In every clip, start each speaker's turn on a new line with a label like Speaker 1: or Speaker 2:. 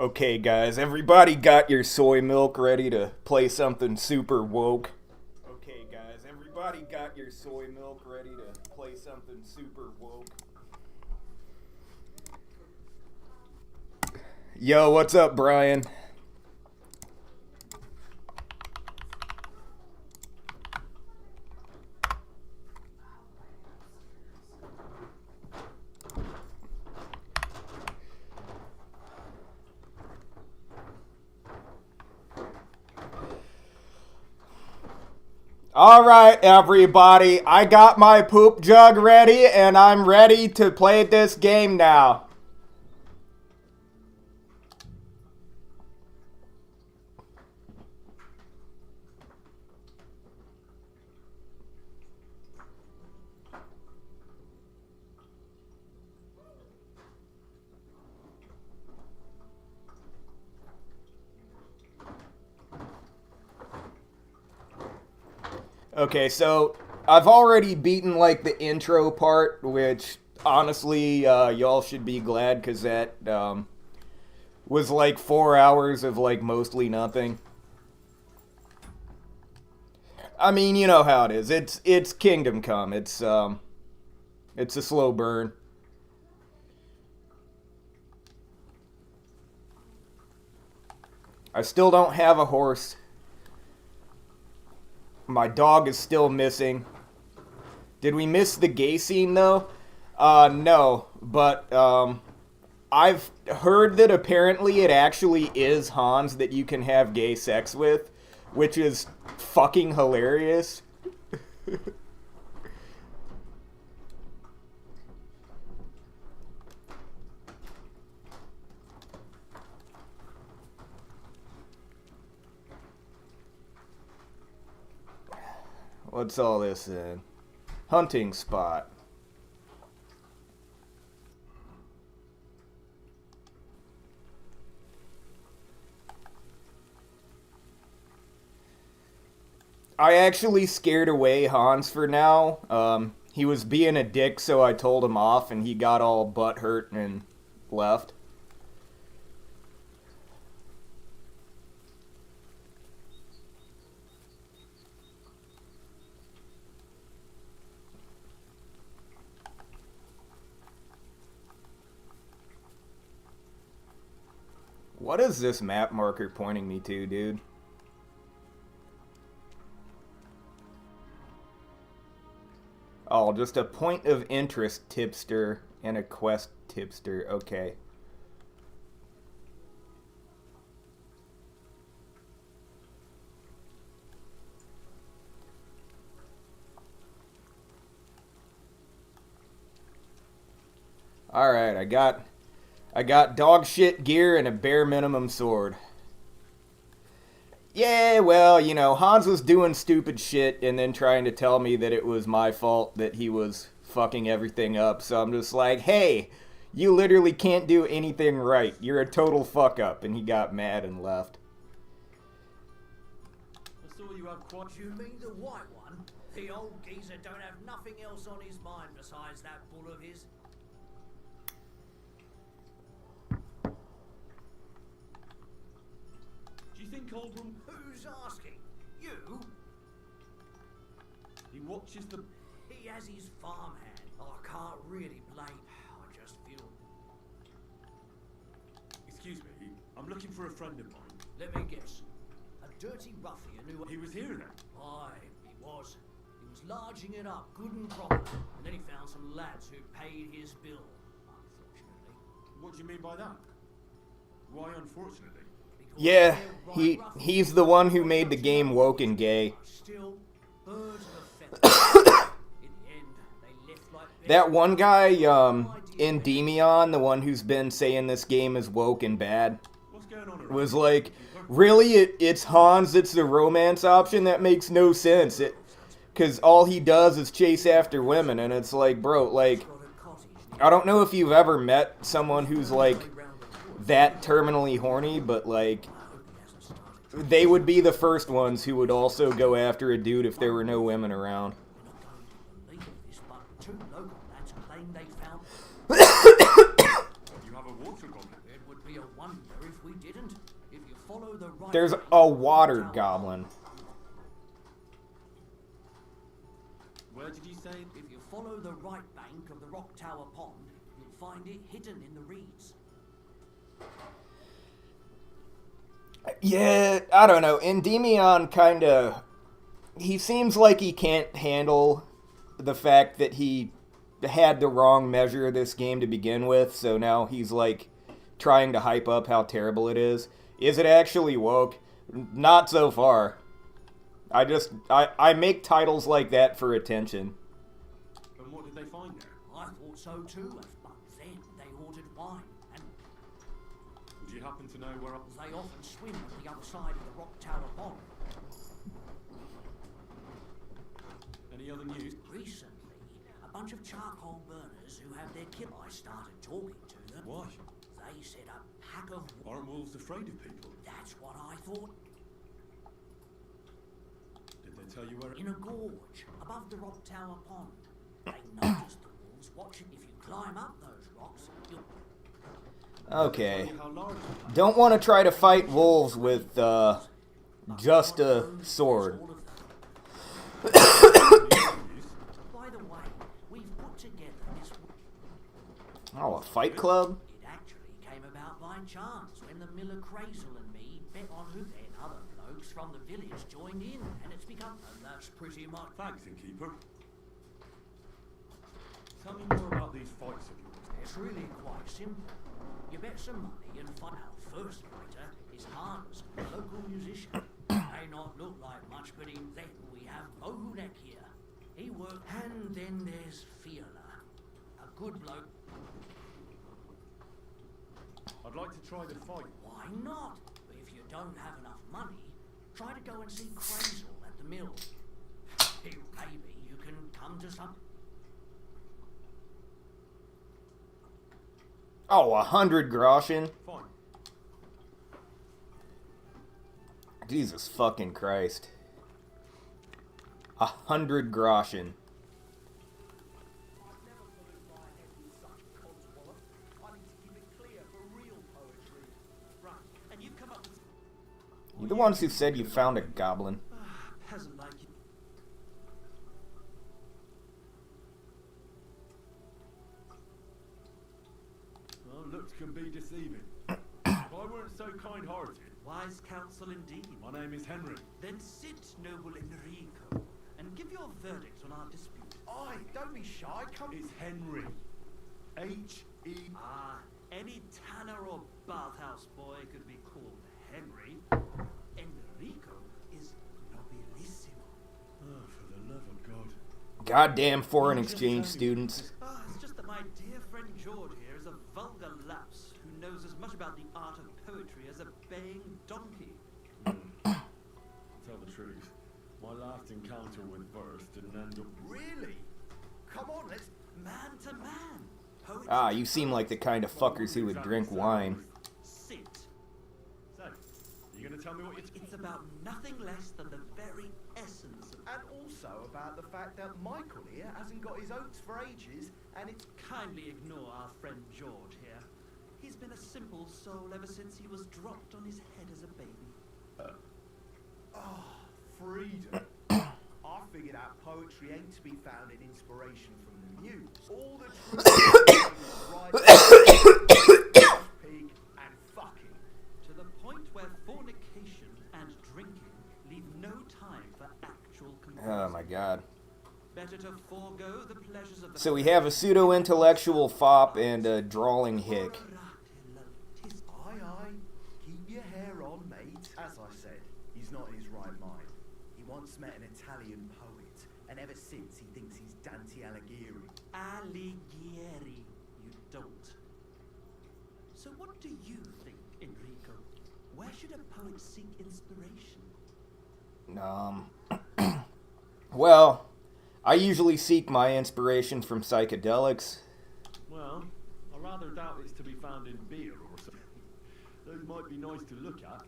Speaker 1: Okay, guys, everybody got your soy milk ready to play something super woke? Okay, guys, everybody got your soy milk ready to play something super woke? Yo, what's up, Brian? All right, everybody, I got my poop jug ready and I'm ready to play this game now. Okay, so I've already beaten like the intro part, which honestly, y'all should be glad because that was like 4 hours of like mostly nothing. I mean, you know how it is. It's Kingdom Come. It's a slow burn. I still don't have a horse. My dog is still missing. Did we miss the gay scene though? No, but I've heard that apparently it actually is Hans that you can have gay sex with, which is fucking hilarious. What's all this in? Hunting spot. I actually scared away Hans for now. He was being a dick, so I told him off, and he got all butthurt and left. What is this map marker pointing me to, dude? Oh, just a point of interest tipster and a quest tipster. Okay. Alright, I got dog shit gear and a bare minimum sword. Yeah, well, you know, Hans was doing stupid shit and then trying to tell me that it was my fault that he was fucking everything up. So I'm just like, hey, you literally can't do anything right. You're a total fuck up. And he got mad and left.
Speaker 2: I saw you have quad.
Speaker 3: You mean the white one? The old geezer don't have nothing else on his mind besides that bull of his.
Speaker 2: Do you think Oldham?
Speaker 3: Who's asking? You?
Speaker 2: He watches the.
Speaker 3: He has his farmhand. I can't really blame. I just feel.
Speaker 2: Excuse me, I'm looking for a friend of mine.
Speaker 3: Let me guess. A dirty ruffian who.
Speaker 2: He was here then?
Speaker 3: Aye, he was. He was larging it up good and proper. And then he found some lads who paid his bill, unfortunately.
Speaker 2: What do you mean by that? Why unfortunately?
Speaker 3: Because
Speaker 1: Yeah,
Speaker 3: they're right
Speaker 1: he's the one who made the game woke and gay.
Speaker 3: Still, birds of a feather. In the end, they left like
Speaker 1: That one guy, Endymion, the one who's been saying this game is woke and bad,
Speaker 2: What's going on around?
Speaker 1: was like, really, it's Hans that's the romance option? That makes no sense. Because all he does is chase after women, and it's like, bro, like, I don't know if you've ever met someone who's like that terminally horny, but like, they would be the first ones who would also go after a dude if there were no women around.
Speaker 3: Two local lads claim they found
Speaker 2: You have a water goblin.
Speaker 3: It would be a wonder if we didn't. If you follow the right
Speaker 1: There's
Speaker 3: bank
Speaker 1: a
Speaker 3: of the
Speaker 1: water
Speaker 3: Rock Tower
Speaker 1: goblin.
Speaker 2: Where did you say?
Speaker 3: If you follow the right bank of the Rock Tower Pond, you'll find it hidden in the reeds.
Speaker 1: Yeah, I don't know. Endymion kinda... He seems like he can't handle the fact that he had the wrong measure of this game to begin with, so now he's like trying to hype up how terrible it is. Is it actually woke? Not so far. I make titles like that for attention.
Speaker 2: And what did they find there?
Speaker 3: I thought so too, but then they ordered wine, and
Speaker 2: Would you happen to know where?
Speaker 3: they often swim at the other side of the Rock Tower Pond.
Speaker 2: Any other news?
Speaker 3: Recently, a bunch of charcoal burners who have their kill. I started talking to them.
Speaker 2: Why?
Speaker 3: They said a pack of...
Speaker 2: Aren't wolves afraid of people?
Speaker 3: That's what I thought.
Speaker 2: Did they tell you where?
Speaker 3: In a gorge above the Rock Tower Pond. They noticed the wolves watching. If you climb up those rocks, you'll...
Speaker 1: Okay.
Speaker 2: How large?
Speaker 1: Don't want to try to fight wolves with, just a sword.
Speaker 3: All of them. By the way, we've put together this...
Speaker 1: Oh, a fight club?
Speaker 3: It actually came about by chance when the Miller Crazel and me bet on who then other blokes from the village joined in, and it's become... And that's pretty much...
Speaker 2: Thanks, innkeeper. Tell me more about these fights of yours.
Speaker 3: It's really quite simple. You bet some money and find out first fighter is Hans, a local musician. May not look like much, but then we have Bohunek here. He worked, and then there's Fiona, a good bloke.
Speaker 2: I'd like to try the fight.
Speaker 3: Why not? But if you don't have enough money, try to go and see Crazel at the mill. Maybe you can come to some...
Speaker 1: Oh, 100 groschen?
Speaker 2: Fine.
Speaker 1: Jesus fucking Christ. 100 groschen.
Speaker 3: I've never put in my head with such codswallop. I need to keep it clear for real poetry. Right, and you've come up with...
Speaker 1: You're the ones who said you found a goblin.
Speaker 3: Peasant like you.
Speaker 2: Well, looks can be deceiving. If I weren't so kind-hearted.
Speaker 4: Wise counsel indeed.
Speaker 2: My name is Henry.
Speaker 4: Then sit, noble Enrico, and give your verdict on our dispute.
Speaker 5: Aye, don't be shy, come...
Speaker 2: It's Henry. H-E...
Speaker 4: Ah, any tanner or bathhouse boy could be called Henry. Enrico is nobilissimo.
Speaker 2: Oh, for the love of God.
Speaker 1: Goddamn foreign exchange students.
Speaker 4: Ah, it's just that my dear friend George here is a vulgar lapse who knows as much about the art of poetry as a baying donkey.
Speaker 2: Tell the truth. My last encounter with verse didn't end up...
Speaker 5: Really? Come on, let's...
Speaker 4: Man to man. Poetry.
Speaker 1: Ah, you seem like the kind of fuckers who would drink wine.
Speaker 4: Sit.
Speaker 2: So, you gonna tell me what you...
Speaker 4: It's about nothing less than the very essence of...
Speaker 5: And also about the fact that Michael here hasn't got his oats for ages, and it's...
Speaker 4: Kindly ignore our friend George here. He's been a simple soul ever since he was dropped on his head as a baby.
Speaker 5: freedom. I figured out poetry ain't to be found in inspiration from the muse. All the truth is right, pig, and fucking.
Speaker 4: To the point where fornication and drinking leave no time for actual comparison.
Speaker 1: Oh my god.
Speaker 4: Better to forego the pleasures of the...
Speaker 1: So we have a pseudo-intellectual fop and a drawling hick.
Speaker 5: Aye, aye. Keep your hair on, mate. As I said, he's not in his right mind. He once met an Italian poet, and ever since he thinks he's Dante Alighieri.
Speaker 4: Alighieri, you don't. So what do you think, Enrico? Where should a poet seek inspiration?
Speaker 1: Well, I usually seek my inspiration from psychedelics.
Speaker 2: Well, I rather doubt it's to be found in beer or something. Those might be nice to look at.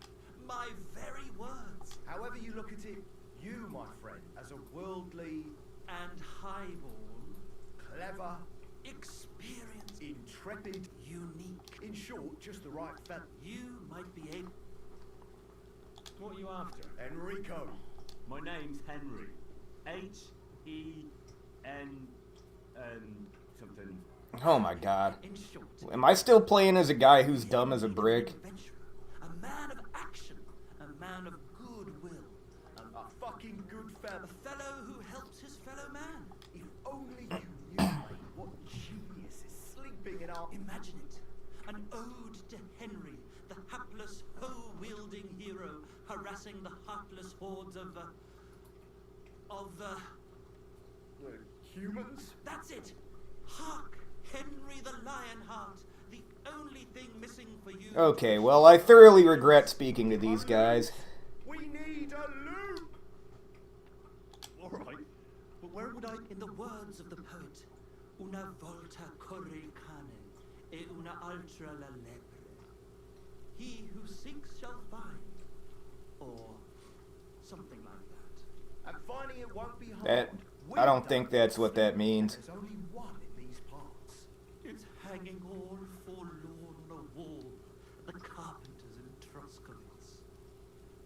Speaker 4: My very words.
Speaker 5: However you look at it, you, my friend, as a worldly,
Speaker 4: And highball.
Speaker 5: clever,
Speaker 4: Experience.
Speaker 5: intriguing intrepid,
Speaker 3: Unique.
Speaker 5: in short, just the right fella.
Speaker 3: You might be able.
Speaker 2: What are you after?
Speaker 5: Enrico.
Speaker 4: My name's Henry. Something.
Speaker 1: Oh my god.
Speaker 3: In short,
Speaker 1: Am I still playing as a guy who's dumb as a brick?
Speaker 3: a man of action, a man of goodwill,
Speaker 5: A fucking good
Speaker 3: a
Speaker 5: fella.
Speaker 3: fellow who helps his fellow man.
Speaker 5: If only you knew, mate, what genius is sleeping in our...
Speaker 3: Imagine it. An ode to Henry, the hapless, hoe-wielding hero, harassing the heartless hordes of
Speaker 5: humans?
Speaker 3: That's it! Hark! Henry the Lionheart! The only thing missing for you...
Speaker 1: Okay, well, I thoroughly regret speaking to these guys.
Speaker 5: We need a loot!
Speaker 4: Alright, but where would I...
Speaker 3: In the words of the poet, una volta corre cane, e una altra la lepre. He who seeks shall find. Or something like that.
Speaker 5: And finding it won't be hard.
Speaker 1: That, I don't think that's what that means.
Speaker 5: There's only one in these parts.
Speaker 3: It's hanging all forlorn a wall, the carpenters in Troskovitz.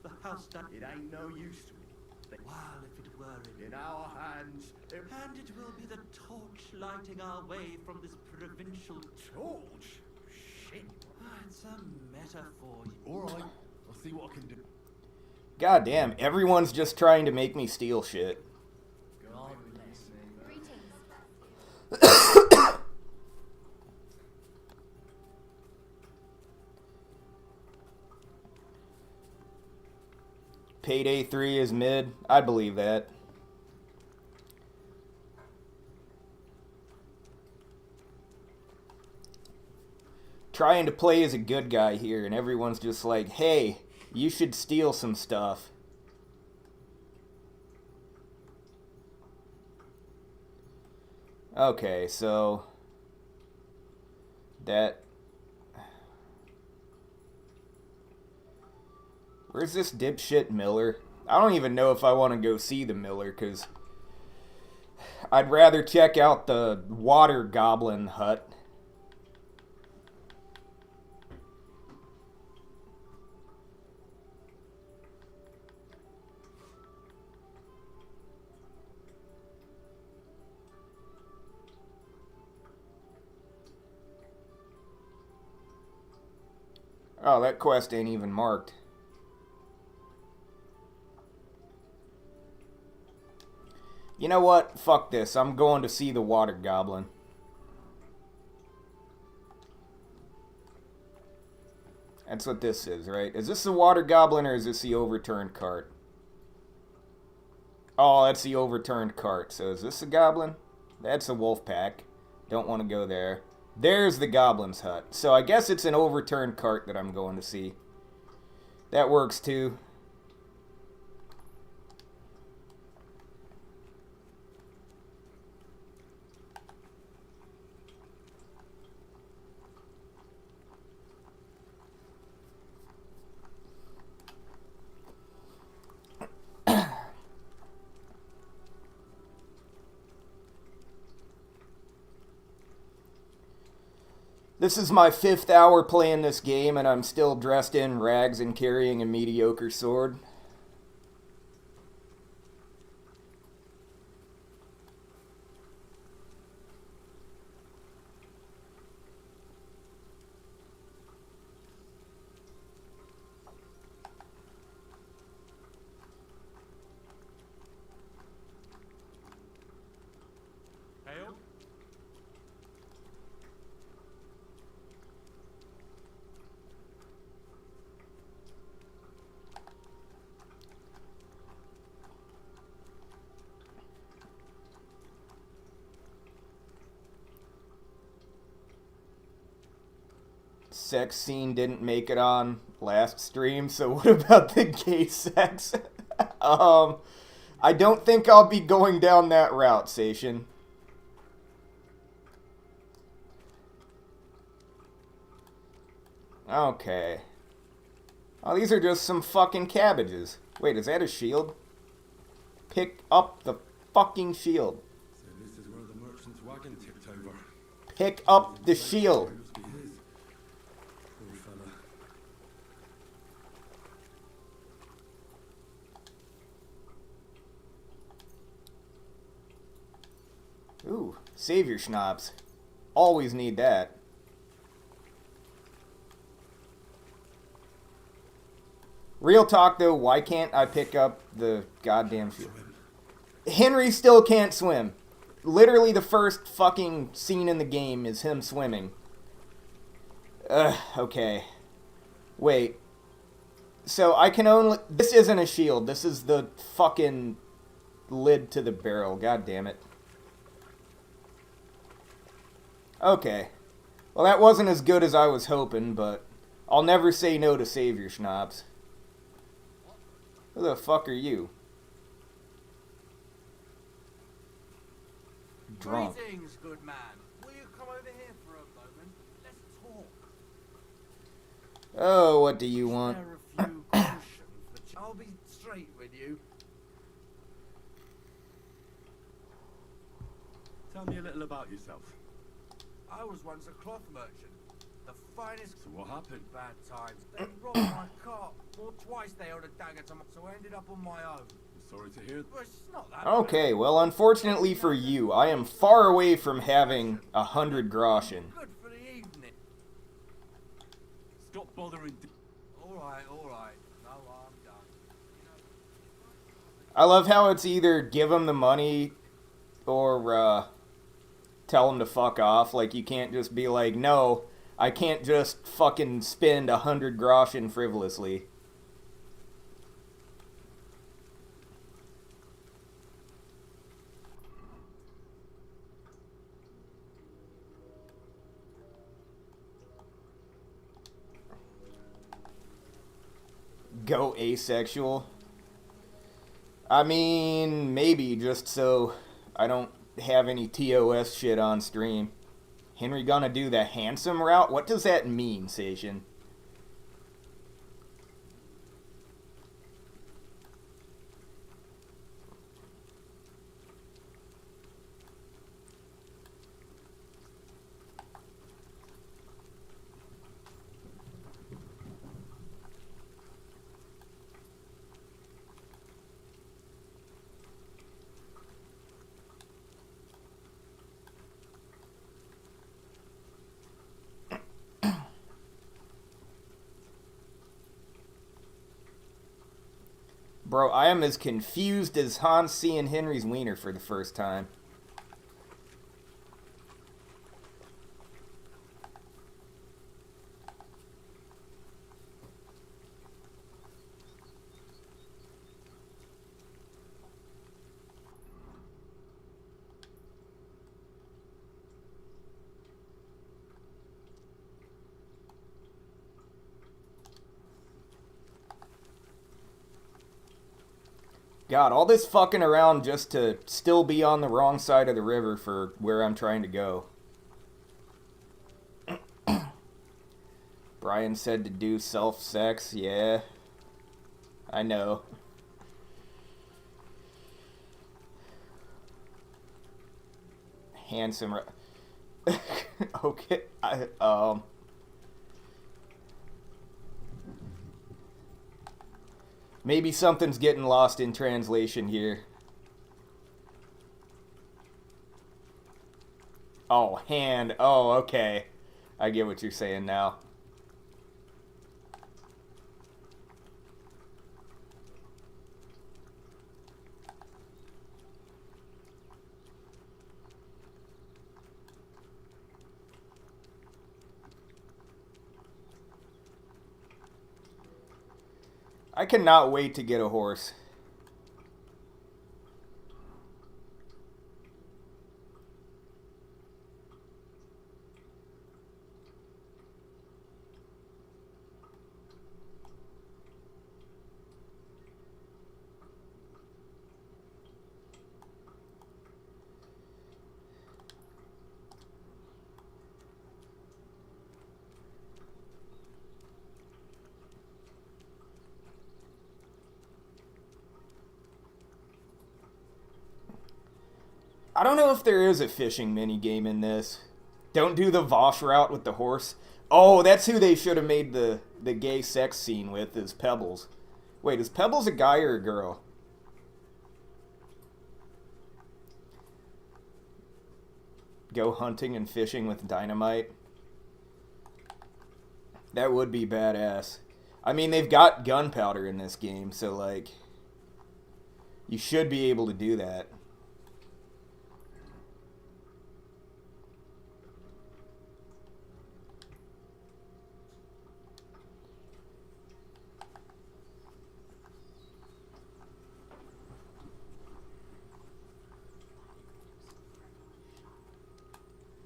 Speaker 3: The house that...
Speaker 5: It ain't no use to me.
Speaker 3: While if it were
Speaker 5: In our hands, it...
Speaker 3: And it will be the torch lighting our way from this provincial...
Speaker 5: Torch? Shit.
Speaker 3: It's a metaphor.
Speaker 2: Alright, I'll see what I can do.
Speaker 1: God damn, everyone's just trying to make me steal shit.
Speaker 3: God bless.
Speaker 1: Payday 3 is mid. I believe that. Trying to play as a good guy here, and everyone's just like, hey, you should steal some stuff. Okay, so... that... Where's this dipshit Miller? I don't even know if I want to go see the Miller, because I'd rather check out the water goblin hut. Oh, that quest ain't even marked. You know what? Fuck this. I'm going to see the water goblin. That's what this is, right? Is this the water goblin or is this the overturned cart? Oh, that's the overturned cart. So is this a goblin? That's a wolf pack. Don't want to go there. There's the goblin's hut. So I guess it's an overturned cart that I'm going to see. That works too. This is my 5th hour playing this game, and I'm still dressed in rags and carrying a mediocre sword.
Speaker 2: Hail?
Speaker 1: Sex scene didn't make it on last stream, so what about the gay sex? I don't think I'll be going down that route, Sation. Okay. Oh, these are just some fucking cabbages. Wait, is that a shield? Pick up the fucking shield.
Speaker 2: So this is where the merchant's wagon tipped over.
Speaker 1: Pick up the shield.
Speaker 2: Must be his. Poor fella.
Speaker 1: Ooh, savior schnapps. Always need that. Real talk though, why can't I pick up the goddamn shield? Henry still can't swim. Literally the first fucking scene in the game is him swimming. Okay. Wait. So I can only... This isn't a shield. This is the fucking lid to the barrel. God damn it. Okay. Well, that wasn't as good as I was hoping, but I'll never say no to savior schnapps. Who the fuck are you? Drunk.
Speaker 6: Greetings, good man. Will you come over here for a moment? Let's talk.
Speaker 1: Oh, what do you want?
Speaker 6: Share a few cautions for I'll be straight with you.
Speaker 2: Tell me a little about yourself.
Speaker 6: I was once a cloth merchant. The finest.
Speaker 2: So what happened?
Speaker 6: Bad times. They robbed my cart. Or twice they held a dagger to me, so I ended up on my own.
Speaker 2: Sorry to hear.
Speaker 6: Well, it's not that
Speaker 1: Okay, well, unfortunately for you, I am far away from having 100 groschen.
Speaker 6: good for the evening.
Speaker 2: Stop bothering.
Speaker 6: Alright. No, I'm done.
Speaker 1: I love how it's either give him the money or tell him to fuck off. Like, you can't just be like, no, I can't just fucking spend 100 groschen frivolously. Go asexual. I mean, maybe just so I don't have any TOS shit on stream. Henry gonna do the handsome route? What does that mean, Sation? Bro, I am as confused as Hans seeing Henry's wiener for the first time. God, all this fucking around just to still be on the wrong side of the river for where I'm trying to go. Brian said to do self-sex. Yeah. I know. Handsome. Okay. Maybe something's getting lost in translation here. Oh, hand. Oh, okay. I get what you're saying now. I cannot wait to get a horse. I don't know if there is a fishing minigame in this. Don't do the Vosh route with the horse. Oh, that's who they should have made the gay sex scene with, is Pebbles. Wait, is Pebbles a guy or a girl? Go hunting and fishing with dynamite. That would be badass. I mean, they've got gunpowder in this game, so, like, you should be able to do that.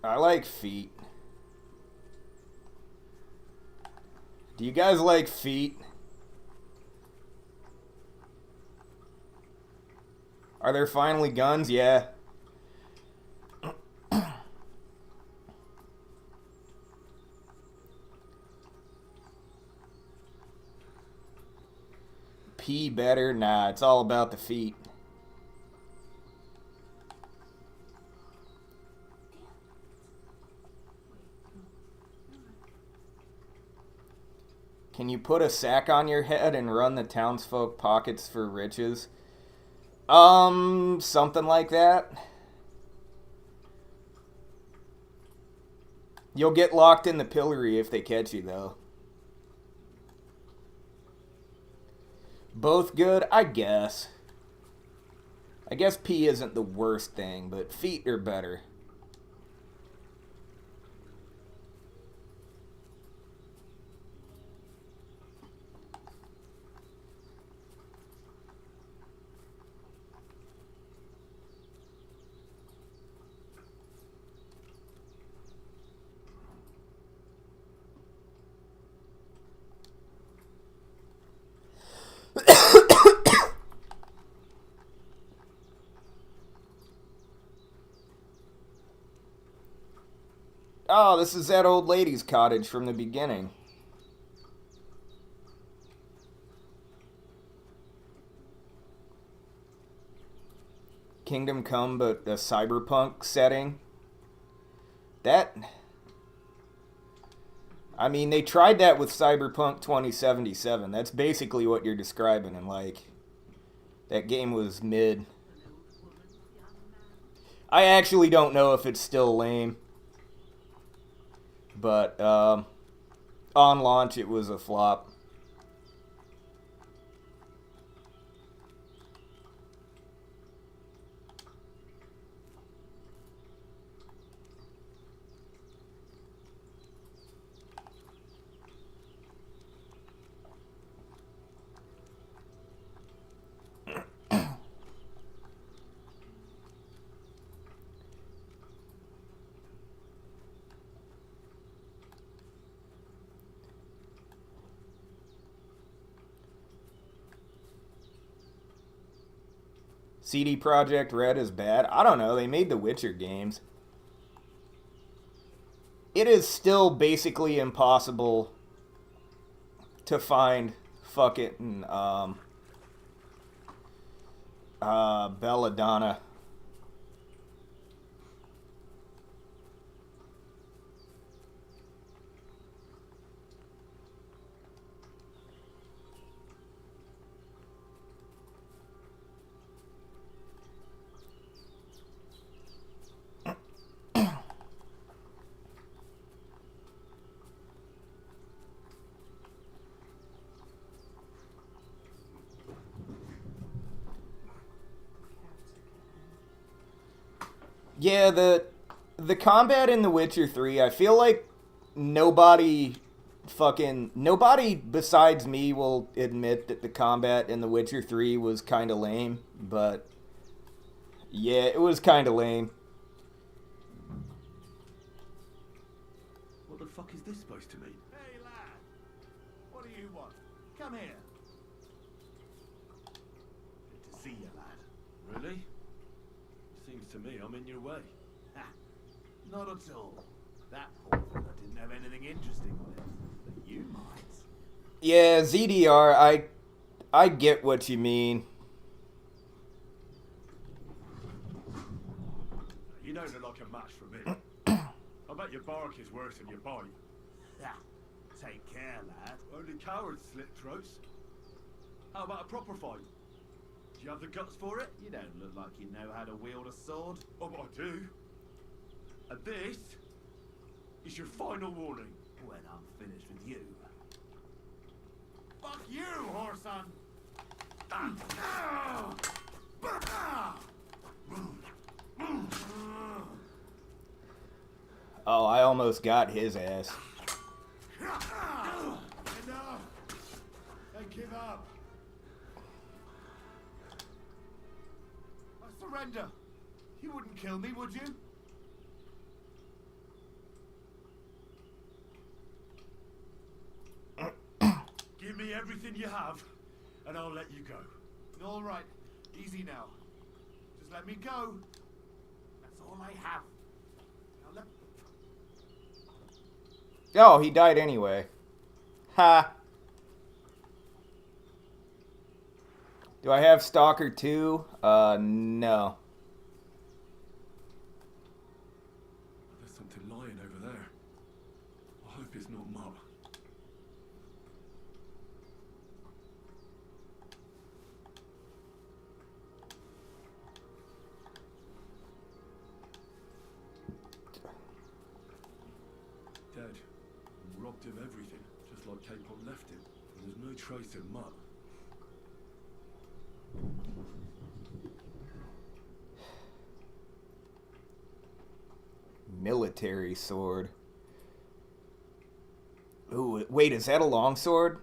Speaker 1: I like feet. Do you guys like feet? Are there finally guns? Yeah. Pee better? Nah, it's all about the feet. Can you put a sack on your head and run the townsfolk pockets for riches? Something like that. You'll get locked in the pillory if they catch you, though. Both good? I guess. I guess pee isn't the worst thing, but feet are better. Oh, this is that old lady's cottage from the beginning. Kingdom Come, but a cyberpunk setting. That... I mean, they tried that with Cyberpunk 2077. That's basically what you're describing, and, like, that game was mid. I actually don't know if it's still lame. But, on launch, it was a flop. CD Projekt Red is bad. I don't know. They made the Witcher games. It is still basically impossible to find fucking Belladonna. Yeah, the combat in The Witcher 3, I feel like nobody besides me will admit that the combat in The Witcher 3 was kind of lame, but yeah, it was kind of lame.
Speaker 2: What the fuck is this supposed to mean?
Speaker 5: Hey, lad. What do you want? Come here. Good to see you, lad.
Speaker 2: Really? Seems to me I'm in your way.
Speaker 5: Ha, not at all. That poor fella didn't have anything interesting on him. But you might.
Speaker 1: Yeah, ZDR, I get what you mean.
Speaker 2: You don't look like a match for me. I bet bet your bark is worse than your bite.
Speaker 5: Ah, take care, lad.
Speaker 2: Only cowards slit throats. How about a proper fight? Do you have the guts for it?
Speaker 5: You don't look like you know how to wield a sword.
Speaker 2: Oh, I do. And this is your final warning.
Speaker 5: When I'm finished with you.
Speaker 2: Fuck you, whoreson!
Speaker 1: Oh, I almost got his ass.
Speaker 2: Enough! And give up. I surrender. You wouldn't kill me, would you? Give me everything you have, and I'll let you go. All right, easy now. Just let me go. That's all I have. Now let...
Speaker 1: Oh, he died anyway. Ha. Do I have Stalker 2? No.
Speaker 2: There's something lying over there. I hope it's not Mutt. Dead. And robbed of everything, just like Capon left him. And there's no trace of Mutt.
Speaker 1: Military sword. Ooh, wait, is that a longsword?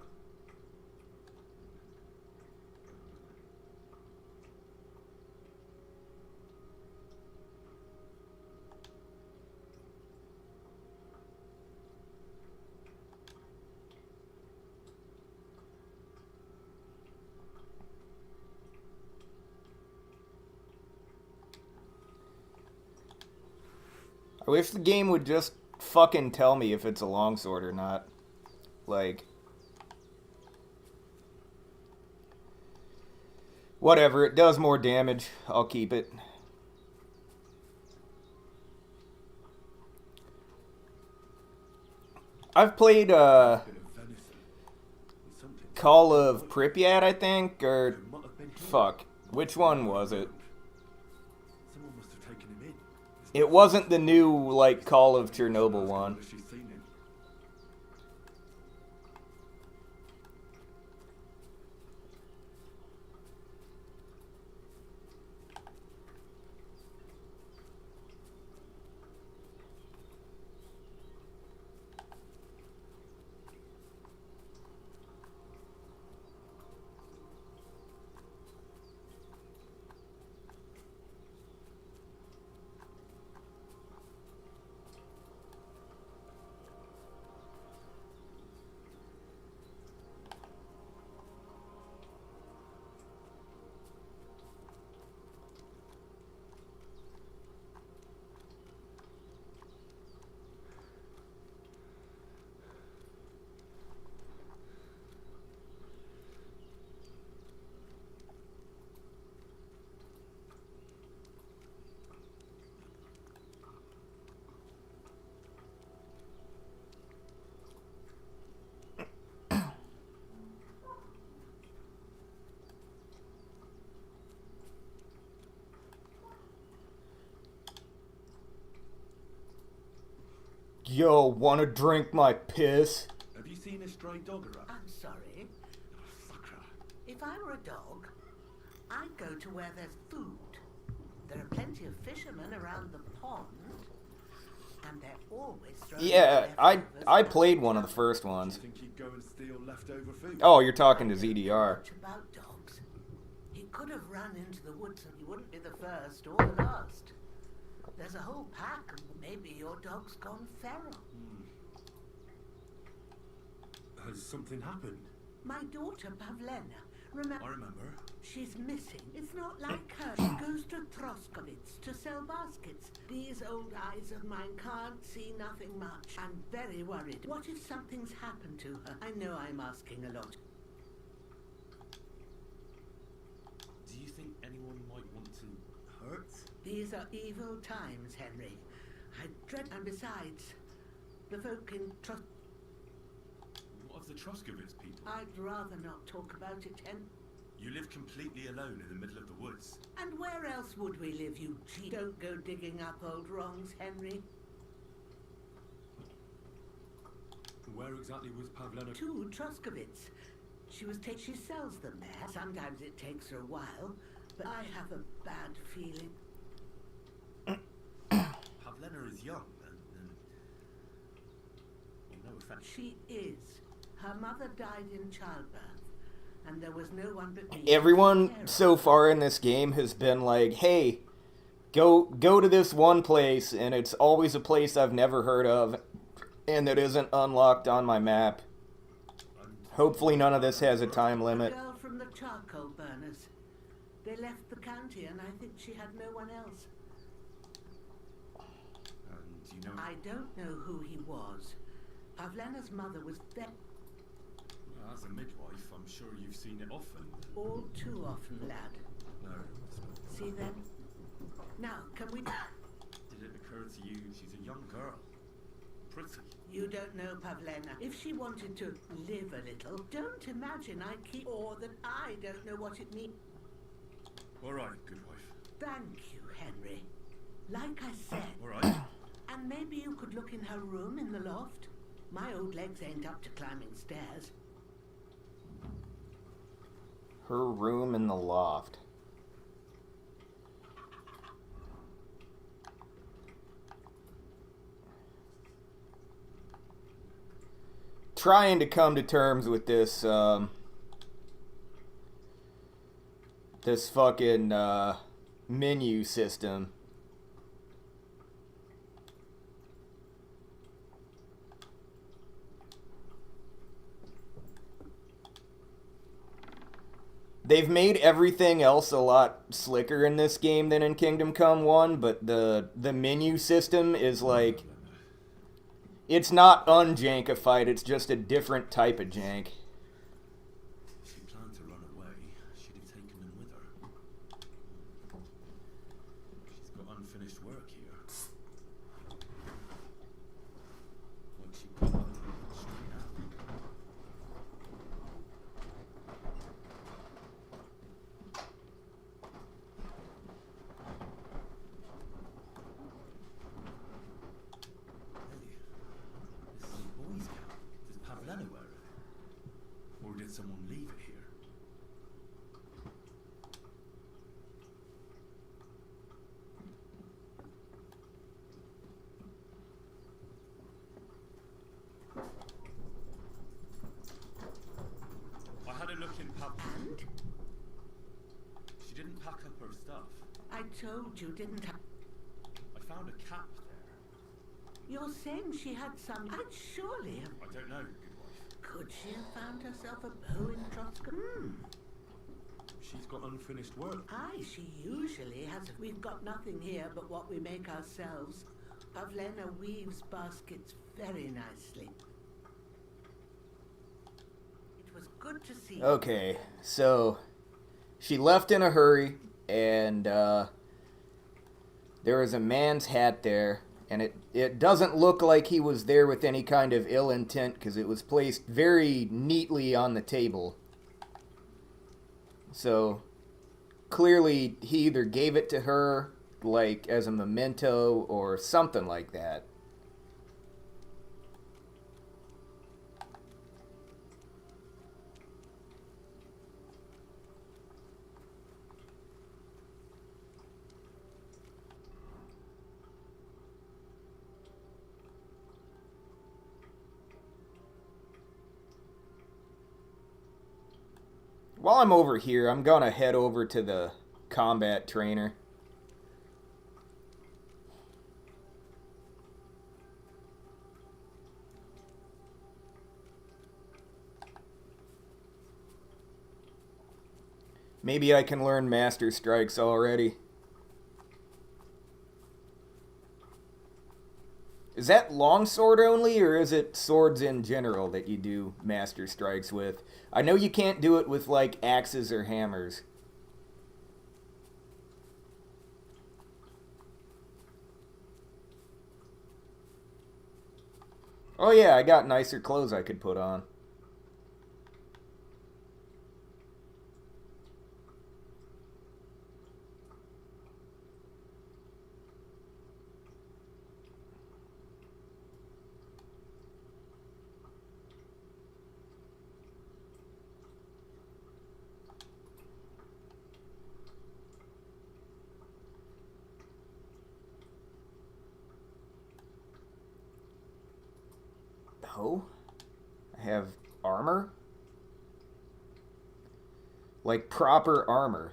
Speaker 1: I wish the game would just fucking tell me if it's a longsword or not. Like... Whatever, it does more damage. I'll keep it. I've played, Call of Pripyat, I think, or... Fuck. Which one was it?
Speaker 2: Someone must have taken him in.
Speaker 1: It wasn't the new, like, Call of Chernobyl one.
Speaker 2: She's seen him.
Speaker 1: Yo, wanna drink my piss?
Speaker 2: Have you seen a stray dog around?
Speaker 7: I'm sorry.
Speaker 2: Fucker.
Speaker 7: If I were a dog, I'd go to where there's food. There are plenty of fishermen around the pond, and they're always throwing
Speaker 1: Yeah, I
Speaker 7: leftovers
Speaker 1: played
Speaker 7: back.
Speaker 1: one of the first
Speaker 2: Do you
Speaker 1: ones.
Speaker 2: think he'd go and steal leftover food?
Speaker 1: Oh, you're talking to
Speaker 7: I don't know
Speaker 1: ZDR.
Speaker 7: much about dogs. He could have run into the woods and he wouldn't be the first or the last. There's a whole pack, and maybe your dog's gone feral.
Speaker 2: Has something happened?
Speaker 7: My daughter, Pavlena,
Speaker 2: I remember.
Speaker 7: she's missing. It's not like her. She goes to Troskovitz to sell baskets. These old eyes of mine can't see nothing much. I'm very worried. What if something's happened to her? I know I'm asking a lot.
Speaker 2: Do you think anyone might want to hurt?
Speaker 7: These are evil times, Henry. I dread, and besides, the folk in Trust.
Speaker 2: What of the Troskovitz people?
Speaker 7: I'd rather not talk about it,
Speaker 2: You live completely alone in the middle of the woods.
Speaker 7: And where else would we live, you cheat? Don't go digging up old wrongs, Henry.
Speaker 2: Where exactly was Pavlena?
Speaker 7: To Troskovitz. She sells them there. Sometimes it takes her a while, but I have a bad feeling.
Speaker 2: Pavlena is young, and well, no offense.
Speaker 7: She is. Her mother died in childbirth, and there was no one but me.
Speaker 1: Everyone so far in this game has been like, hey, go to this one place, and it's always a place I've never heard of, and that isn't unlocked on my map. Hopefully none of this has a time limit.
Speaker 7: A girl from the charcoal burners. They left the county, and I think she had no one else.
Speaker 2: And you know...
Speaker 7: I don't know who he was. Pavlena's mother was there.
Speaker 2: Well, as a midwife, I'm sure you've seen it often.
Speaker 7: All too often, lad.
Speaker 2: No.
Speaker 7: See then? Now, can we...
Speaker 2: Did it occur to you she's a young girl? Pretty.
Speaker 7: You don't know Pavlena. If she wanted to live a little, don't imagine I keep... Or that I don't know what it means.
Speaker 2: All right, good wife.
Speaker 7: Thank you, Henry. Like I said...
Speaker 2: All right.
Speaker 7: And maybe you could look in her room in the loft? My old legs ain't up to climbing stairs.
Speaker 1: Her room in the loft. Trying to come to terms with this, this fucking, menu system. They've made everything else a lot slicker in this game than in Kingdom Come 1, but the menu system is like... It's not unjankified, it's just a different type of jank.
Speaker 2: If she planned to run away, she'd have taken them with her. She's got unfinished work here. Like she got up straight out. This is a boys' camp. Does Pavlena wear it? Or did someone leave it here? I had a look in
Speaker 7: And?
Speaker 2: She didn't pack up her stuff.
Speaker 7: I told you, didn't I?
Speaker 2: I found a cap there.
Speaker 7: You're saying she had some... I'd surely have...
Speaker 2: I don't know, good wife.
Speaker 7: Could she have found herself a bow in Troskovitz?
Speaker 2: She's got unfinished work.
Speaker 7: Aye, she usually has. We've got nothing here but what we make ourselves. Pavlena weaves baskets very nicely. It was good to see.
Speaker 1: Okay, so she left in a hurry, and there was a man's hat there, and it doesn't look like he was there with any kind of ill intent, because it was placed very neatly on the table. So clearly he either gave it to her, like, as a memento, or something like that. While I'm over here, I'm gonna head over to the combat trainer. Maybe I can learn Master Strikes already. Is that longsword only, or is it swords in general that you do Master Strikes with? I know you can't do it with, like, axes or hammers. Oh yeah, I got nicer clothes I could put on. Oh, I have armor? Like proper armor.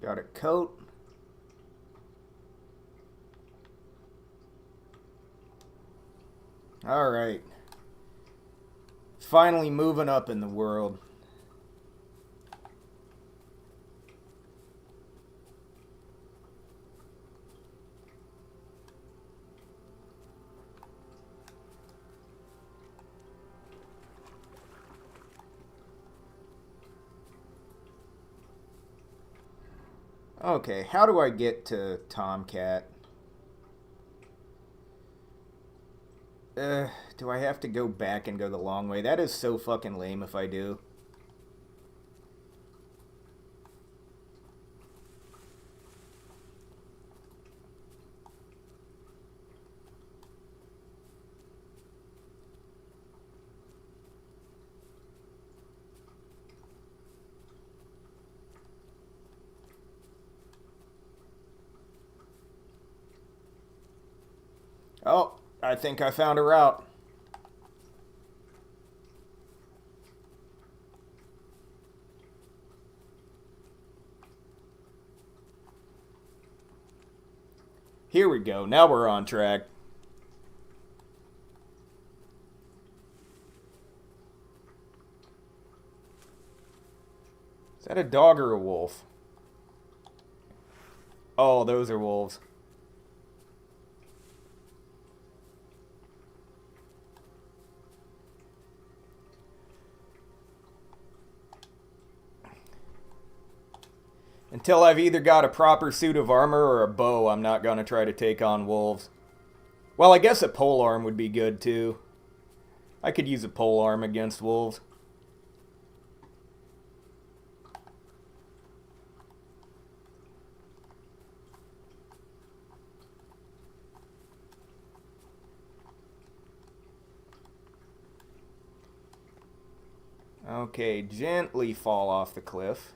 Speaker 1: Got a coat. Alright. Finally moving up in the world. Okay, how do I get to Tomcat? Do I have to go back and go the long way? That is so fucking lame if I do. Oh, I think I found a route. Here we go. Now we're on track. Is that a dog or a wolf? Oh, those are wolves. Until I've either got a proper suit of armor or a bow, I'm not going to try to take on wolves. Well, I guess a polearm would be good too. I could use a polearm against wolves. Okay, gently fall off the cliff.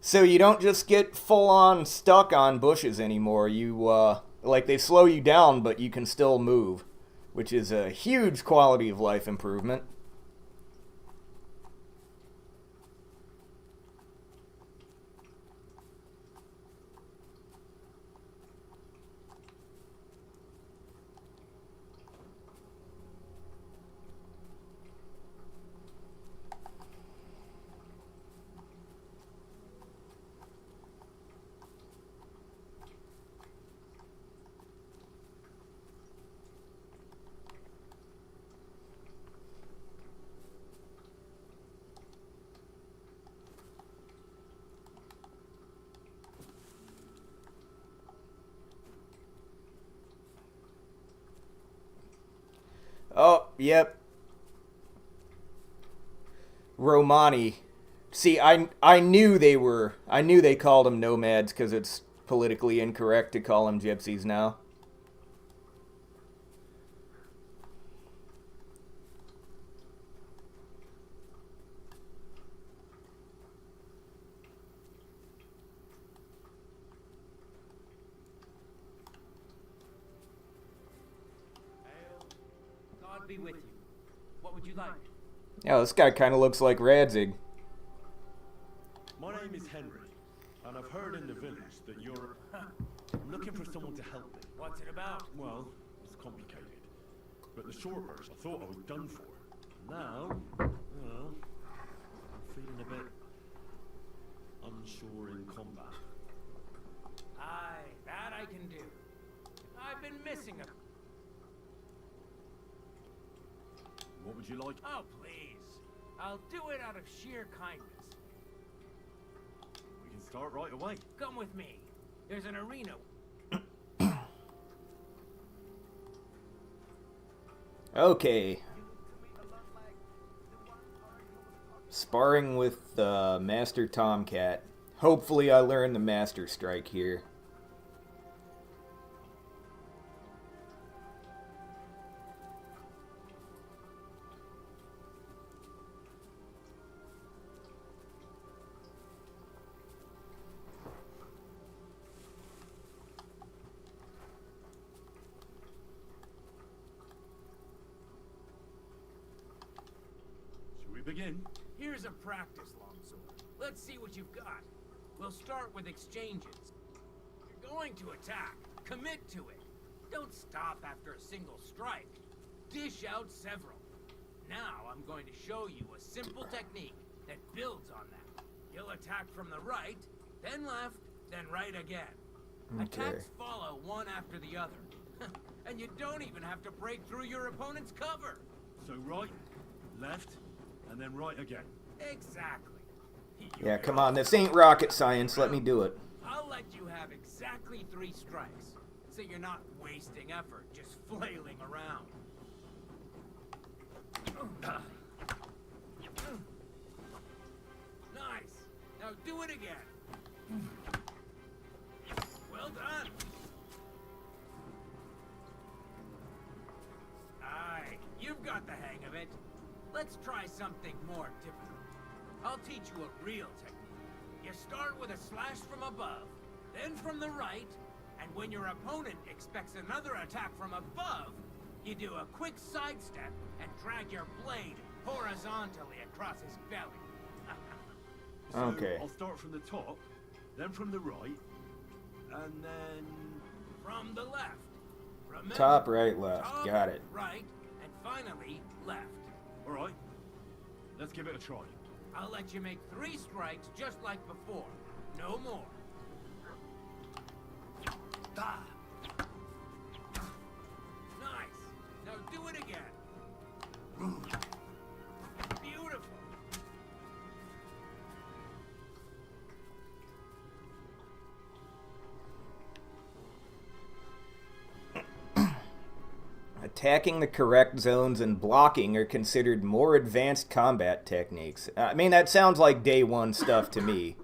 Speaker 1: So you don't just get full-on stuck on bushes anymore. Like, they slow you down, but you can still move, which is a huge quality of life improvement. Yep. Romani. See, I knew they called them nomads because it's politically incorrect to call them gypsies now.
Speaker 3: God be with you. What would you like?
Speaker 1: Yeah, this guy kind of looks like Radzig.
Speaker 8: My name is Henry, and I've heard in the village that you're... I'm looking for someone to help me.
Speaker 3: What's it about?
Speaker 8: Well, it's complicated. But the short version, I thought I was done for. Now, well, I'm feeling a bit unsure in combat.
Speaker 3: Aye, that I can do. I've been missing a...
Speaker 8: What would you like?
Speaker 3: Oh, please. I'll do it out of sheer kindness.
Speaker 8: We can start right away.
Speaker 3: Come with me. There's an arena.
Speaker 1: Okay. Sparring with Master Tomcat. Hopefully I learn the Master Strike here.
Speaker 8: Begin.
Speaker 3: Here's a practice longsword. Let's see what you've got. We'll start with exchanges. You're going to attack. Commit to it. Don't stop after a single strike. Dish out several. Now I'm going to show you a simple technique that builds on that. You'll attack from the right, then left, then right again.
Speaker 1: Okay.
Speaker 3: Attacks follow one after the other. And you don't even have to break through your opponent's cover.
Speaker 8: So right, left, and then right again.
Speaker 3: Exactly.
Speaker 1: Yeah, come on, this ain't rocket science, let me do it.
Speaker 3: I'll let you have exactly 3 strikes, so you're not wasting effort just flailing around. Nice. Now do it again. Well done. Aye, you've got the hang of it. Let's try something more difficult. I'll teach you a real technique. You start with a slash from above, then from the right, and when your opponent expects another attack from above, you do a quick sidestep and drag your blade horizontally across his belly.
Speaker 8: So
Speaker 1: Okay.
Speaker 8: I'll start from the top, then from the right, and then...
Speaker 3: From the left. Remember,
Speaker 1: Top, right, left.
Speaker 3: top,
Speaker 1: Got it.
Speaker 3: Right, and finally, left.
Speaker 8: All right, let's give it a try.
Speaker 3: I'll let you make 3 strikes just like before. No more.
Speaker 8: Ah!
Speaker 3: Nice. Now do it again. Beautiful.
Speaker 1: Attacking the correct zones and blocking are considered more advanced combat techniques. I mean, that sounds like day 1 stuff to me.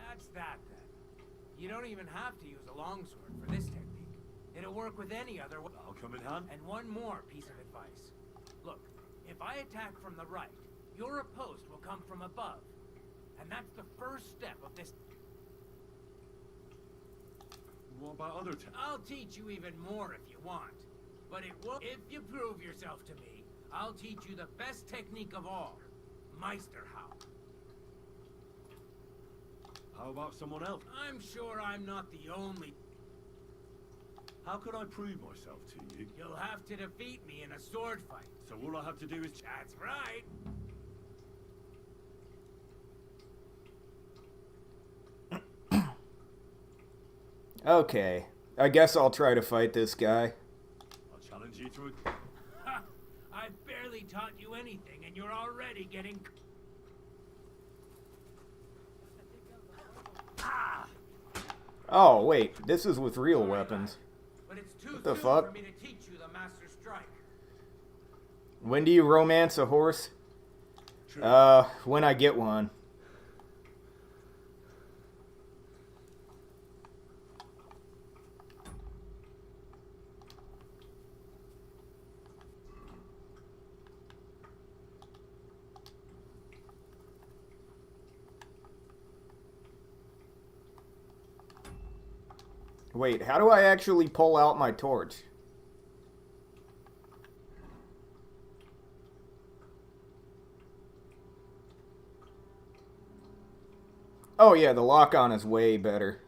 Speaker 3: That's that then. You don't even have to use a longsword for this technique. It'll work with any other weapon.
Speaker 8: I'll come in hand.
Speaker 3: And one more piece of advice. Look, if I attack from the right, your opposed will come from above. And that's the first step of this.
Speaker 8: What about other attacks?
Speaker 3: I'll teach you even more if you want. But it will. If you prove yourself to me, I'll teach you the best technique of all. Meisterhau.
Speaker 8: How about someone else?
Speaker 3: I'm sure I'm not the only.
Speaker 8: How can I prove myself to you?
Speaker 6: You'll have to defeat me in a sword fight.
Speaker 8: So all I have to do is
Speaker 6: That's right.
Speaker 1: Okay. I guess I'll try to fight this guy.
Speaker 8: I'll challenge you to a...
Speaker 6: Ha! I've barely taught you anything, and you're already getting. Ah!
Speaker 1: Oh, wait. This is with real weapons.
Speaker 6: But it's too
Speaker 1: What the
Speaker 6: soon
Speaker 1: fuck?
Speaker 6: for me to teach you the master strike.
Speaker 1: When do you romance a horse?
Speaker 8: True.
Speaker 1: When I get one. Wait, how do I actually pull out my torch? Oh yeah, the lock-on is way better.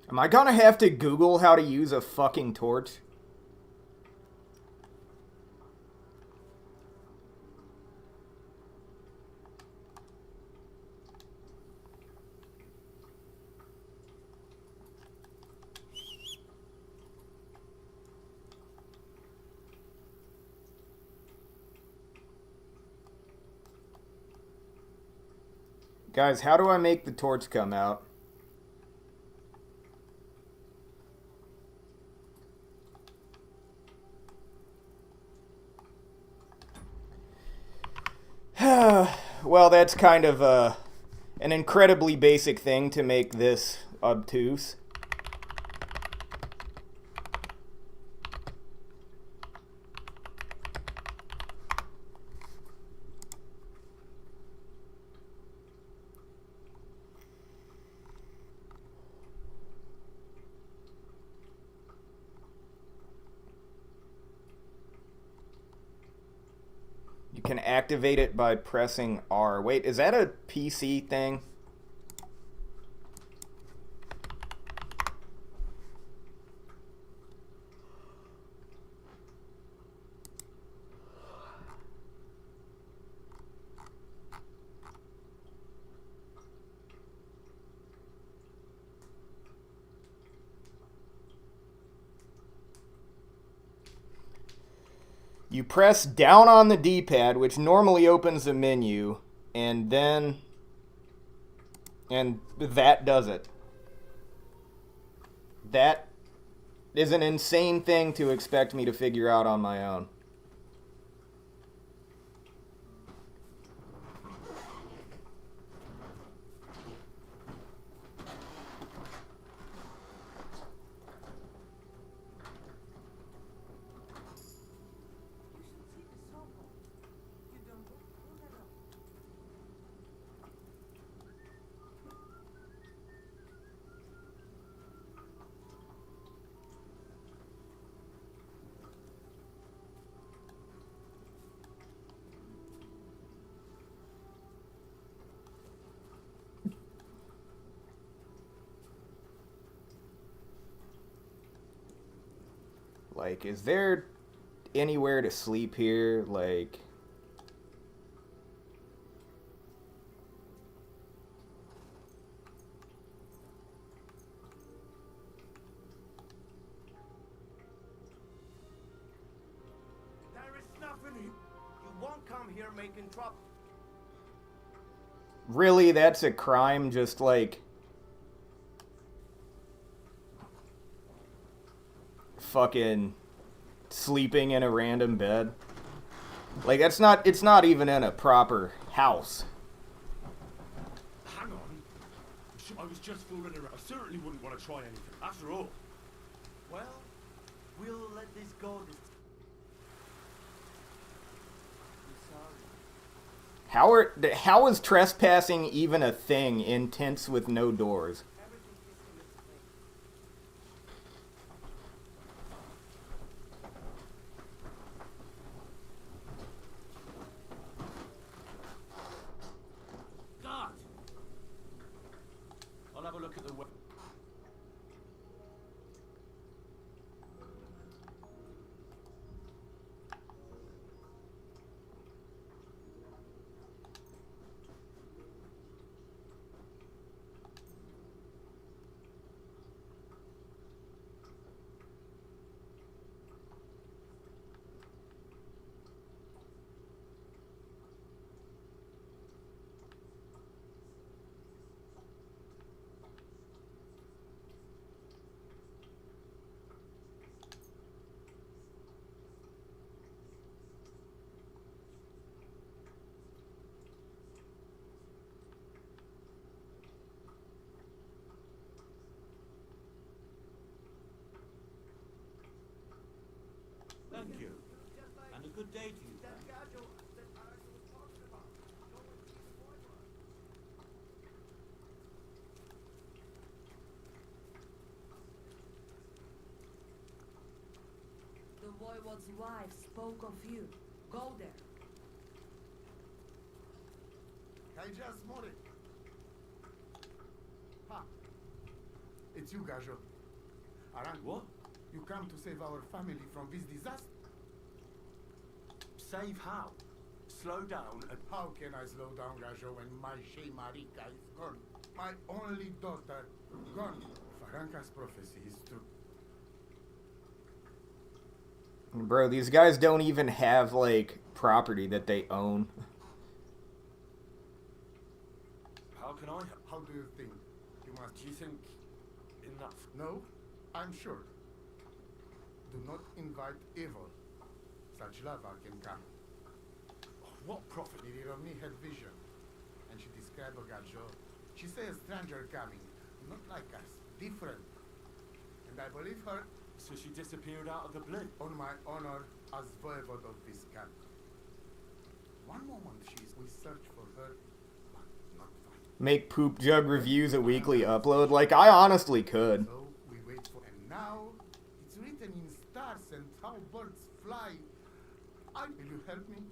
Speaker 1: Am I gonna have to Google how to use a fucking torch? Guys, how do I make the torch come out? Well, that's kind of an incredibly basic thing to make this obtuse. You can activate it by pressing R. Wait, is that a PC thing? You press down on the D-pad, which normally opens a menu, and then... and that does it. That is an insane thing to expect me to figure out on my own. Like, is there anywhere to sleep here? Like...
Speaker 6: There is nothing here. You won't come here making trouble.
Speaker 1: Really? That's a crime? Just, like, fucking sleeping in a random bed. Like, it's not even in a proper house.
Speaker 8: Hang on. I was just fooling around. I certainly wouldn't want to try anything. After all.
Speaker 5: Well, we'll let this go. I'm sorry.
Speaker 1: How is trespassing even a thing in tents with no doors?
Speaker 3: Guard!
Speaker 8: I'll have a look at the web.
Speaker 4: Thank you. And a good day to you.
Speaker 9: The voivode's wife spoke of you. Go there.
Speaker 2: Kaijas More. Ha! It's you, Gajo. Aran,
Speaker 8: What?
Speaker 2: you come to save our family from this disaster?
Speaker 8: Save how? Slow down and...
Speaker 2: How can I slow down, Gajo, when my Shea Marika is gone? My only daughter, gone. Faranka's prophecy is true.
Speaker 1: Bro, these guys don't even have, like, property that they own.
Speaker 8: How can I help?
Speaker 2: How do you think? You must...
Speaker 8: Do you think enough?
Speaker 2: No, I'm sure. Do not invite evil. Such lava can come.
Speaker 8: What prophet?
Speaker 2: Mirirovni had vision, and she described Gajo. She said a stranger coming, not like us, different. And I believe her
Speaker 8: So she disappeared out of the blue?
Speaker 2: on my honor as voivode of this camp. One moment we search for her, but not find.
Speaker 1: Make Poop Jug reviews a weekly upload? Like, I honestly could.
Speaker 2: So we wait for, and now it's written in stars and how birds fly. Will you help me?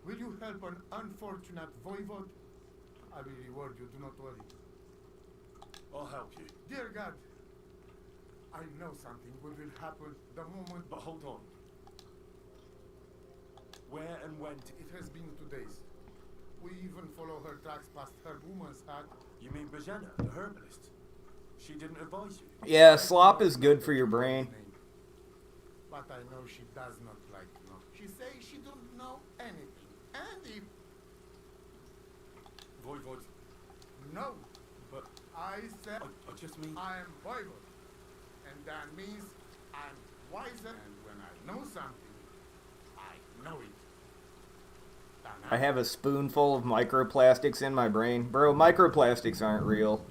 Speaker 2: Will you help an unfortunate voivode? I will reward you, do not worry.
Speaker 8: I'll help you.
Speaker 2: Dear God, I know something will happen the moment.
Speaker 8: But hold on. Where and when
Speaker 2: It has been 2 days. We even follow her tracks past her woman's hut.
Speaker 8: You mean Bajana, the herbalist? She didn't advise you?
Speaker 1: Yeah, slop is good for your brain.
Speaker 2: But I know she does not like no. She says she don't know anything. And if
Speaker 8: Voivode,
Speaker 2: no,
Speaker 8: but
Speaker 2: I said
Speaker 8: I just mean...
Speaker 2: I am voivode. And that means I'm wiser. And when I know something, I know it.
Speaker 1: I have a spoonful of microplastics in my brain. Bro, microplastics aren't real.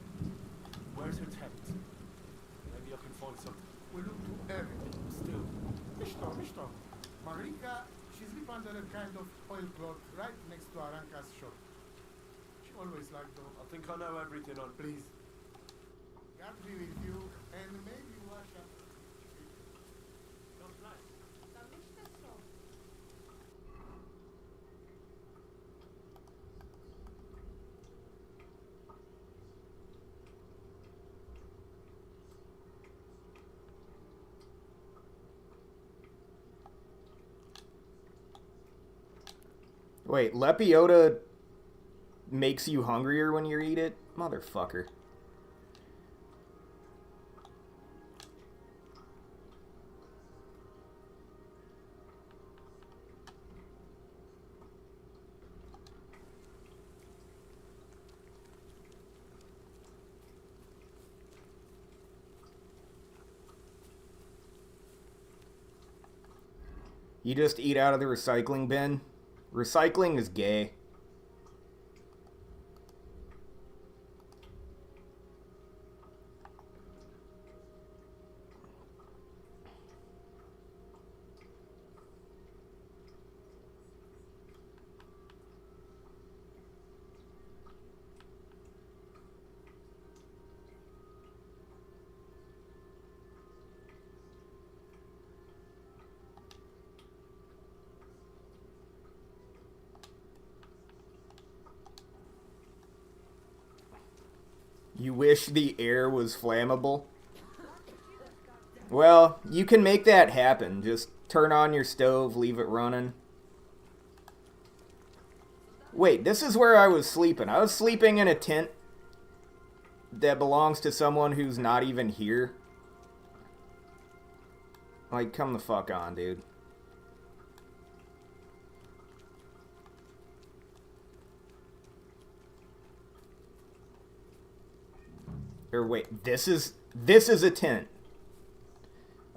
Speaker 8: Where's her tent? Maybe I can find something.
Speaker 2: We look to everything.
Speaker 8: Still,
Speaker 2: Mishto. Marika, she sleep under a kind of oilcloth right next to Aranka's shop. She always liked those.
Speaker 8: I think I know everything on...
Speaker 2: Please. God be with you, and maybe wash up.
Speaker 8: God bless.
Speaker 1: Wait, Lepiota makes you hungrier when you eat it? Motherfucker. You just eat out of the recycling bin? Recycling is gay. You wish the air was flammable? Well, you can make that happen. Just turn on your stove, leave it running. Wait, this is where I was sleeping. I was sleeping in a tent that belongs to someone who's not even here. Like, come the fuck on, dude. Or wait, this is a tent.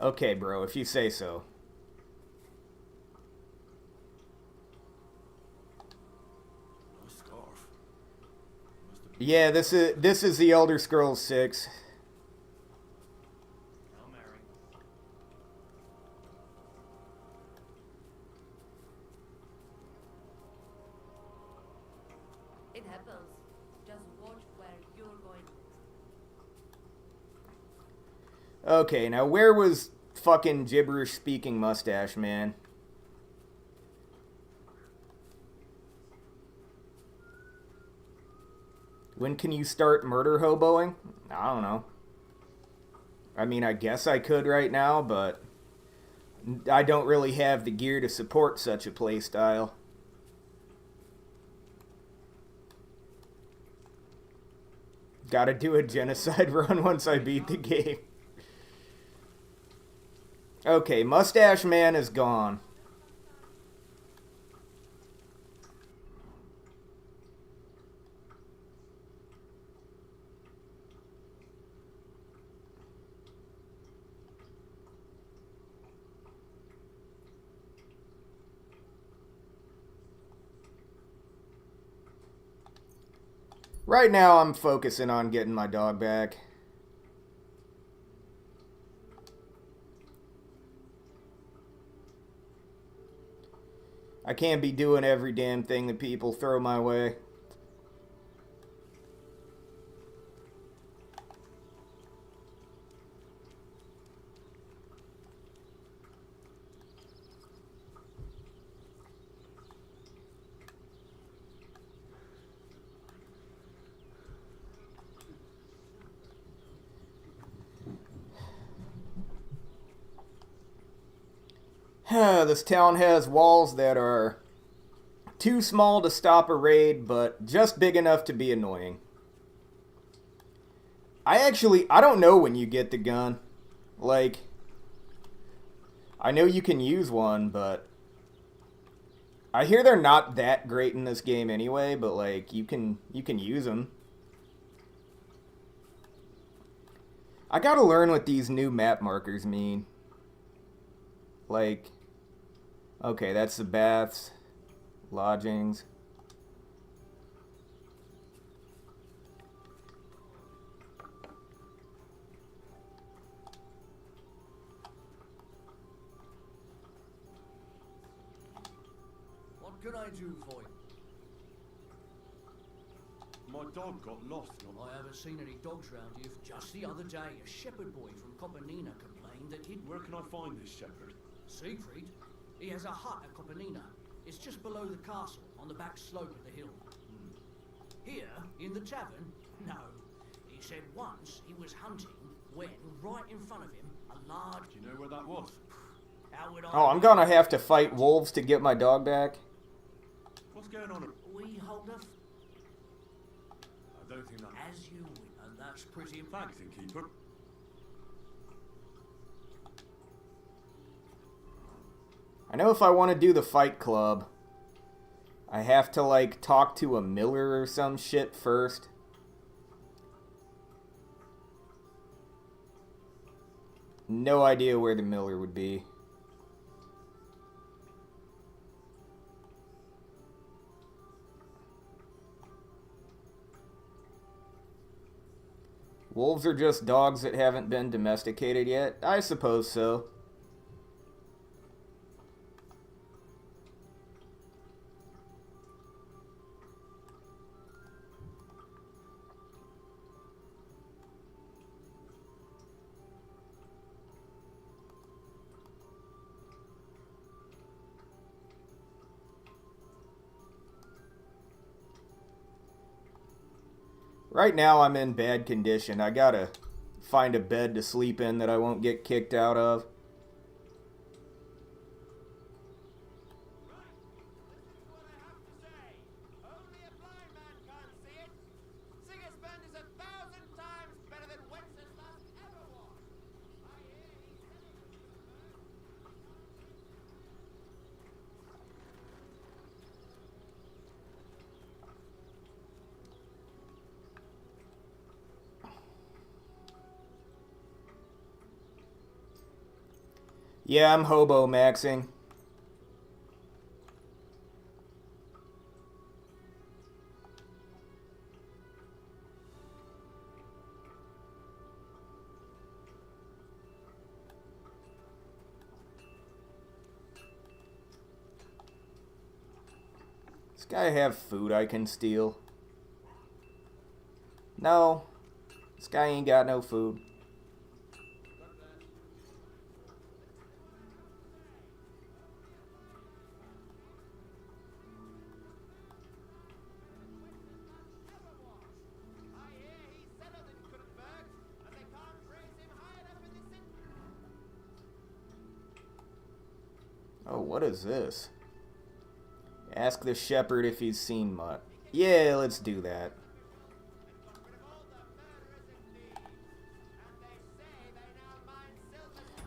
Speaker 1: Okay, bro, if you say so.
Speaker 8: Nice scarf.
Speaker 1: Yeah, this is the Elder Scrolls 6.
Speaker 4: Hail Mary.
Speaker 9: It happens. Just watch where you're going.
Speaker 1: Okay, now where was fucking gibberish speaking mustache man? When can you start murder hoboing? I don't know. I mean, I guess I could right now, but I don't really have the gear to support such a playstyle. Gotta do a genocide run once I beat the game. Okay, Mustache Man is gone. Right now, I'm focusing on getting my dog back. I can't be doing every damn thing that people throw my way. This town has walls that are too small to stop a raid, but just big enough to be annoying. I don't know when you get the gun. Like, I know you can use one, but I hear they're not that great in this game anyway, but like, you can use them. I gotta learn what these new map markers mean. Like, okay, that's the baths, lodgings.
Speaker 3: What can I do for you?
Speaker 8: My dog got lost.
Speaker 3: I haven't seen any dogs round here. Just the other day, a shepherd boy from Copenina complained that he'd...
Speaker 8: Where can I find this shepherd?
Speaker 3: Siegfried? He has a hut at Copenina. It's just below the castle, on the back slope of the hill. Here, in the tavern? No. He said once he was hunting when, right in front of him, a large...
Speaker 8: Do you know where that was?
Speaker 3: How would I...
Speaker 1: Oh, I'm gonna have to fight wolves to get my dog back.
Speaker 8: What's going on?
Speaker 3: We hold a...
Speaker 8: I don't think that...
Speaker 3: As you win, and that's pretty...
Speaker 8: Thanks, innkeeper.
Speaker 1: I know if I want to do the fight club, I have to, like, talk to a miller or some shit first. No idea where the miller would be. Wolves are just dogs that haven't been domesticated yet? I suppose so. Right now I'm in bad condition. I gotta find a bed to sleep in that I won't get kicked out of. Yeah, I'm hobo maxing. Does this guy have food I can steal? No. This guy ain't got no food. Oh, what is this? Ask the shepherd if he's seen much. Yeah, let's do that.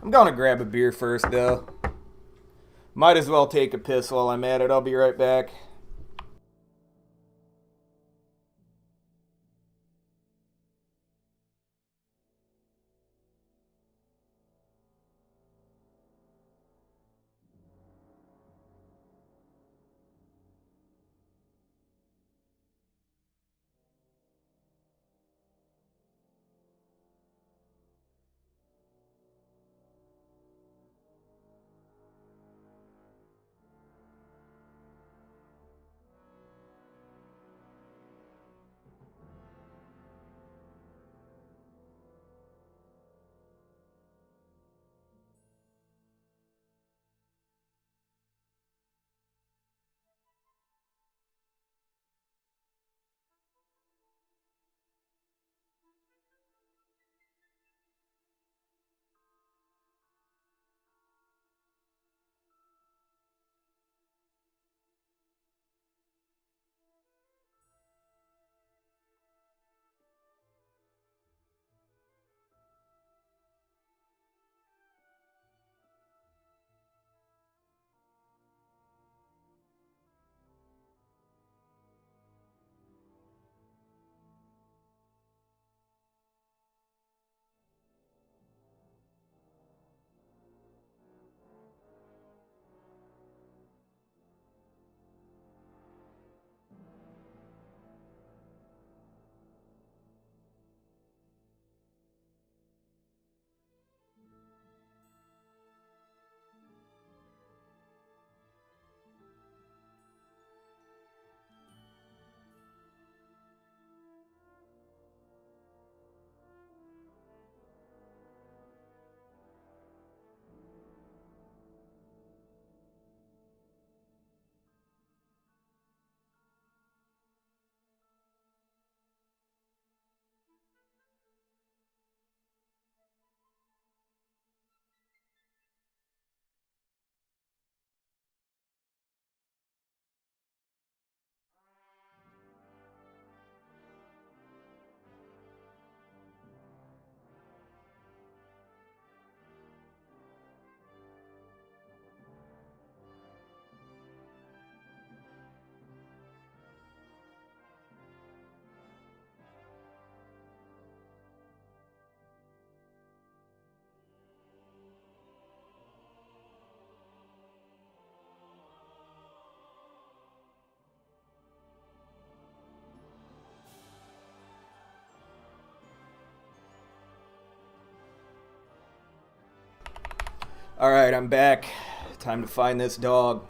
Speaker 1: I'm gonna grab a beer first, though. Might as well take a piss while I'm at it. I'll be right back. Alright, I'm back. Time to find this dog.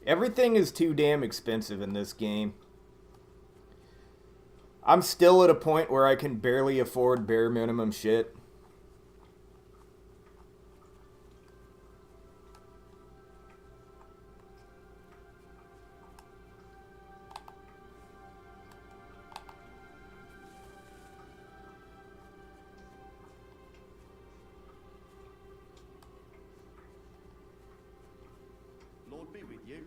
Speaker 1: Everything is too damn expensive in this game. I'm still at a point where I can barely afford bare minimum shit.
Speaker 8: Lord be with you.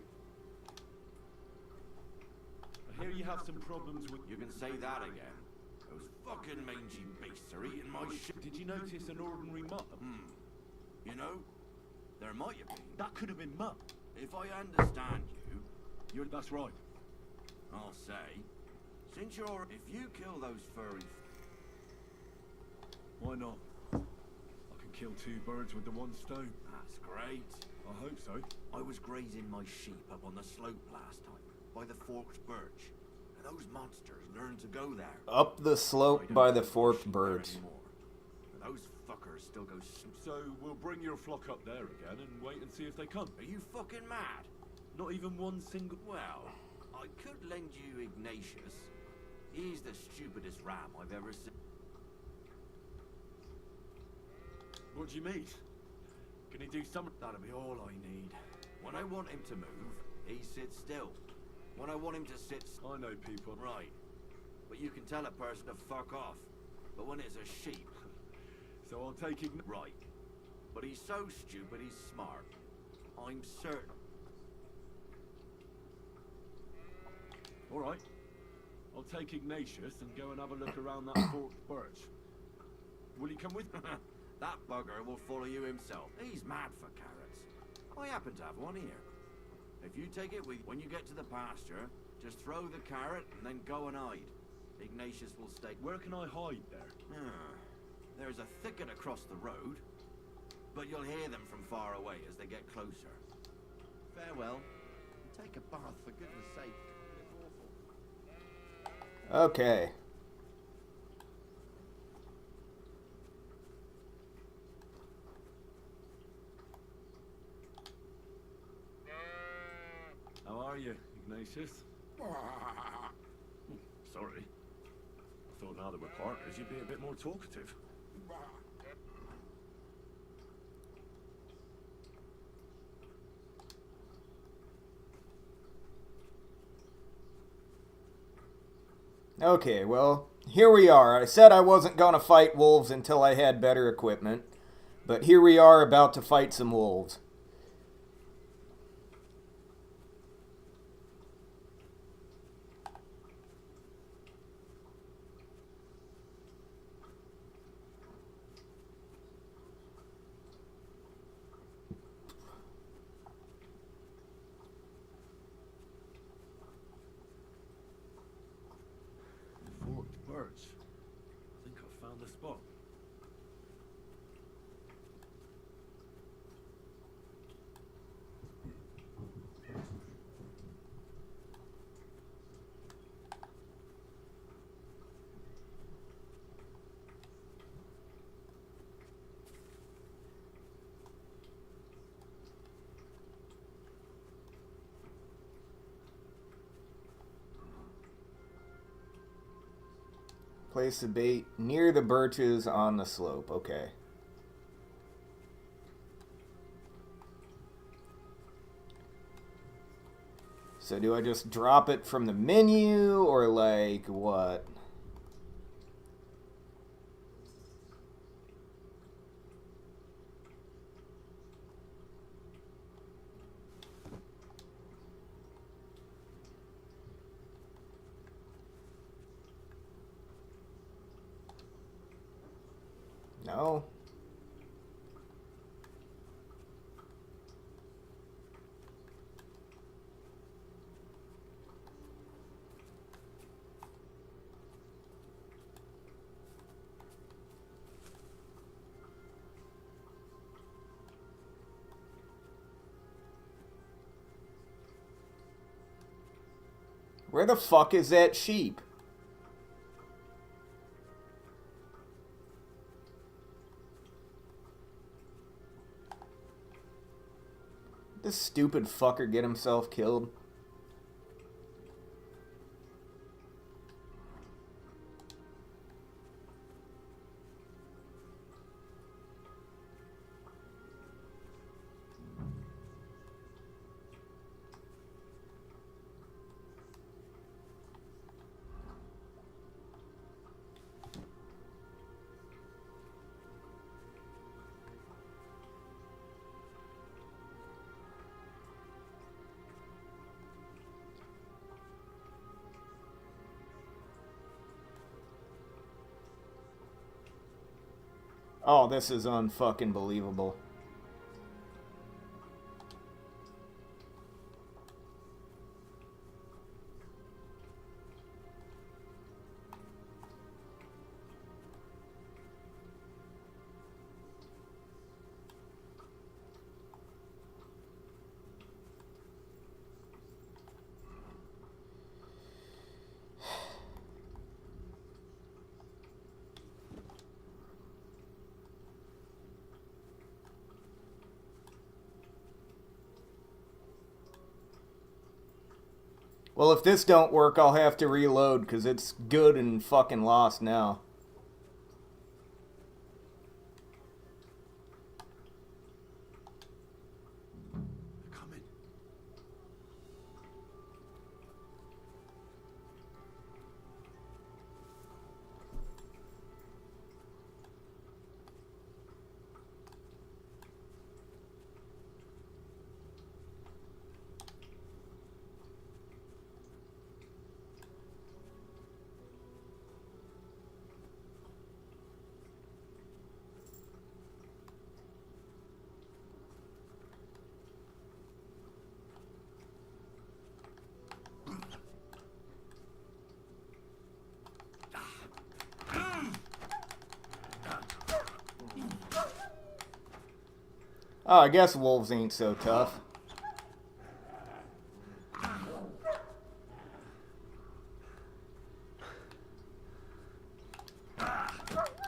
Speaker 8: I hear you have some problems with...
Speaker 10: You can say that again. Those fucking mangy beasts are eating my shit.
Speaker 8: Did you notice an ordinary mutt?
Speaker 10: You know, there might have been.
Speaker 8: That could have been mutt.
Speaker 10: If I understand you,
Speaker 8: That's right.
Speaker 10: I'll say, if you kill those furry...
Speaker 8: Why not? I can kill two birds with the one stone.
Speaker 10: That's great.
Speaker 8: I hope so.
Speaker 10: I was grazing my sheep up on the slope last time, by the forked birch. And those monsters learned to go there.
Speaker 1: Up the slope by the forked birch.
Speaker 10: And those fuckers still go...
Speaker 8: So we'll bring your flock up there again and wait and see if they come.
Speaker 10: Are you fucking mad?
Speaker 8: Not even one single...
Speaker 10: Well, I could lend you Ignatius. He's the stupidest ram I've ever seen.
Speaker 8: What do you mean? Can he do something?
Speaker 10: That'll be all I need. When I want him to move, he sits still. When I want him to sit...
Speaker 8: I know people.
Speaker 10: Right. But you can tell a person to fuck off. But when it's a sheep...
Speaker 8: So I'll take it...
Speaker 10: Right. But he's so stupid he's smart. I'm certain.
Speaker 8: All right. I'll take Ignatius and go and have a look around that forked birch. Will he come with me?
Speaker 10: That bugger will follow you himself. He's mad for carrots. I happen to have one here. If you take it with you, when you get to the pasture, just throw the carrot and then go and hide. Ignatius will stay...
Speaker 8: Where can I hide there?
Speaker 10: There's a thicket across the road, but you'll hear them from far away as they get closer. Farewell. Take a bath, for goodness sake. It's awful.
Speaker 1: Okay.
Speaker 8: How are you, Ignatius? Sorry. I thought now that we're partners, you'd be a bit more talkative.
Speaker 1: Okay, well, here we are. I said I wasn't gonna fight wolves until I had better equipment, but here we are about to fight some wolves.
Speaker 8: Forked birch. I think I've found the spot.
Speaker 1: Place the bait near the birches on the slope. Okay. So do I just drop it from the menu, or like, what? No. Where the fuck is that sheep? This stupid fucker get himself killed. Oh, this is unfucking believable. Well, if this don't work, I'll have to reload, because it's good and fucking lost now.
Speaker 8: Coming.
Speaker 1: Oh, I guess wolves ain't so tough.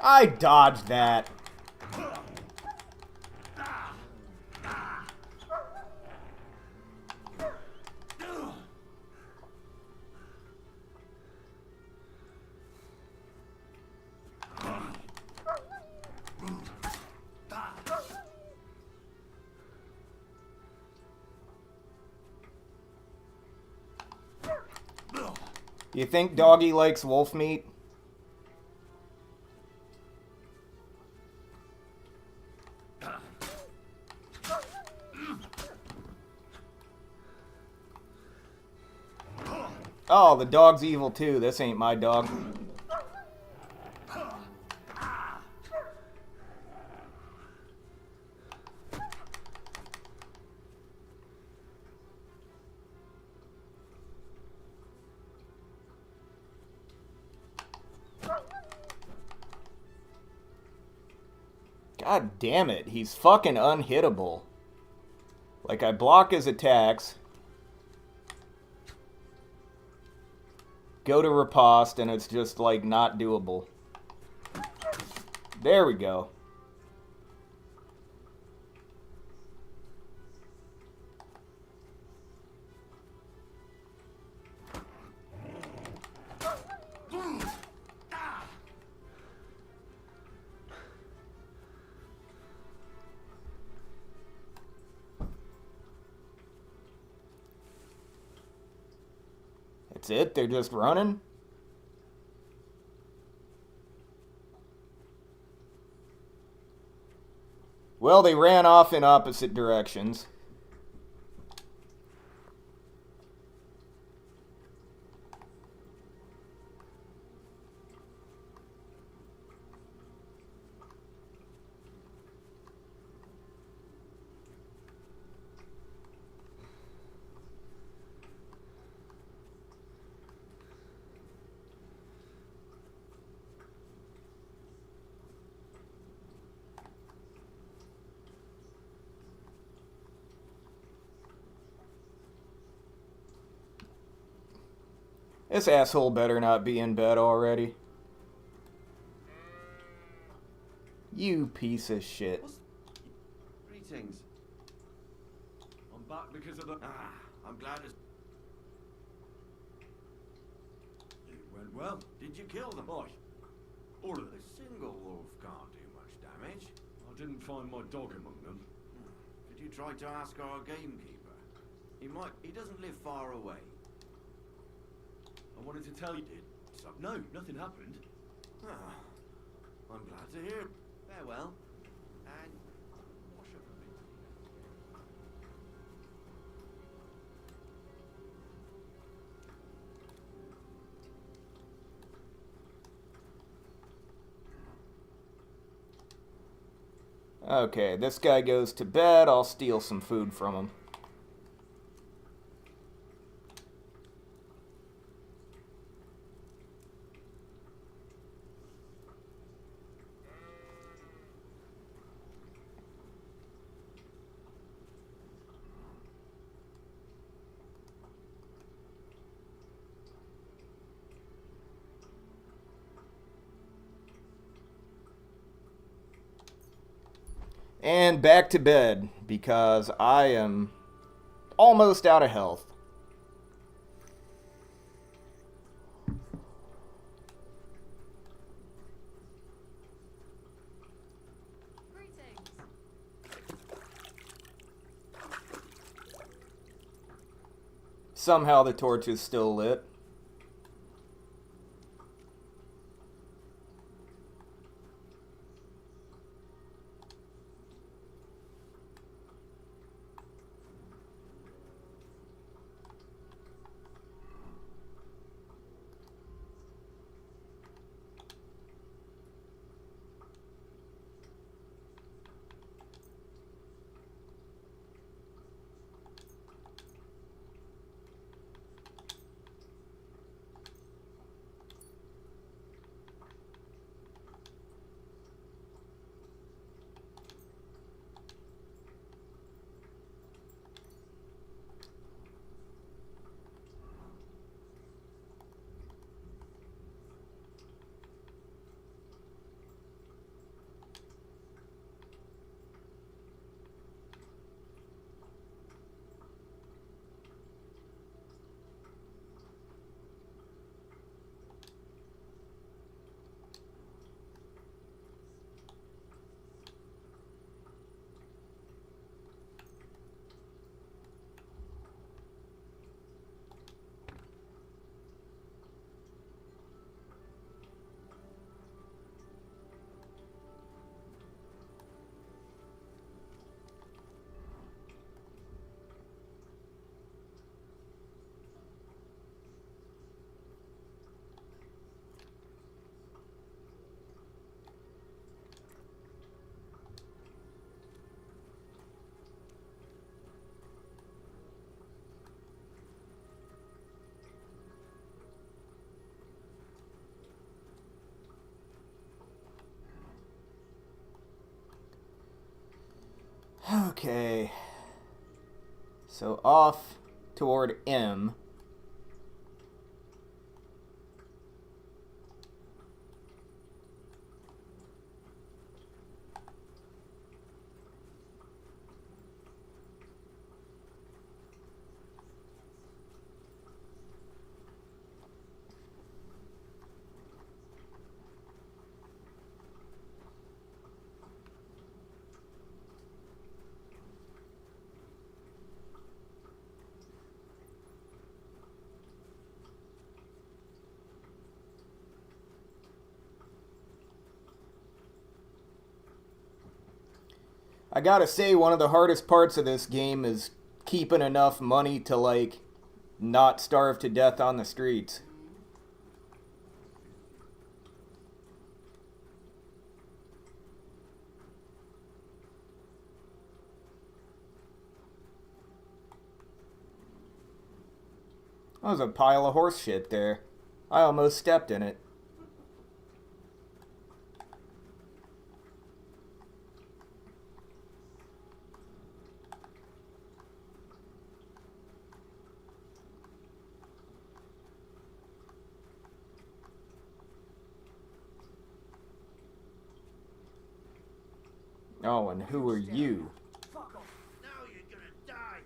Speaker 1: I dodged that. You think Doggy likes wolf meat? Oh, the dog's evil too. This ain't my dog. God damn it, he's fucking unhittable. Like, I block his attacks. Go to riposte, and it's just, like, not doable. There we go. That's it? They're just running? Well, they ran off in opposite directions. This asshole better not be in bed already. You piece of shit.
Speaker 10: Greetings. I'm back because of the... Ah, I'm glad it's... It went well. Did you kill them?
Speaker 8: Aye. All of them.
Speaker 10: A single wolf can't do much damage.
Speaker 8: I didn't find my dog among them.
Speaker 10: Could you try to ask our gamekeeper? He doesn't live far away.
Speaker 8: I wanted to tell you, did. No, nothing happened.
Speaker 10: Ah, I'm glad to hear. Farewell. And wash up a bit.
Speaker 1: Okay, this guy goes to bed. I'll steal some food from him. And back to bed, because I am almost out of health.
Speaker 9: Greetings.
Speaker 1: Somehow the torch is still lit. Okay. So off toward M. I gotta say, one of the hardest parts of this game is keeping enough money to, like, not starve to death on the streets. That was a pile of horse shit there. I almost stepped in it. Oh, and who are you?
Speaker 3: Fuck off. Now you're gonna die.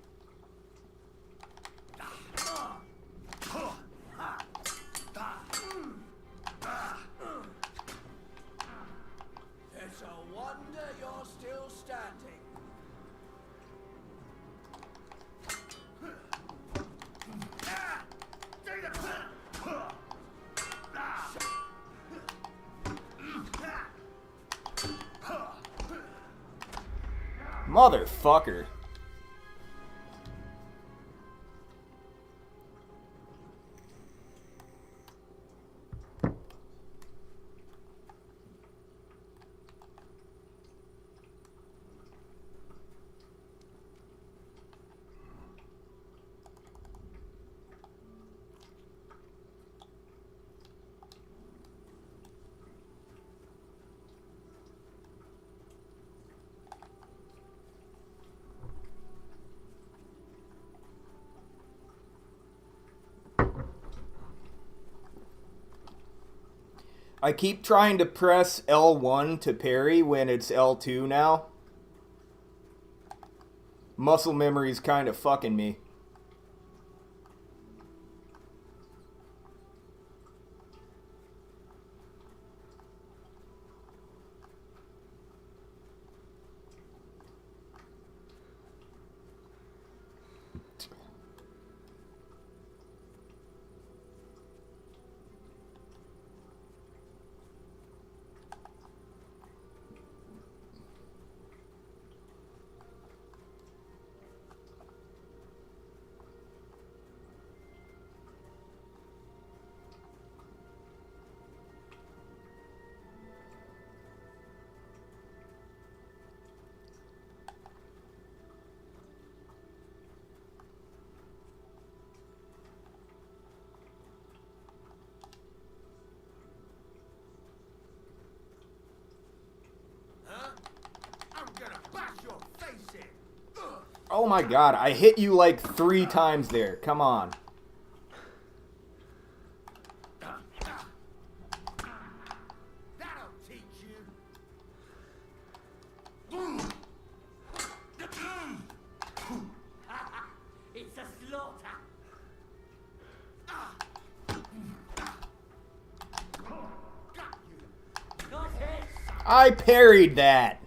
Speaker 3: It's a wonder you're still standing.
Speaker 1: Motherfucker. I keep trying to press L1 to parry when it's L2 now. Muscle memory's kind of fucking me. Oh my god, I hit you like 3 times there. Come on.
Speaker 3: That'll teach you. It's a slaughter. Got you. Got it.
Speaker 1: I parried that.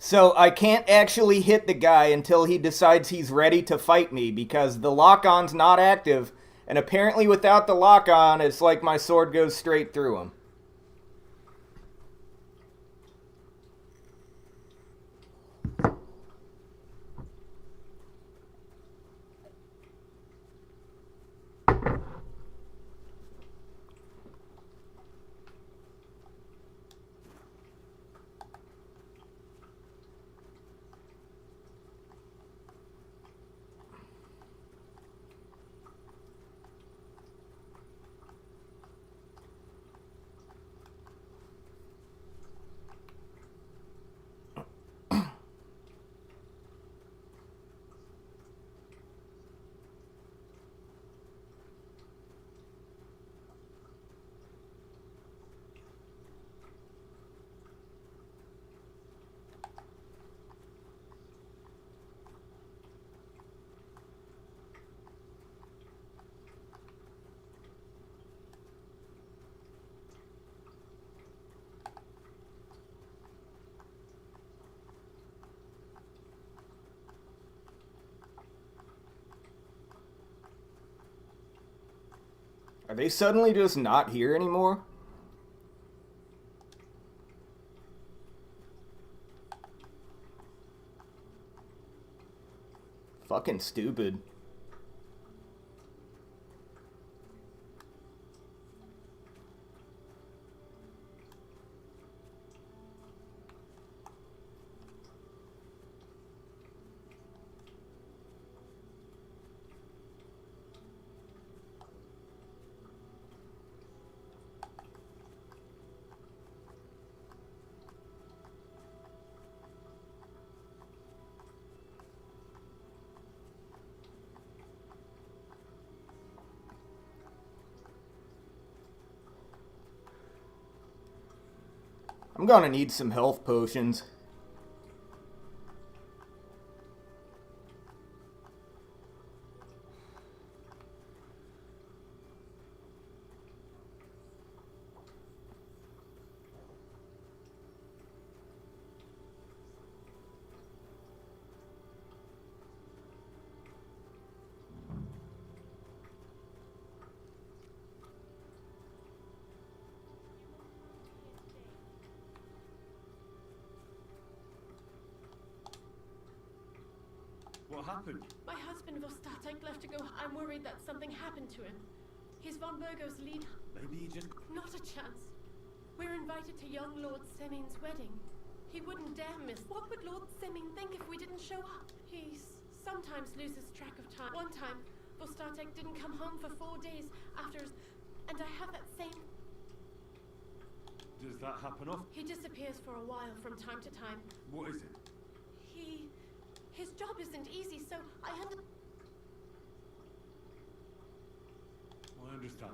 Speaker 1: So I can't actually hit the guy until he decides he's ready to fight me because the lock-on's not active, and apparently without the lock-on, it's like my sword goes straight through him. Are they suddenly just not here anymore? Fucking stupid. I'm gonna need some health potions.
Speaker 8: What happened?
Speaker 11: My husband Vostatek left to go. I'm worried that something happened to him. He's von Burgo's lead.
Speaker 8: Maybe he just...
Speaker 11: Not a chance. We're invited to young Lord Semin's wedding. He wouldn't dare miss. What would Lord Semin think if we didn't show up? He sometimes loses track of time. One time, Vostatek didn't come home for 4 days after his... And I have that same...
Speaker 8: Does that happen often?
Speaker 11: He disappears for a while from time to time.
Speaker 8: What is it?
Speaker 11: His job isn't easy, so I had to...
Speaker 8: I understand.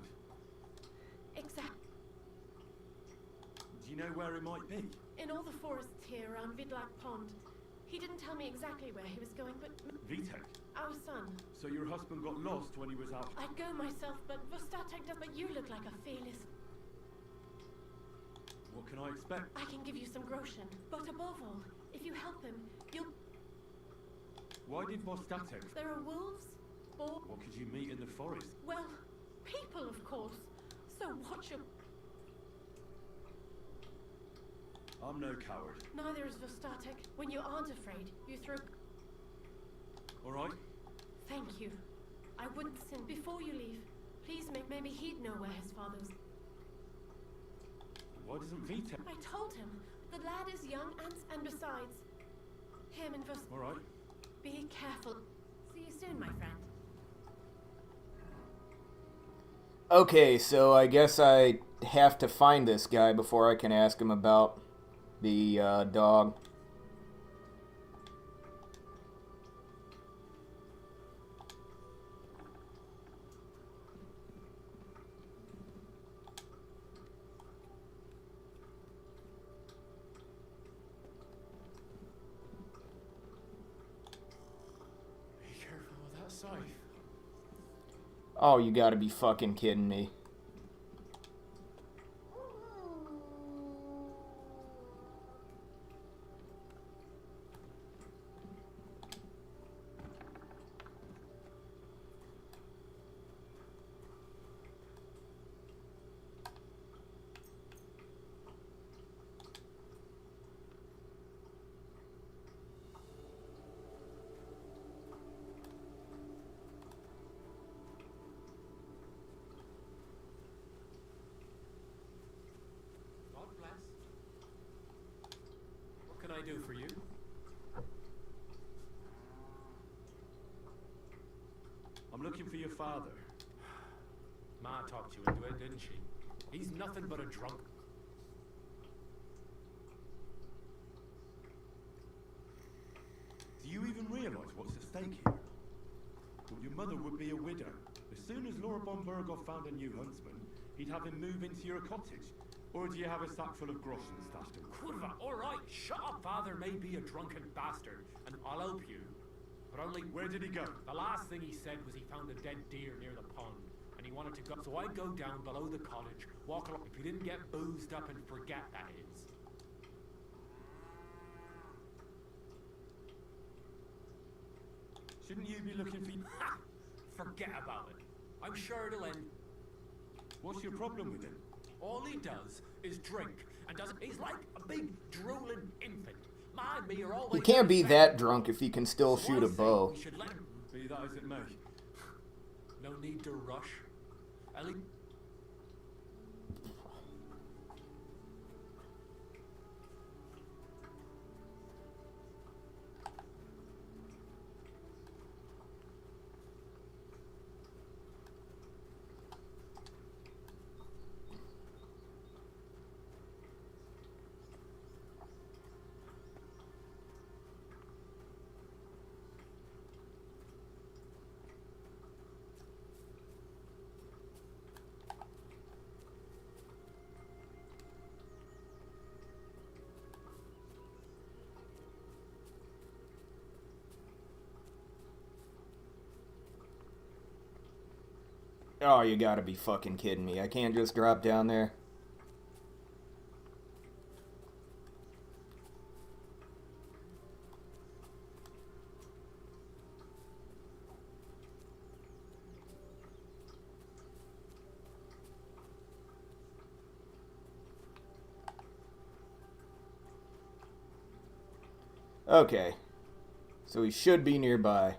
Speaker 11: Exactly.
Speaker 8: Do you know where it might be?
Speaker 11: In all the forests here around Vidlak Pond. He didn't tell me exactly where he was going, but...
Speaker 8: Vitek?
Speaker 11: Our son.
Speaker 8: So your husband got lost when he was out?
Speaker 11: I'd go myself, but Vostatek does... But you look like a fearless...
Speaker 8: What can I expect?
Speaker 11: I can give you some groschen. But above all, if you help him, you'll...
Speaker 8: Why did Vostatek?
Speaker 11: There are wolves, boars...
Speaker 8: What could you meet in the forest?
Speaker 11: Well, people, of course. So watch your...
Speaker 8: I'm no coward.
Speaker 11: Neither is Vostatek. When you aren't afraid, you throw...
Speaker 8: All right?
Speaker 11: Thank you. I wouldn't sin. Before you leave, please maybe he'd know where his father was.
Speaker 8: Why doesn't Vitek?
Speaker 11: I told him. The lad is young and besides... Him and Vostatek...
Speaker 8: All right.
Speaker 11: Be careful. See you soon, my friend.
Speaker 1: Okay, so I guess I have to find this guy before I can ask him about the dog. Oh, you gotta be fucking kidding me.
Speaker 12: What can I do for you?
Speaker 8: I'm looking for your father.
Speaker 12: Ma talked you into it, didn't she? He's nothing but a drunk.
Speaker 8: Do you even realise what's at stake here? Well, your mother would be a widow. As soon as Lord von Burgov found a new huntsman, he'd have him move into your cottage. Or do you have a sack full of groschen stashed away?
Speaker 12: Kurva, alright, shut up. Father may be a drunken bastard, and I'll help you. But only...
Speaker 8: Where did he go?
Speaker 12: The last thing he said was he found a dead deer near the pond, and he wanted to go. So I'd go down below the cottage, walk along. If you didn't get boozed up and forget, that is.
Speaker 8: Shouldn't you be looking for...
Speaker 12: Ha! Forget about it. I'm sure it'll end.
Speaker 8: What's your problem with him?
Speaker 12: All he does is drink and doesn't. He's like a big drooling infant. Mind me, you're always.
Speaker 1: He can't be that drunk if he can still
Speaker 12: So
Speaker 1: shoot
Speaker 12: I
Speaker 1: a
Speaker 12: say
Speaker 1: bow.
Speaker 12: we should let him.
Speaker 8: Be that as it may.
Speaker 12: No need to rush. Ellie.
Speaker 1: Oh, you gotta be fucking kidding me. I can't just drop down there. Okay. So he should be nearby.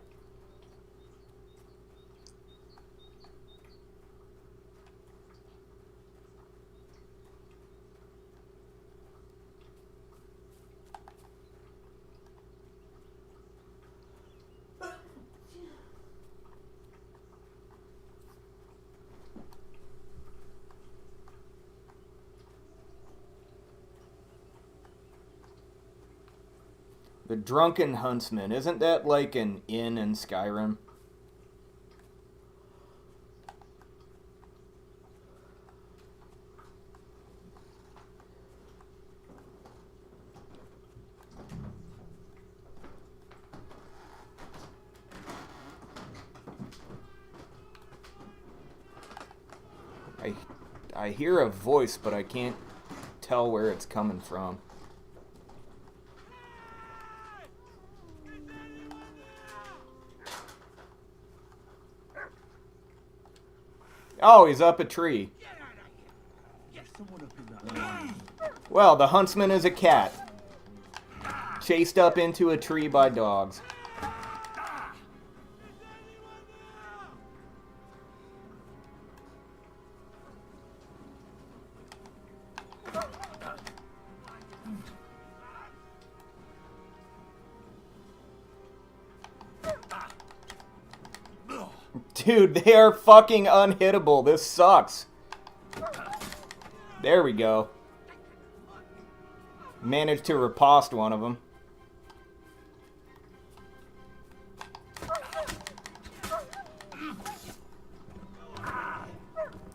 Speaker 1: The Drunken Huntsman. Isn't that like an inn in Skyrim? I hear a voice, but I can't tell where it's coming from. Oh, he's up a tree. Well, the huntsman is a cat. Chased up into a tree by dogs. Dude, they are fucking unhittable. This sucks. There we go. Managed to riposte one of them.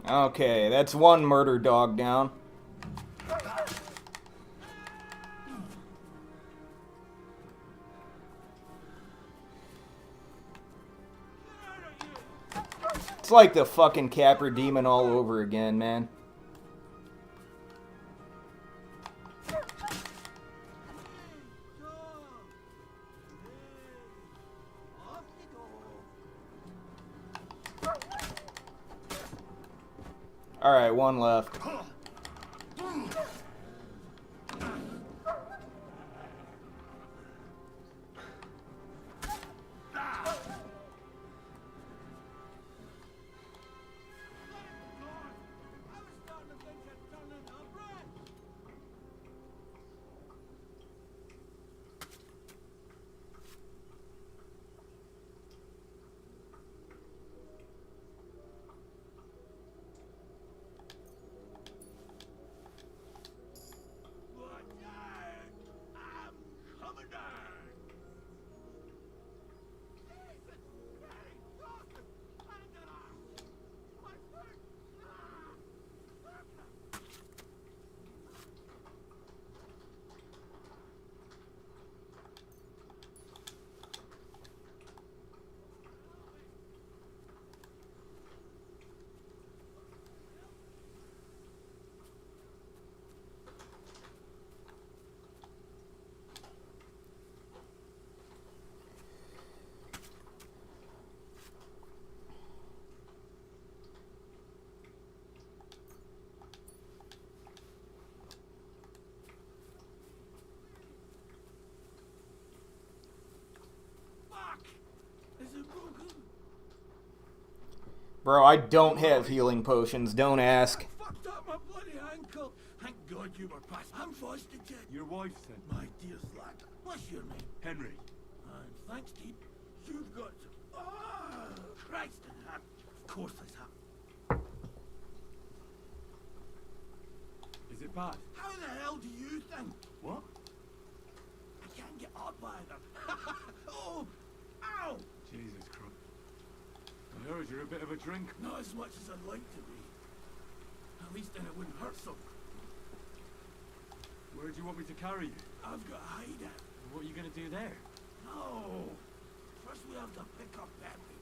Speaker 1: Okay, that's one murder dog down. It's like the fucking Capra Demon all over again, man. Alright, one left. Bro, I don't have healing potions. Don't ask.
Speaker 13: Fucked up my bloody ankle. Thank God you were past. I'm foisted yet.
Speaker 8: Your wife sent
Speaker 13: My dear lad. What's your name?
Speaker 8: Henry.
Speaker 13: And thanks to you, you've got to... Oh, Christ in heaven. Of course I have.
Speaker 8: Is it bad?
Speaker 13: How the hell do you think?
Speaker 8: What?
Speaker 13: I can't get up either. Oh! Ow!
Speaker 8: Jesus Christ. I heard you're a bit of a drinker.
Speaker 13: Not as much as I'd like to be. At least then it wouldn't hurt so.
Speaker 8: Where do you want me to carry you?
Speaker 13: I've got a hideout.
Speaker 8: What are you going to do there?
Speaker 13: No. First we have to pick up Pepe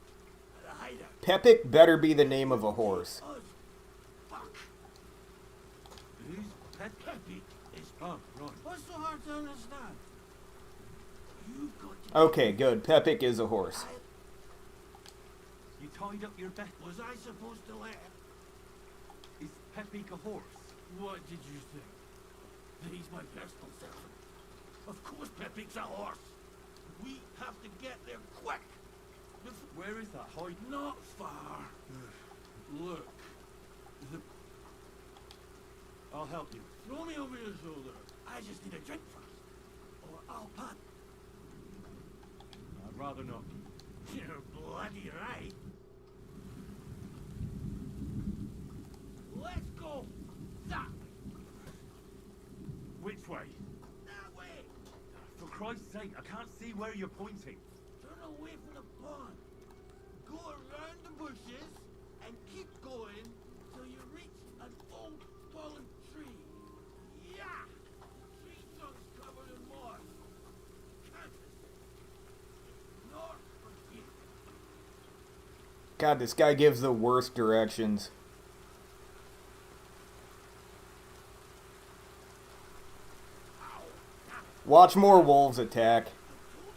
Speaker 13: at a hideout.
Speaker 1: Pepik better be the name of a horse.
Speaker 13: Us. Fuck.
Speaker 8: Who's
Speaker 13: Pepe is...
Speaker 8: Oh, right.
Speaker 13: What's so hard to understand? You've got to...
Speaker 1: Okay, good. Pepik is a horse.
Speaker 8: You tied up your bet.
Speaker 13: Was I supposed to let him?
Speaker 8: Is Pepik a horse?
Speaker 13: What did you think? That he's my personal servant? Of course Pepik's a horse. We have to get there quick.
Speaker 8: Where is that hide?
Speaker 13: Not far. Look.
Speaker 8: I'll help you.
Speaker 13: Throw me over your shoulder. I just need a drink first. Or I'll pat.
Speaker 8: I'd rather not.
Speaker 13: You're bloody right. Let's go. That way.
Speaker 8: Which way?
Speaker 13: That way.
Speaker 8: For Christ's sake, I can't see where you're pointing.
Speaker 13: Turn away from the pond. Go around the bushes and keep going till you reach an old fallen tree. Yeah! The tree trunk's covered in moss. Campus. North from here.
Speaker 1: God, this guy gives the worst directions. Watch more wolves attack.
Speaker 13: Told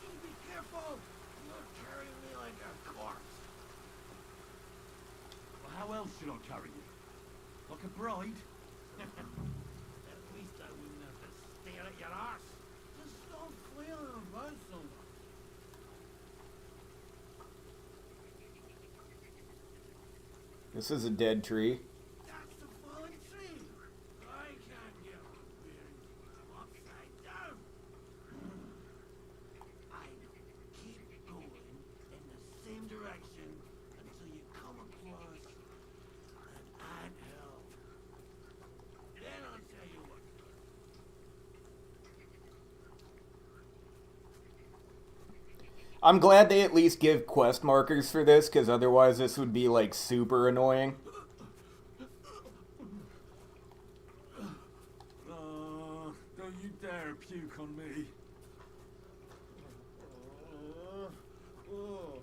Speaker 13: you to be careful. You're carrying me like a corpse.
Speaker 8: Well, how else should I carry you? Like a bride?
Speaker 13: At least I wouldn't have to stare at your arse. Just stop flailing about so much.
Speaker 1: This is a dead tree.
Speaker 13: That's the fallen tree. I can't get behind you. I'm upside down. I keep going in the same direction until you come across an anthill. Then I'll tell you what.
Speaker 1: I'm glad they at least give quest markers for this, because otherwise this would be, like, super annoying.
Speaker 8: Don't you dare puke on me. No.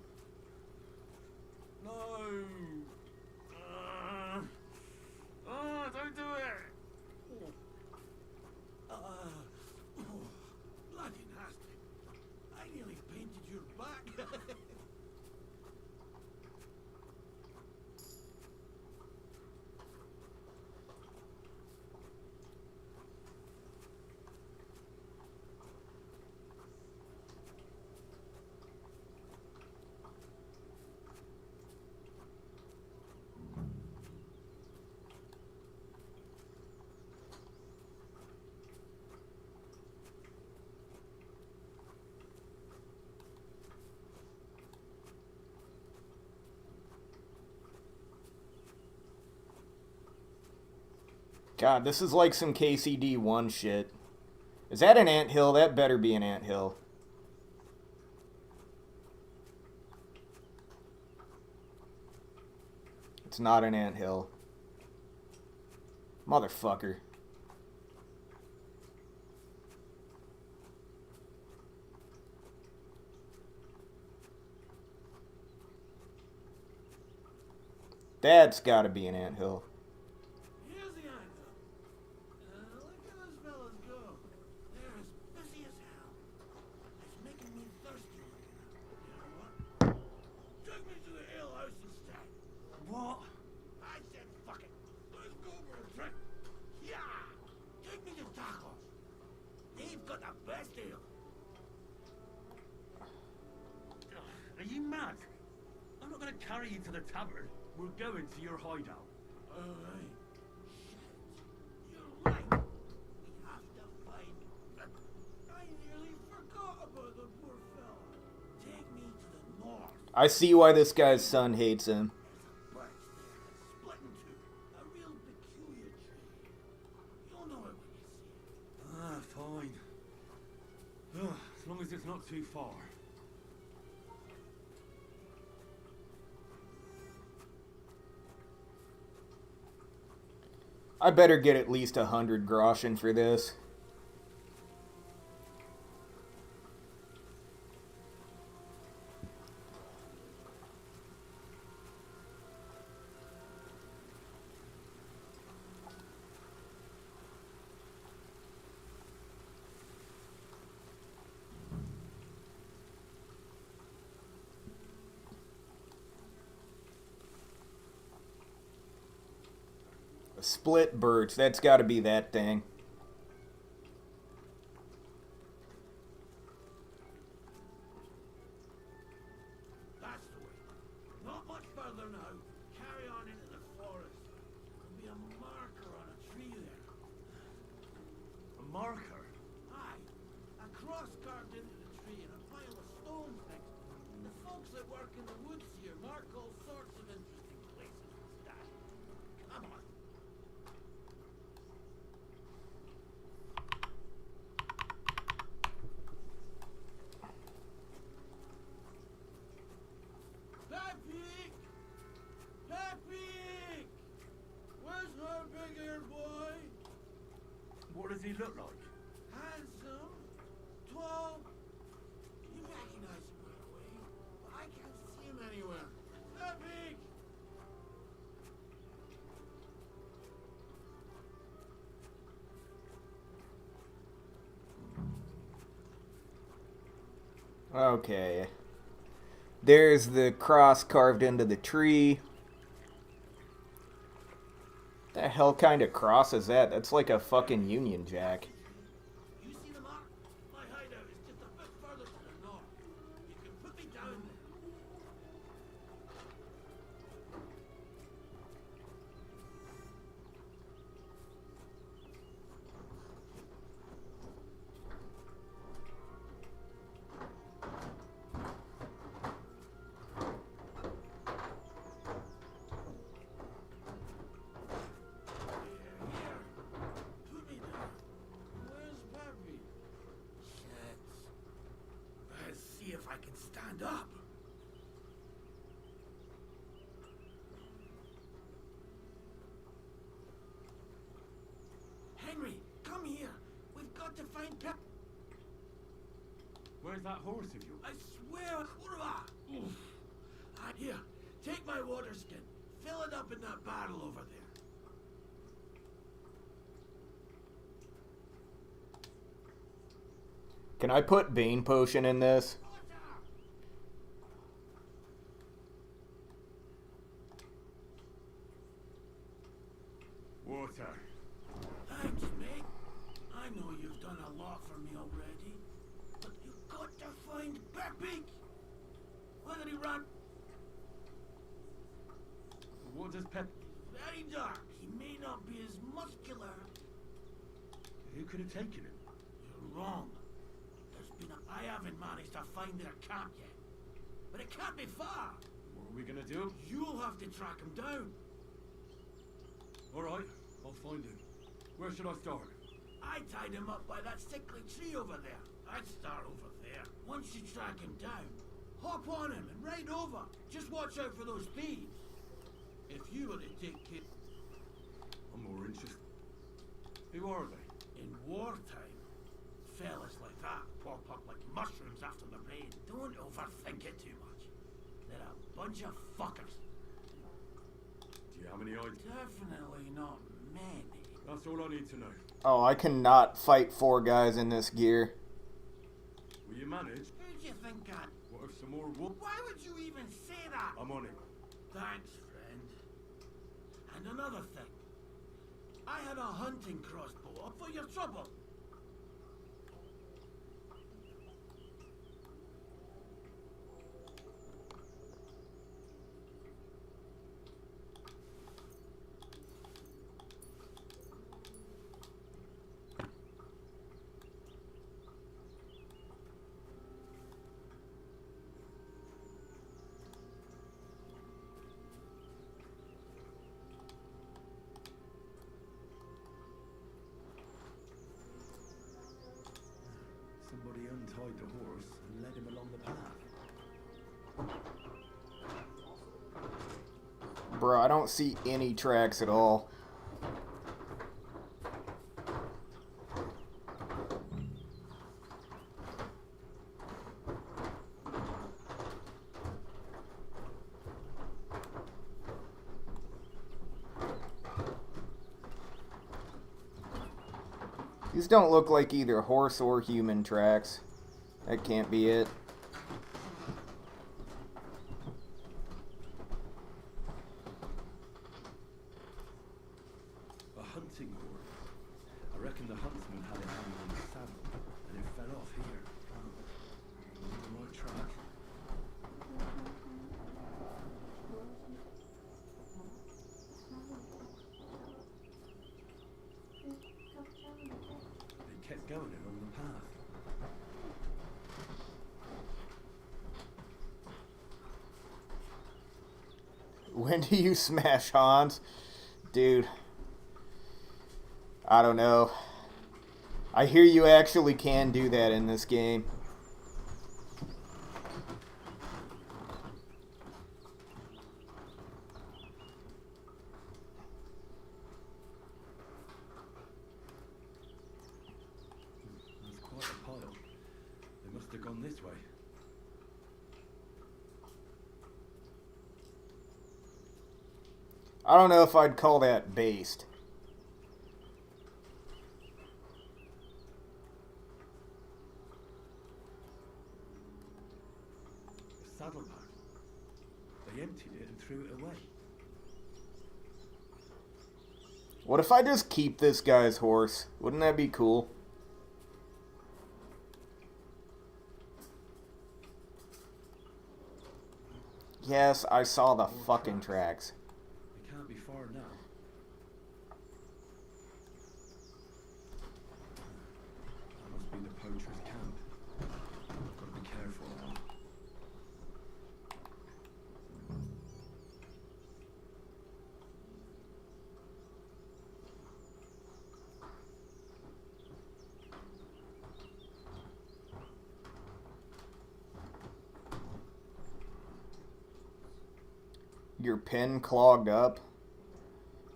Speaker 8: Don't do it.
Speaker 13: Bloody nasty. I nearly painted your back.
Speaker 1: God, this is like some KCD1 shit. Is that an anthill? That better be an anthill. It's not an anthill. Motherfucker. That's gotta be an anthill.
Speaker 13: Here's the answer. Look at those fellas go. They're as busy as hell. It's making me thirsty looking at them. You know what? Take me to the ale house instead.
Speaker 8: What?
Speaker 13: I said fuck it. Let's go for a drink. Yeah! Take me to tacos. They've got the best ale.
Speaker 8: Are you mad? I'm not going to carry you to the tavern. We're going to your hideout.
Speaker 13: Alright. Shit. You're right. We have to find... I nearly forgot about the poor fella. Take me to the north.
Speaker 1: I see why this guy's son hates him.
Speaker 13: There's a birch there that's split in two. A real peculiar tree. You'll know it when you see it.
Speaker 8: Ah, fine. As long as it's not too far.
Speaker 1: I better get at least 100 groschen for this. Split birch, that's got to be that thing.
Speaker 13: That's the way. Not much further now. Carry on into the forest. There'll be a marker on a tree there.
Speaker 8: A marker?
Speaker 13: Aye. A cross carved into the tree and a pile of stones next to it. The folks that work in the woods here mark all sorts of interesting places with that. Come on. Pepe! Pepe! Where's our big-eared boy?
Speaker 8: What does he look like?
Speaker 13: Handsome, tall. You recognize him right away, but I can't see him anywhere. Pepe!
Speaker 1: Okay. There's the cross carved into the tree. The hell kind of cross is that? That's like a fucking Union Jack.
Speaker 13: You see the mark? My hideout is just a bit further to the north. You can put me down there. Put me down. Where's Pepe? Shit. Let's see if I can stand up. Henry, come here. We've got to find Pep.
Speaker 8: Where's that horse of yours?
Speaker 13: I swear, Kurwa! Here, take my water skin. Fill it up in that barrel over there.
Speaker 1: Can I put Bane Potion in this?
Speaker 8: Water.
Speaker 13: Thanks, mate. I know you've done a lot for me already, but you've got to find Pepe. Where did he run?
Speaker 8: What does Pep...
Speaker 13: Very dark. He may not be as muscular.
Speaker 8: Who could have taken him?
Speaker 13: You're wrong. I haven't managed to find their camp yet. But it can't be far.
Speaker 8: What are we gonna do?
Speaker 13: You'll have to track him down.
Speaker 8: Alright, I'll find him. Where should I start?
Speaker 13: I tied him up by that sickly tree over there. I'd start over there. Once you track him down, hop on him and ride over. Just watch out for those thieves. If you were to take it...
Speaker 8: I'm more interested. Who are they?
Speaker 13: In wartime, fellas like that pop up like mushrooms after the rain. Don't overthink it too much. They're a bunch of fuckers.
Speaker 8: Do you have any ideas?
Speaker 13: Definitely not many.
Speaker 8: That's all I need to know.
Speaker 1: Oh, I cannot fight 4 guys in this gear.
Speaker 8: Will you manage?
Speaker 13: Who do you think I...
Speaker 8: What if some more wolf...
Speaker 13: Why would you even say that?
Speaker 8: I'm on it.
Speaker 13: Thanks, friend. And another thing. I had a hunting crossbow up for your trouble.
Speaker 8: Somebody untied the horse and led him along the path.
Speaker 1: Bro, I don't see any tracks at all. These don't look like either horse or human tracks. That can't be it.
Speaker 8: A hunting horse. I reckon the huntsman had it hanging on the saddle, and it fell off here. On the right track. It kept going along the path.
Speaker 1: When do you smash, Hans? Dude. I don't know. I hear you actually can do that in this game.
Speaker 8: There's quite a pile. They must have gone this way.
Speaker 1: I don't know if I'd call that based.
Speaker 8: A saddlebag. They emptied it and threw it away.
Speaker 1: What if I just keep this guy's horse? Wouldn't that be cool? Yes, I saw the fucking tracks.
Speaker 8: They can't be far now. That must be the poacher's camp. I've got to be careful now.
Speaker 1: Your pen clogged up?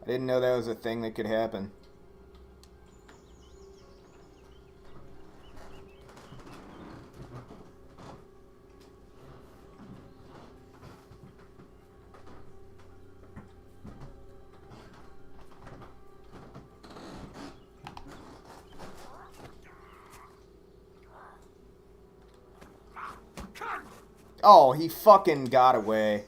Speaker 1: I didn't know that was a thing that could happen. Oh, he fucking got away.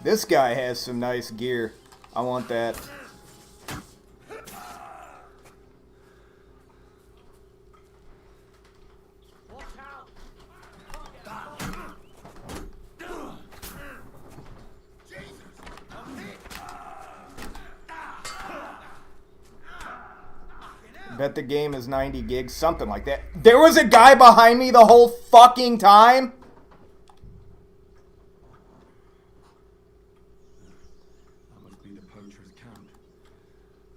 Speaker 1: This guy has some nice gear. I want that. Bet the game is 90 gigs, something like that. There was a guy behind me the whole fucking time?
Speaker 8: That must be the poacher's camp.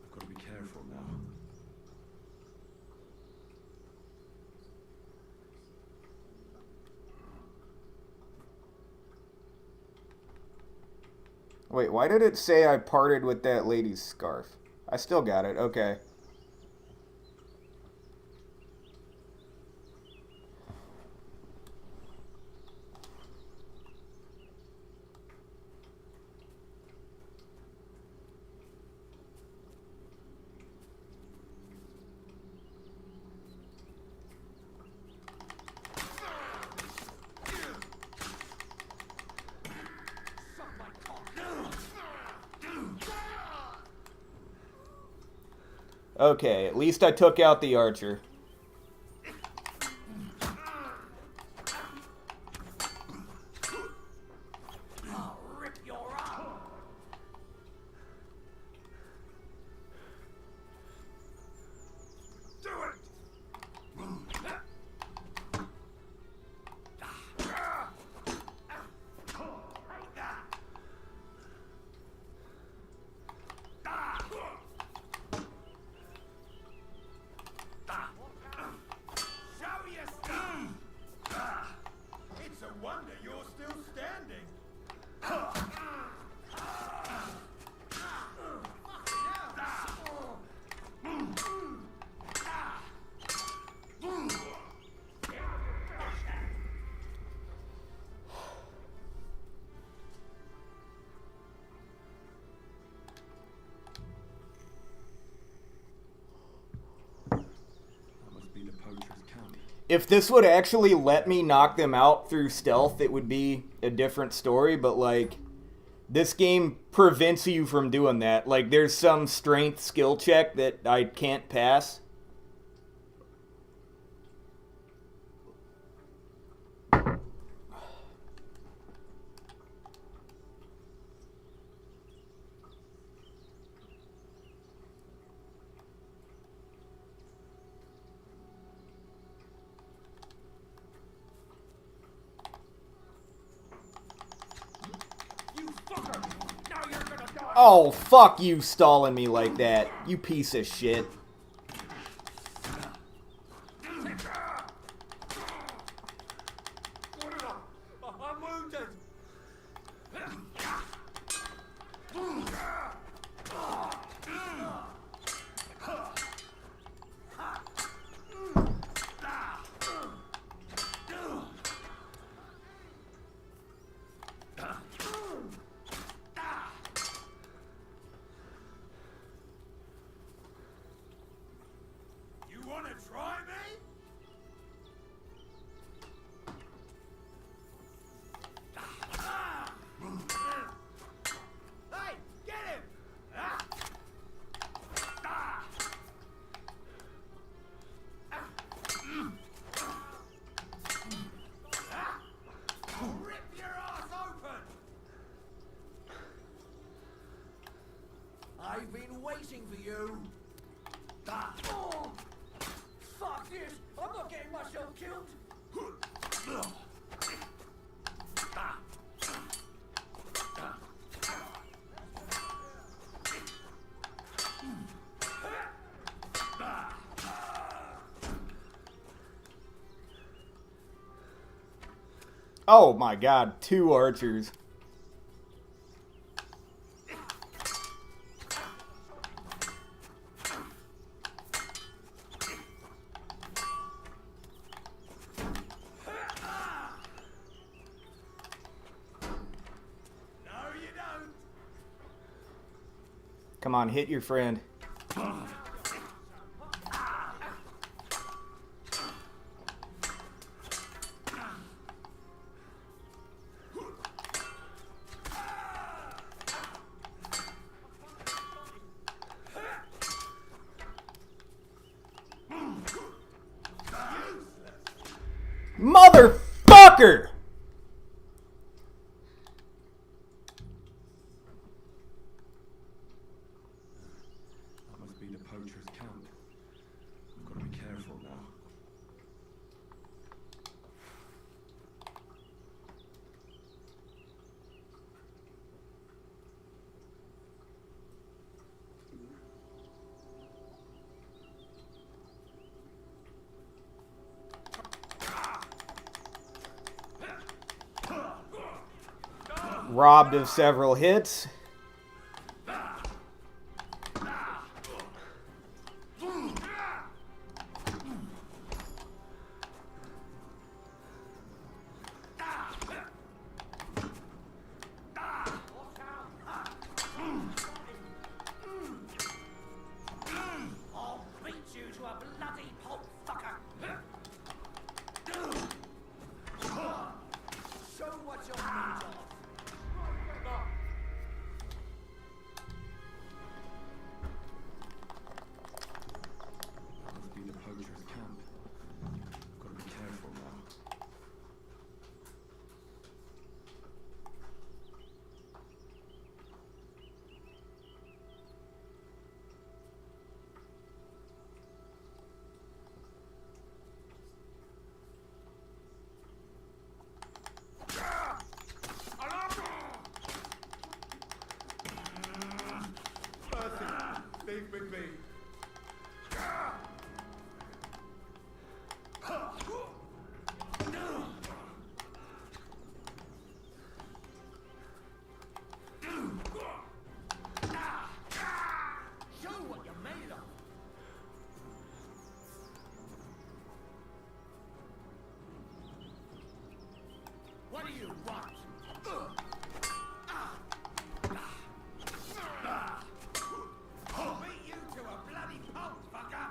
Speaker 8: I've got to be careful now.
Speaker 1: Wait, why did it say I parted with that lady's scarf? I still got it, okay. Okay, at least I took out the archer.
Speaker 3: I'll rip your
Speaker 1: If this would actually let me knock them out through stealth, it would be a different story, but, like, this game prevents you from doing that. Like, there's some strength skill check that I can't pass. Oh, fuck you stalling me like that, you piece of shit.
Speaker 6: I'm wounded. You wanna try me? Hey, get him! Rip your ass open! I've been waiting for you. Oh, fuck this! I'm not getting myself killed.
Speaker 1: Oh my god, 2 archers.
Speaker 6: No, you don't.
Speaker 1: Come on, hit your friend. Motherfucker!
Speaker 8: That must be the poacher's camp. I've got to be careful now.
Speaker 1: Robbed of several hits.
Speaker 3: I'll beat you to a bloody pulp, fucker! Show what you're made of!
Speaker 8: That must be the poacher's camp. I've got to be careful now.
Speaker 2: Leave me be.
Speaker 3: Show what you're made of! What do you want? I'll beat you to a bloody pulp, fucker!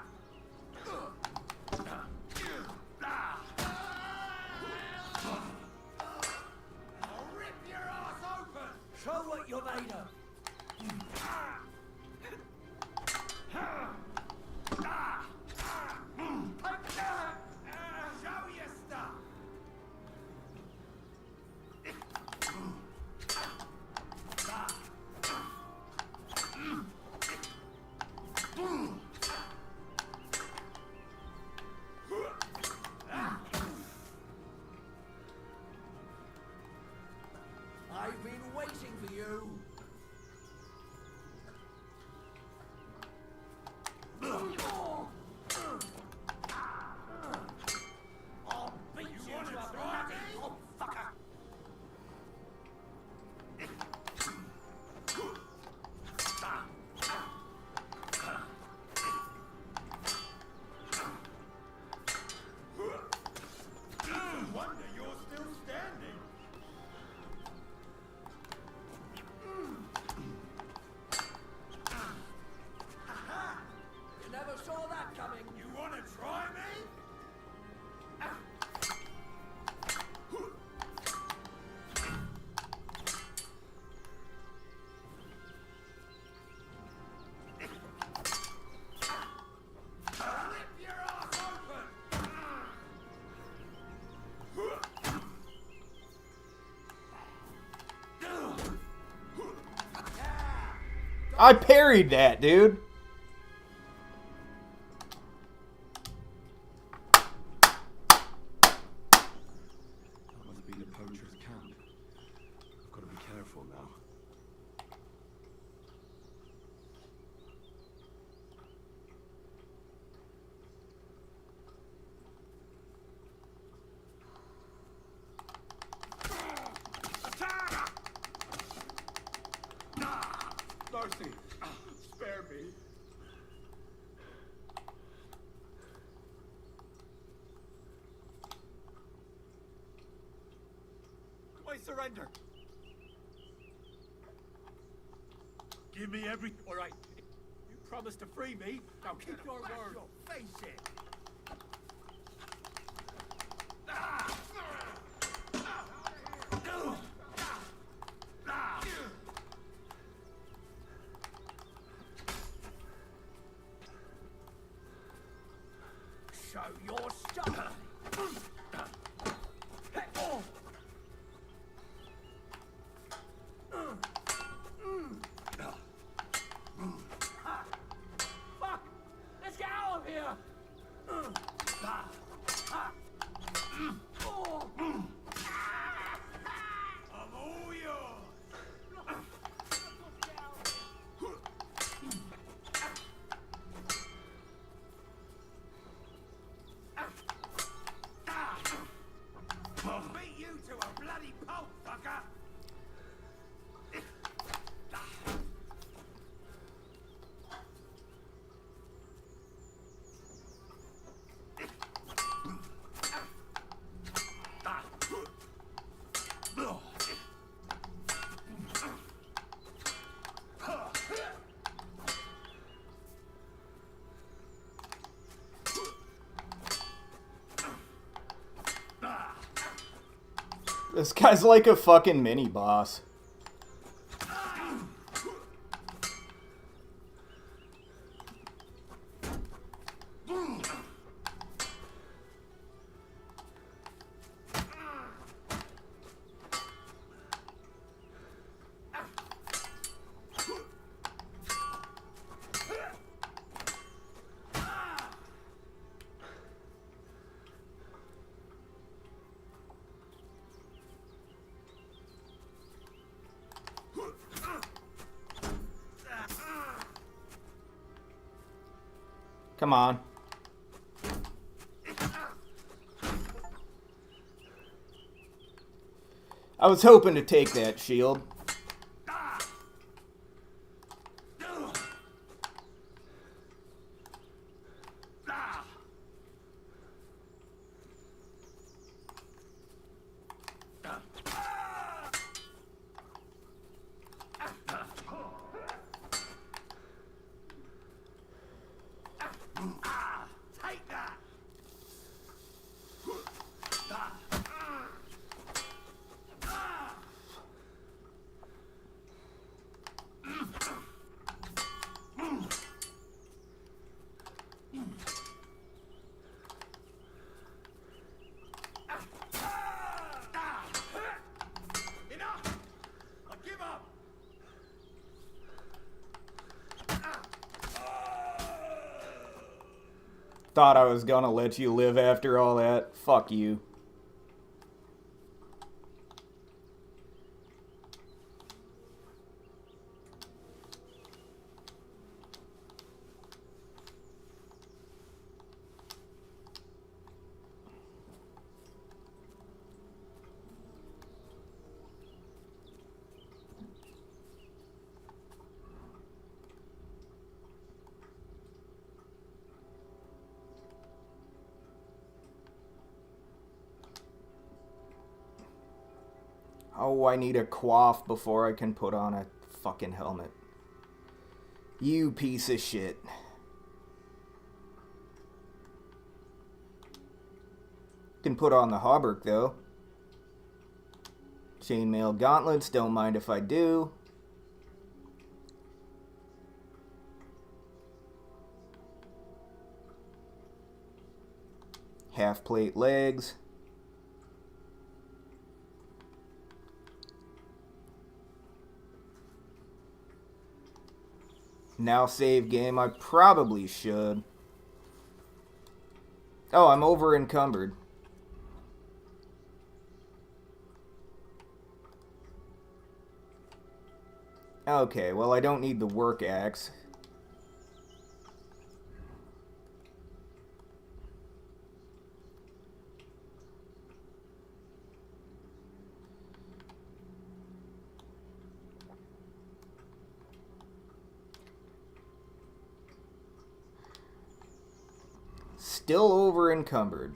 Speaker 1: I parried that, dude.
Speaker 8: That must be the poacher's camp. I've got to be careful now.
Speaker 13: Darcy, spare me.
Speaker 5: I surrender.
Speaker 13: Give me every... All right. You promised to free me. Now keep your word.
Speaker 5: Face it.
Speaker 13: Show your stuff. Fuck! Let's get out of here! I'm all yours! I'll beat you to a bloody pulp, fucker!
Speaker 1: This guy's like a fucking mini boss. Come on. I was hoping to take that shield.
Speaker 13: Take that! Enough! I give up!
Speaker 1: Thought I was gonna let you live after all that. Fuck you. Oh, I need a coif before I can put on a fucking helmet. You piece of shit. Can put on the hauberk, though. Chainmail gauntlets, don't mind if I do. Half plate legs. Now save game. I probably should. Oh, I'm over encumbered. Okay, well, I don't need the work axe. Still over encumbered.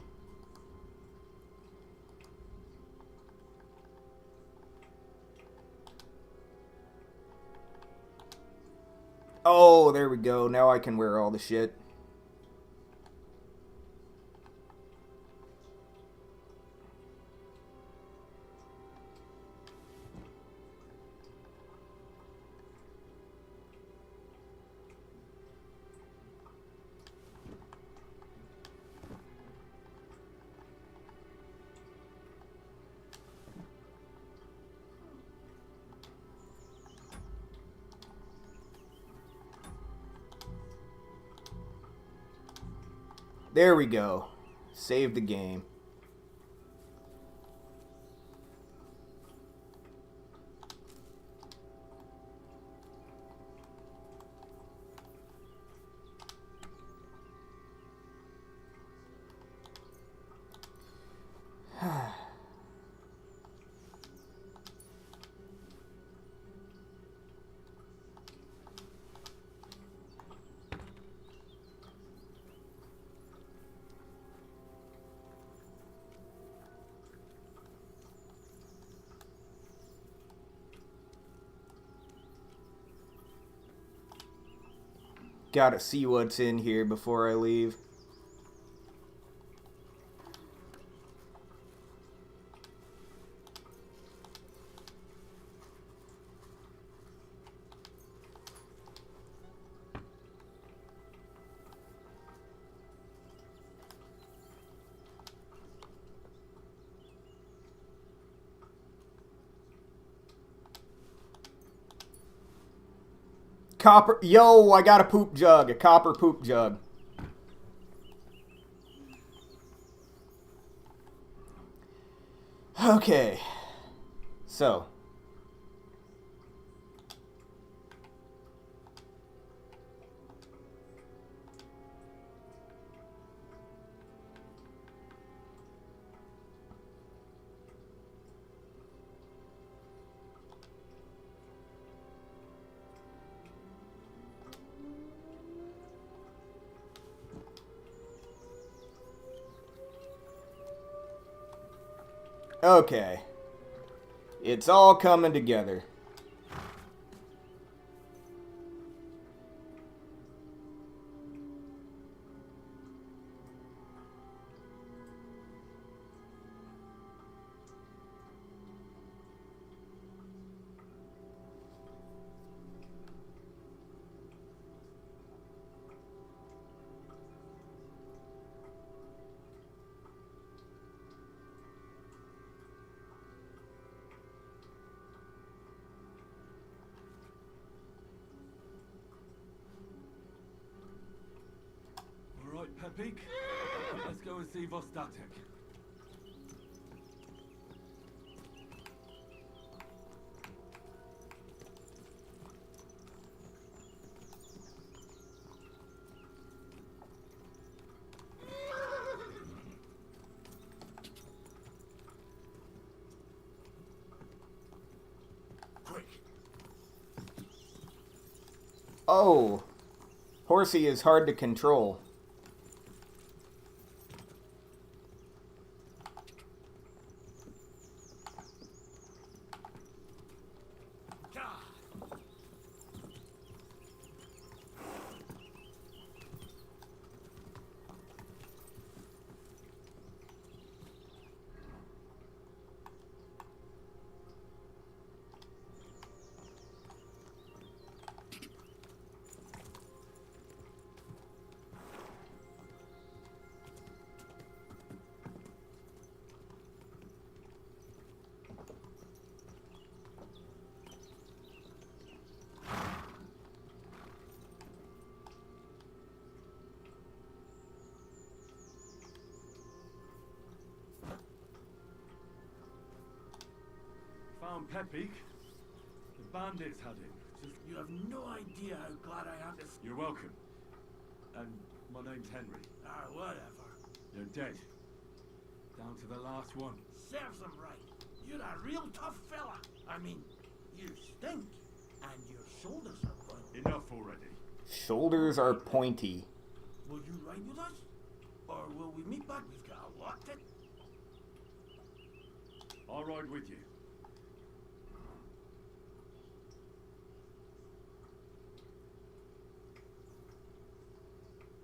Speaker 1: Oh, there we go. Now I can wear all the shit. There we go. Save the game. Gotta see what's in here before I leave. Copper. Yo, I got a poop jug. A copper poop jug. Okay. So. Okay. It's all coming together.
Speaker 8: All right, Pepik. Let's go and see Vostatek.
Speaker 1: Oh. Horsey is hard to control.
Speaker 8: Found Pepik. The bandits had him.
Speaker 13: You have no idea how glad I am to...
Speaker 8: You're welcome. And my name's Henry.
Speaker 13: Ah, whatever.
Speaker 8: You're dead. Down to the last one.
Speaker 13: Serves him right. You're a real tough fella. I mean, you stink. And your shoulders are pointy.
Speaker 8: Enough already.
Speaker 1: Shoulders are pointy.
Speaker 13: Will you ride with us? Or will we meet back? We've got a lot to...
Speaker 8: I'll ride with you.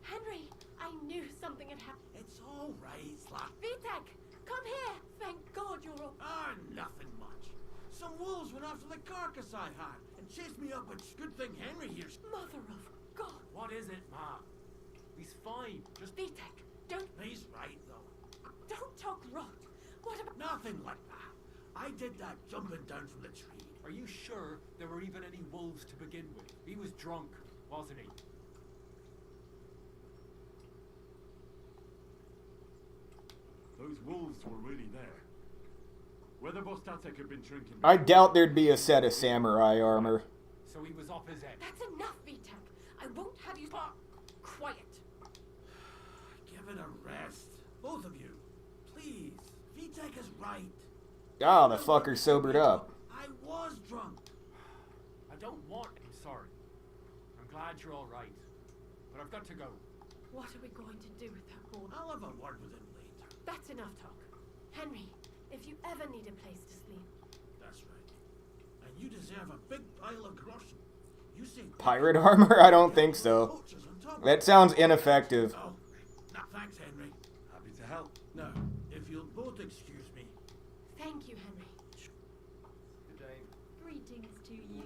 Speaker 11: Henry, I knew something had happened.
Speaker 13: It's all right, Slap.
Speaker 11: Vitek, come here. Thank God you're all...
Speaker 13: Ah, nothing much. Some wolves went after the carcass I had and chased me up, but good thing Henry here's...
Speaker 11: Mother of God.
Speaker 12: What is it, Ma? He's fine. Just...
Speaker 11: Vitek, don't...
Speaker 13: He's right, though.
Speaker 11: Don't talk rot. What about...
Speaker 13: Nothing like that. I did that jumping down from the tree.
Speaker 12: Are you sure there were even any wolves to begin with? He was drunk, wasn't he?
Speaker 8: Those wolves were really there. Whether Bostatek had been drinking...
Speaker 1: I doubt there'd be a set of samurai armor.
Speaker 12: So he was off his head.
Speaker 11: That's enough, Vitek. I won't have you... Quiet.
Speaker 13: Give it a rest. Both of you. Please. Vitek is right.
Speaker 1: Ah, the fucker sobered up.
Speaker 13: I was drunk.
Speaker 12: I don't want... I'm sorry. I'm glad you're all right. But I've got to go.
Speaker 11: What are we going to do with that boy?
Speaker 13: I'll have a word with him later.
Speaker 11: That's enough talk. Henry, if you ever need a place to sleep...
Speaker 13: That's right. And you deserve a big pile of groschen. You say...
Speaker 1: Pirate armor? I don't think so. That sounds ineffective.
Speaker 13: Oh, no, thanks, Henry.
Speaker 8: Happy to help.
Speaker 13: No, if you'll both excuse me.
Speaker 11: Thank you, Henry.
Speaker 13: Good day.
Speaker 9: Greetings to you.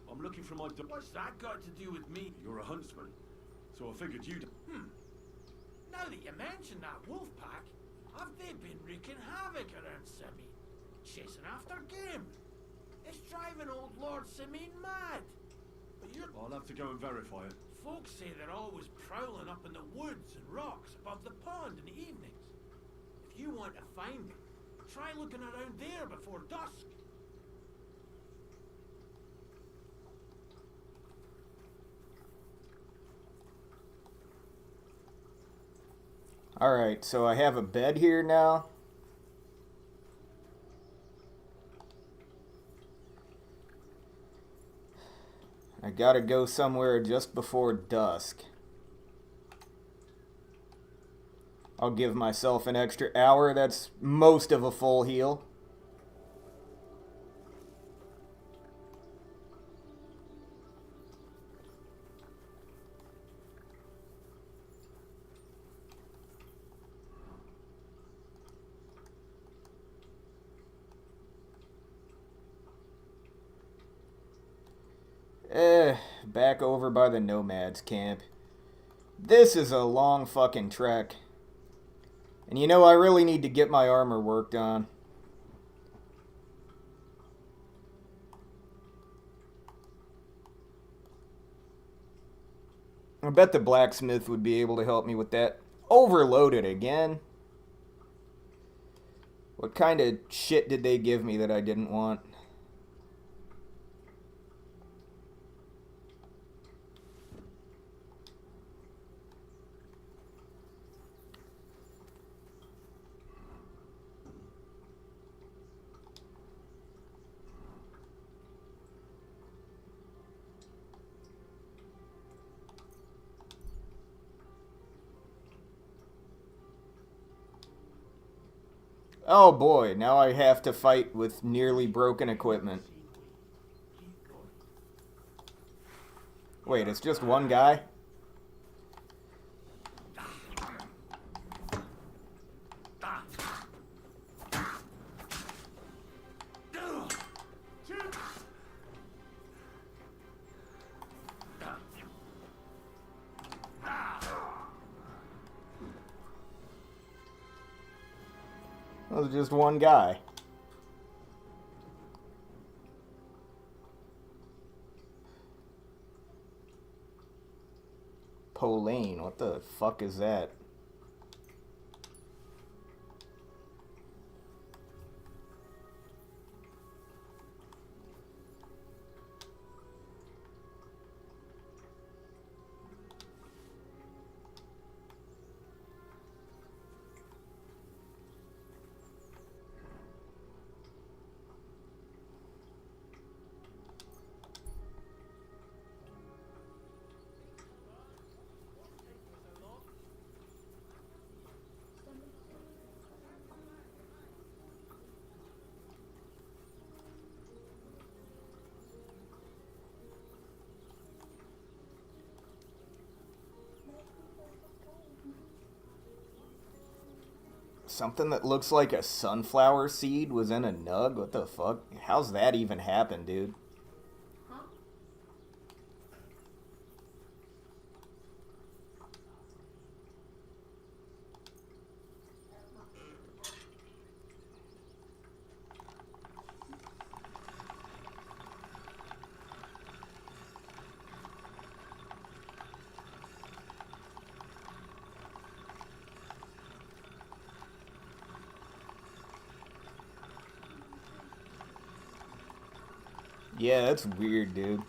Speaker 8: I'm looking for my...
Speaker 13: What's that got to do with me?
Speaker 8: You're a huntsman, so I figured you'd...
Speaker 13: Now that you mention that wolf pack, have they been wreaking havoc around Simi? Chasing after game. It's driving old Lord Simi mad. But you're...
Speaker 8: I'll have to go and verify it.
Speaker 13: Folks say they're always prowling up in the woods and rocks above the pond in the evenings. If you want to find them, try looking around there before dusk.
Speaker 1: Alright, so I have a bed here now. I gotta go somewhere just before dusk. I'll give myself an extra hour. That's most of a full heal. Back over by the Nomads camp. This is a long fucking trek. And you know, I really need to get my armor worked on. I bet the blacksmith would be able to help me with that. Overloaded again? What kind of shit did they give me that I didn't want? Oh boy, now I have to fight with nearly broken equipment. Wait, it's just one guy? It was just one guy. Polane, what the fuck is that? Something that looks like a sunflower seed was in a nug? What the fuck? How's that even happen, dude? Yeah, that's weird, dude.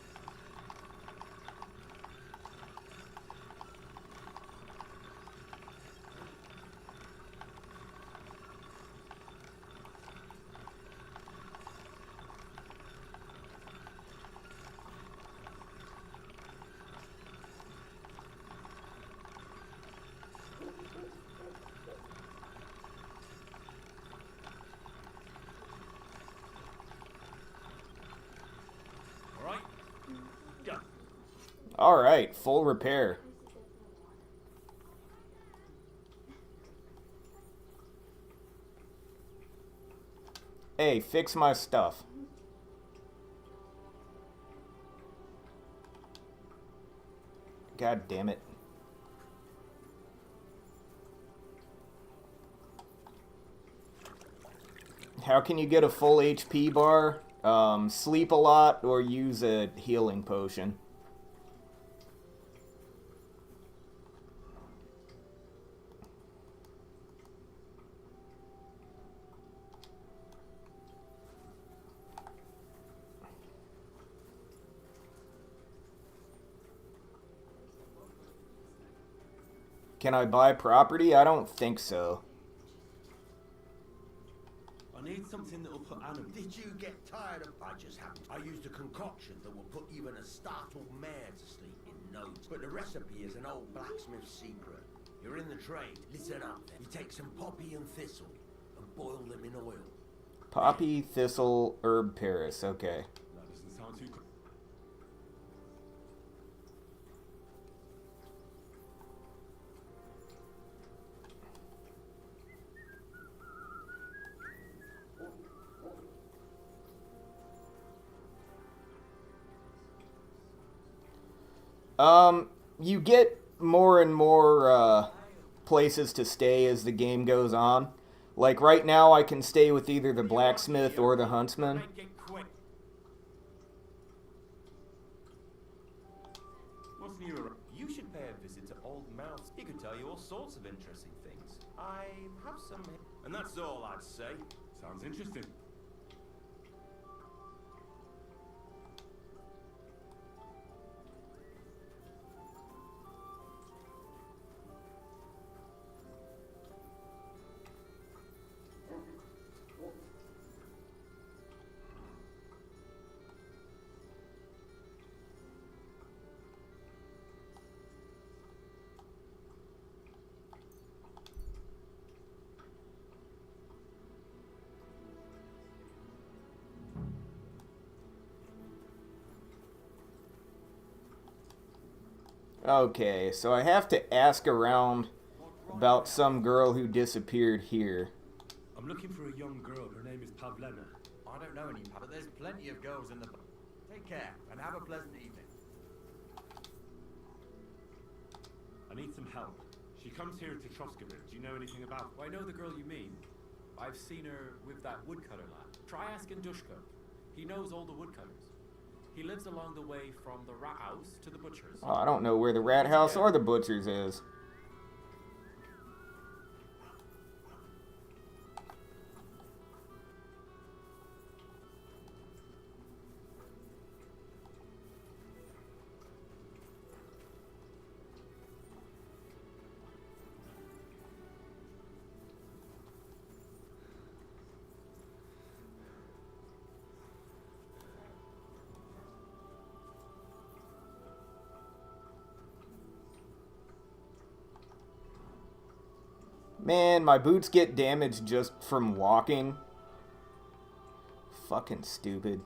Speaker 1: Alright, full repair. Hey, fix my stuff. God damn it. How can you get a full HP bar? Sleep a lot or use a healing potion. Can I buy property? I don't think so.
Speaker 5: I need something that'll put animals.
Speaker 13: Did you get tired of... I just happened. I used a concoction that will put even a startled mare to sleep in no time. But the recipe is an old blacksmith's secret. You're in the trade. Listen up then. You take some poppy and thistle and boil them in oil.
Speaker 1: Poppy, thistle, herb, Paris. Okay.
Speaker 8: That doesn't sound too...
Speaker 1: You get more and more, places to stay as the game goes on. Like, right now I can stay with either the blacksmith or the huntsman.
Speaker 5: What's new? You should pay a visit to Old Mouse. He could tell you all sorts of interesting things. I have some... And that's all I'd say.
Speaker 8: Sounds interesting.
Speaker 1: Okay, so I have to ask around about some girl who disappeared here.
Speaker 8: I'm looking for a young girl. Her name is Pavlena.
Speaker 10: I don't know any, but there's plenty of girls in the... Take care, and have a pleasant evening.
Speaker 8: I need some help. She comes here to Troskovich. Do you know anything about her?
Speaker 12: I know the girl you mean. I've seen her with that woodcutter lad. Try asking Dushko. He knows all the woodcutters. He lives along the way from the rat house to the butcher's.
Speaker 1: Oh, I don't know where the rat house or the butcher's is. Man, my boots get damaged just from walking. Fucking stupid.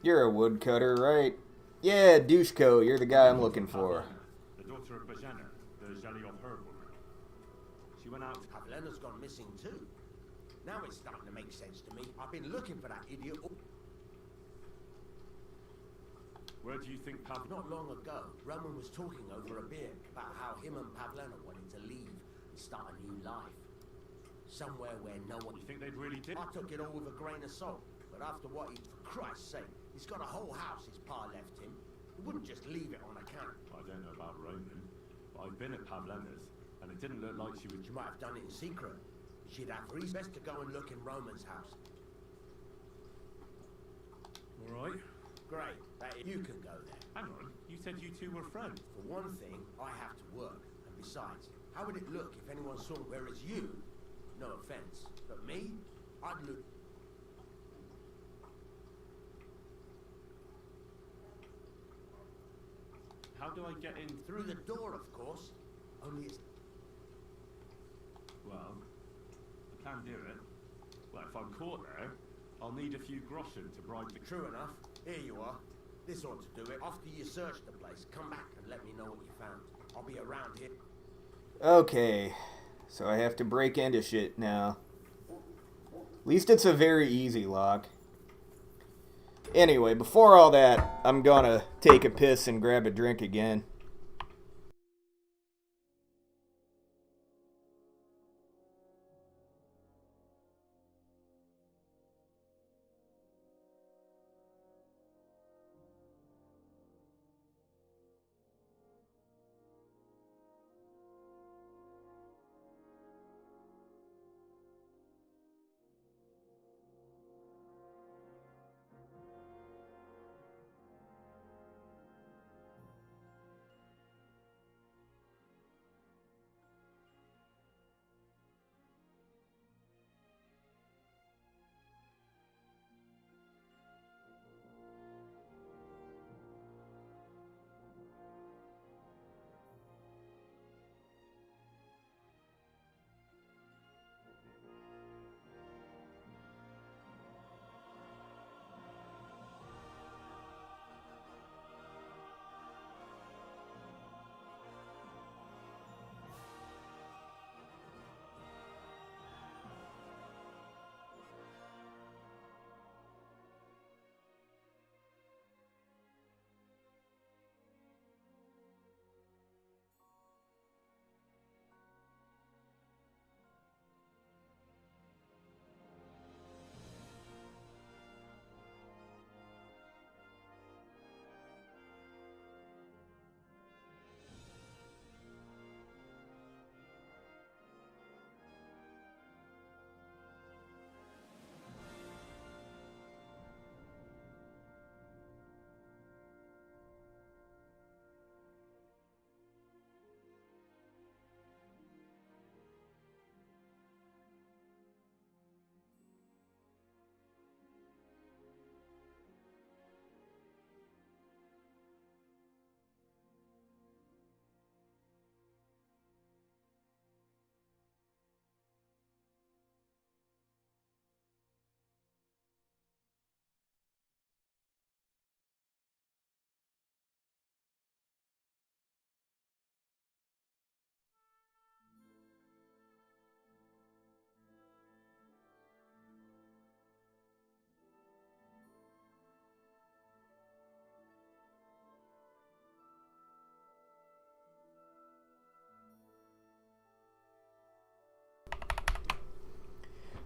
Speaker 1: You're a woodcutter, right? Yeah, Dushko, you're the guy I'm looking for.
Speaker 8: The daughter of Bajana, the Jali of Herbal. She went out.
Speaker 6: Pavlena's gone missing too. Now it's starting to make sense to me. I've been looking for that idiot.
Speaker 8: Where do you think
Speaker 6: Not long ago, Roman was talking over a beer about how him and Pavlena wanted to leave and start a new life. Somewhere where no one...
Speaker 8: You think they'd really do?
Speaker 6: I took it all with a grain of salt. But after what he... For Christ's sake, he's got a whole house his pa left him. He wouldn't just leave it on account.
Speaker 8: I don't know about Roman, but I've been at Pavlena's, and it didn't look like she was...
Speaker 6: She might have done it in secret. She'd have reason. Best to go and look in Roman's house.
Speaker 8: All right.
Speaker 6: Great. You can go there.
Speaker 8: Hang on, you said you two were friends.
Speaker 6: For one thing, I have to work. And besides, how would it look if anyone saw... Whereas you, no offense, but me, I'd look...
Speaker 8: How do I get in?
Speaker 6: Through the door, of course. Only it's...
Speaker 8: Well, I can do it. Well, if I'm caught there, I'll need a few groschen to bribe the...
Speaker 6: True enough. Here you are. This ought to do it. After you search the place, come back and let me know what you found. I'll be around here.
Speaker 1: Okay, so I have to break into shit now. At least it's a very easy lock. Anyway, before all that, I'm gonna take a piss and grab a drink again.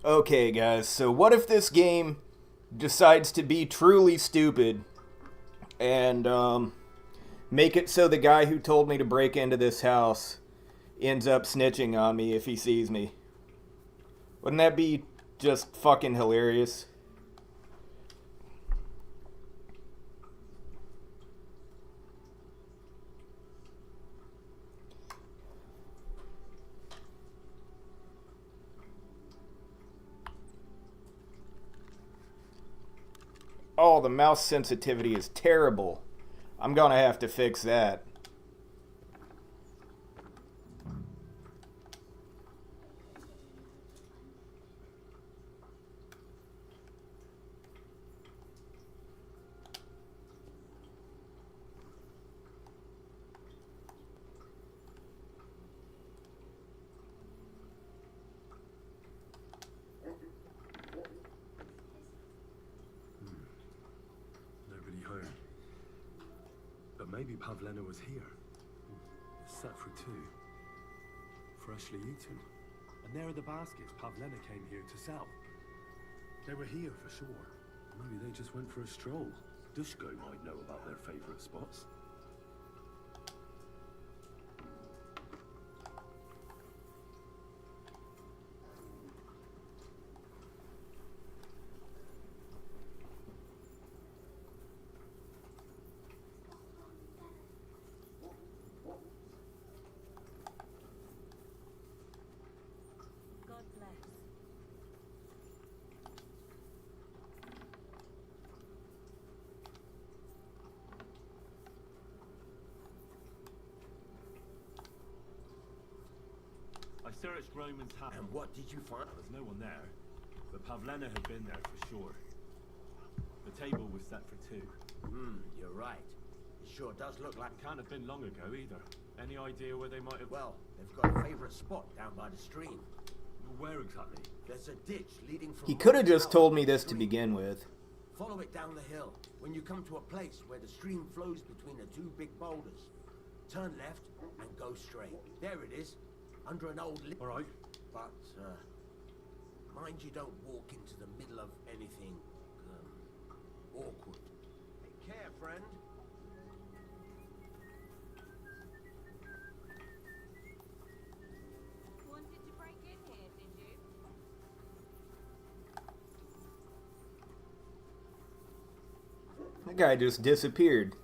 Speaker 1: Okay, guys, so what if this game decides to be truly stupid and make it so the guy who told me to break into this house ends up snitching on me if he sees me? Wouldn't that be just fucking hilarious? Oh, the mouse sensitivity is terrible. I'm gonna have to fix that.
Speaker 8: Nobody home. But maybe Pavlena was here. Set for two. Freshly eaten. And there are the baskets Pavlena came here to sell. They were here for sure. Maybe they just went for a stroll. Dushko might know about their favorite spots.
Speaker 9: God bless.
Speaker 8: I searched Roman's house.
Speaker 13: And what did you find?
Speaker 8: There's no one there, but Pavlena had been there for sure. The table was set for two.
Speaker 13: You're right. It sure does look like...
Speaker 8: Can't have been long ago either. Any idea where they might have...
Speaker 13: Well, they've got a favorite spot down by the stream.
Speaker 8: Where exactly?
Speaker 13: There's a ditch leading from...
Speaker 1: He could have
Speaker 13: Roman's
Speaker 1: just
Speaker 13: house
Speaker 1: told me
Speaker 13: the
Speaker 1: this to
Speaker 13: stream.
Speaker 1: begin with.
Speaker 13: Follow it down the hill. When you come to a place where the stream flows between the two big boulders, turn left and go straight. There it is, under an old...
Speaker 8: All right.
Speaker 13: But, mind you don't walk into the middle of anything, awkward. Take care, friend.
Speaker 9: Wanted to break in here, did you?
Speaker 1: That guy just disappeared.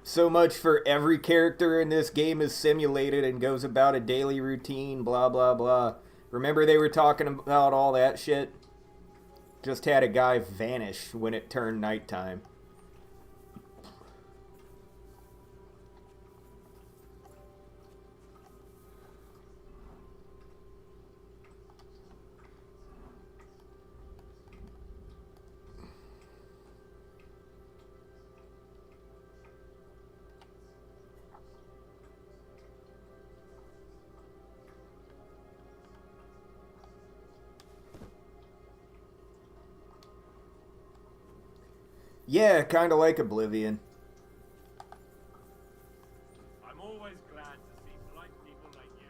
Speaker 1: So much for every character in this game is simulated and goes about a daily routine, blah, blah, blah. Remember they were talking about all that shit? Just had a guy vanish when it turned nighttime. Yeah, kind of like Oblivion.
Speaker 8: I'm always glad to see polite people like you.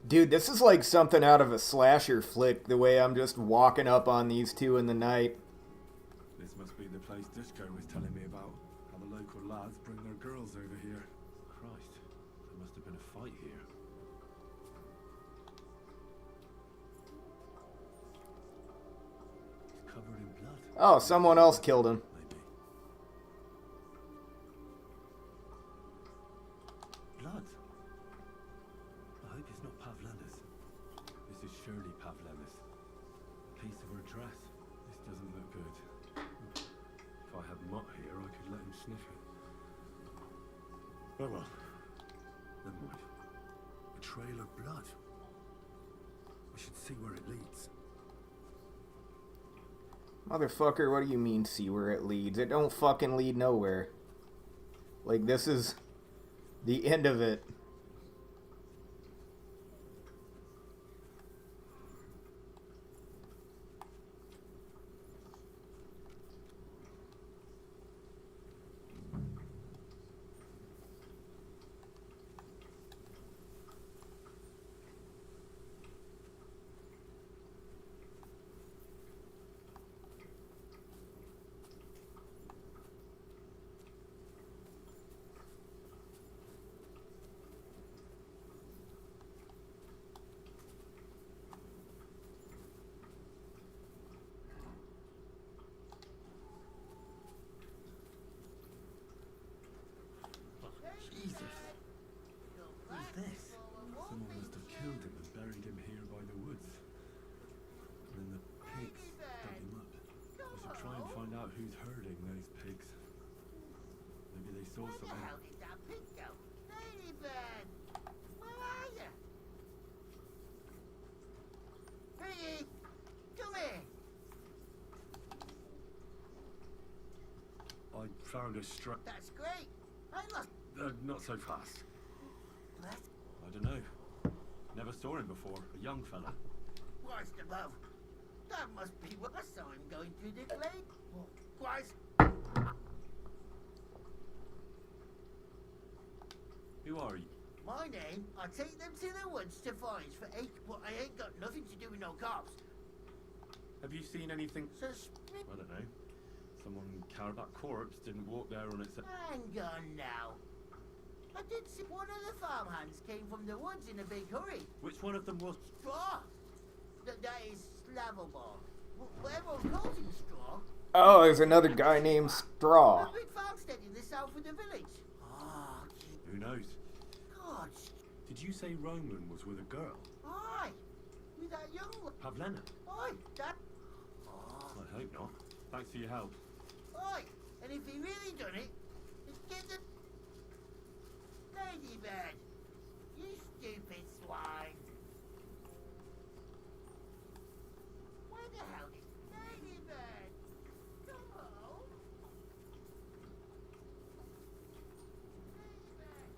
Speaker 1: Dude, this is like something out of a slasher flick, the way I'm just walking up on these two in the night.
Speaker 8: This must be the place Dushko was telling me about. How the local lads bring their girls over here. Christ, there must have been a fight here. It's covered in blood.
Speaker 1: Oh, someone else killed him.
Speaker 8: Maybe. Blood? I hope it's not Pavlena's. This is surely Pavlena's. A piece of her dress. This doesn't look good. If I had Mutt here, I could let him sniff it. Oh well. Never mind. A trail of blood. We should see where it leads.
Speaker 1: Motherfucker, what do you mean see where it leads? It don't fucking lead nowhere. Like, this is the end of it.
Speaker 8: Jesus. What's this? Someone must have killed him and buried him here by the woods. And then the pigs dug him up. I should try and find out who's herding those pigs. Maybe they saw something.
Speaker 13: Where the hell did that pig go? Ladybird! Where are you? Piggy! Come here!
Speaker 8: I found a strap.
Speaker 13: That's great! I lost...
Speaker 8: Not so fast.
Speaker 13: What?
Speaker 8: I don't know. Never saw him before. A young fella.
Speaker 13: Christ above! That must be what I saw him going through the glade. Christ!
Speaker 8: Who are you?
Speaker 13: My name, I take them to the woods to forage for ache, but I ain't got nothing to do with no cops.
Speaker 8: Have you seen anything?
Speaker 13: Suspicious.
Speaker 8: I don't know. Someone carried that corpse, didn't walk there on its...
Speaker 13: Hang on now. I did see one of the farmhands came from the woods in a big hurry.
Speaker 8: Which one of them was...
Speaker 13: Straw. That is Slavobor. Whoever calls him Straw.
Speaker 1: Oh, there's another guy named Straw.
Speaker 13: A big farmstead in the south of the village. Ah,
Speaker 8: Who knows?
Speaker 13: God.
Speaker 8: Did you say Roman was with a girl?
Speaker 13: Aye. With that young...
Speaker 8: Pavlena?
Speaker 13: Aye, that...
Speaker 8: I hope not. Thanks for your help.
Speaker 13: Aye, and if he really done it, get the... Ladybird. You stupid swine. Where the hell is Ladybird? Come home. Ladybird.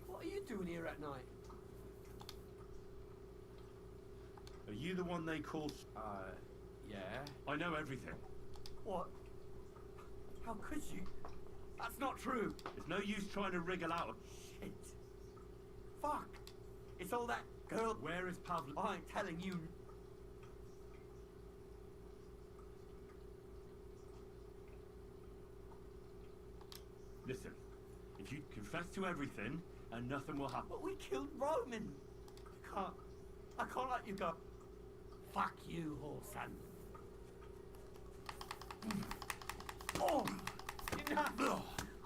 Speaker 6: What are you doing here at night?
Speaker 8: Are you the one they called...
Speaker 6: Yeah.
Speaker 8: I know everything.
Speaker 6: What? How could you? That's not true.
Speaker 8: It's no use trying to wriggle out.
Speaker 6: Shit. Fuck. It's all that girl.
Speaker 8: Where is Pavlena?
Speaker 6: I ain't telling you.
Speaker 8: Listen, if you confess to everything, and nothing will happen.
Speaker 6: But we killed Roman. I can't let you go. Fuck you, Horsan. Oh, enough.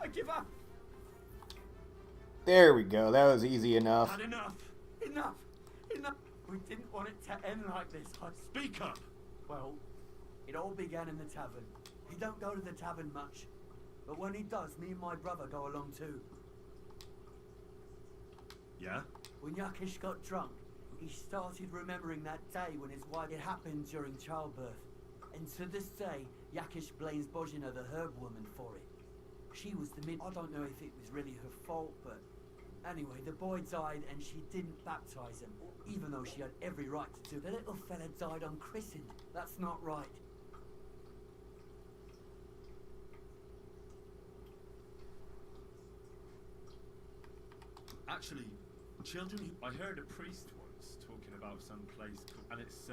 Speaker 6: I give up.
Speaker 1: There we go. That was easy enough.
Speaker 8: Had enough.
Speaker 6: Enough.
Speaker 5: We didn't want it to end like this.
Speaker 8: Speak up!
Speaker 5: Well, it all began in the tavern. He don't go to the tavern much, but when he does, me and my brother go along too.
Speaker 8: Yeah?
Speaker 5: When Yakish got drunk, he started remembering that day when his wife... It happened during childbirth. And to this day, Yakish blames Bozhina, the herb woman, for it. She was the mid... I don't know if it was really her fault, but... Anyway, the boy died and she didn't baptize him, even though she had every right to do. The little fella died unchristened. That's not right.
Speaker 8: Actually, children, I heard a priest once talking about some place, and it's,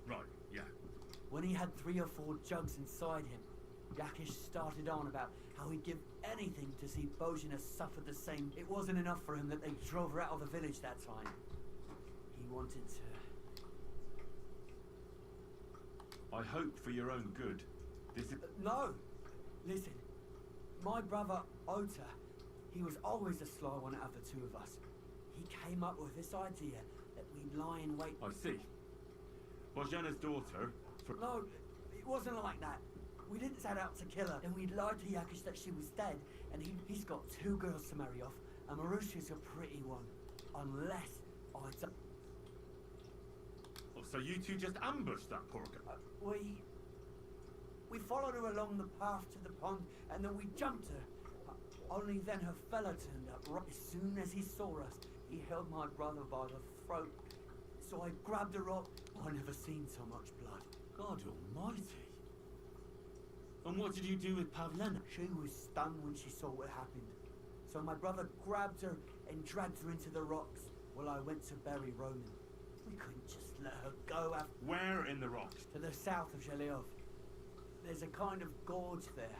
Speaker 8: right, yeah.
Speaker 5: When he had 3 or 4 jugs inside him, Yakish started on about how he'd give anything to see Bozhina suffer the same. It wasn't enough for him that they drove her out of the village that time. He wanted to...
Speaker 8: I hope for your own good. This is...
Speaker 5: no! Listen, my brother, Ota, he was always a sly one out of the 2 of us. He came up with this idea that we'd lie in wait...
Speaker 8: I see. Bozhana's daughter...
Speaker 5: No, it wasn't like that. We didn't set out to kill her, and we lied to Yakish that she was dead, and he's got 2 girls to marry off, and Marusha's a pretty one. Unless I don't...
Speaker 8: Oh, so you two just ambushed that poor girl?
Speaker 5: We followed her along the path to the pond, and then we jumped her. Only then her fella turned up. Right as soon as he saw us, he held my brother by the throat. So I grabbed her up. I never seen so much blood.
Speaker 8: God almighty. And what did you do with Pavlena?
Speaker 5: She was stunned when she saw what happened. So my brother grabbed her and dragged her into the rocks while I went to bury Roman. We couldn't just let her go after...
Speaker 8: Where in the rocks?
Speaker 5: To the south of Zhelyov. There's a kind of gorge there.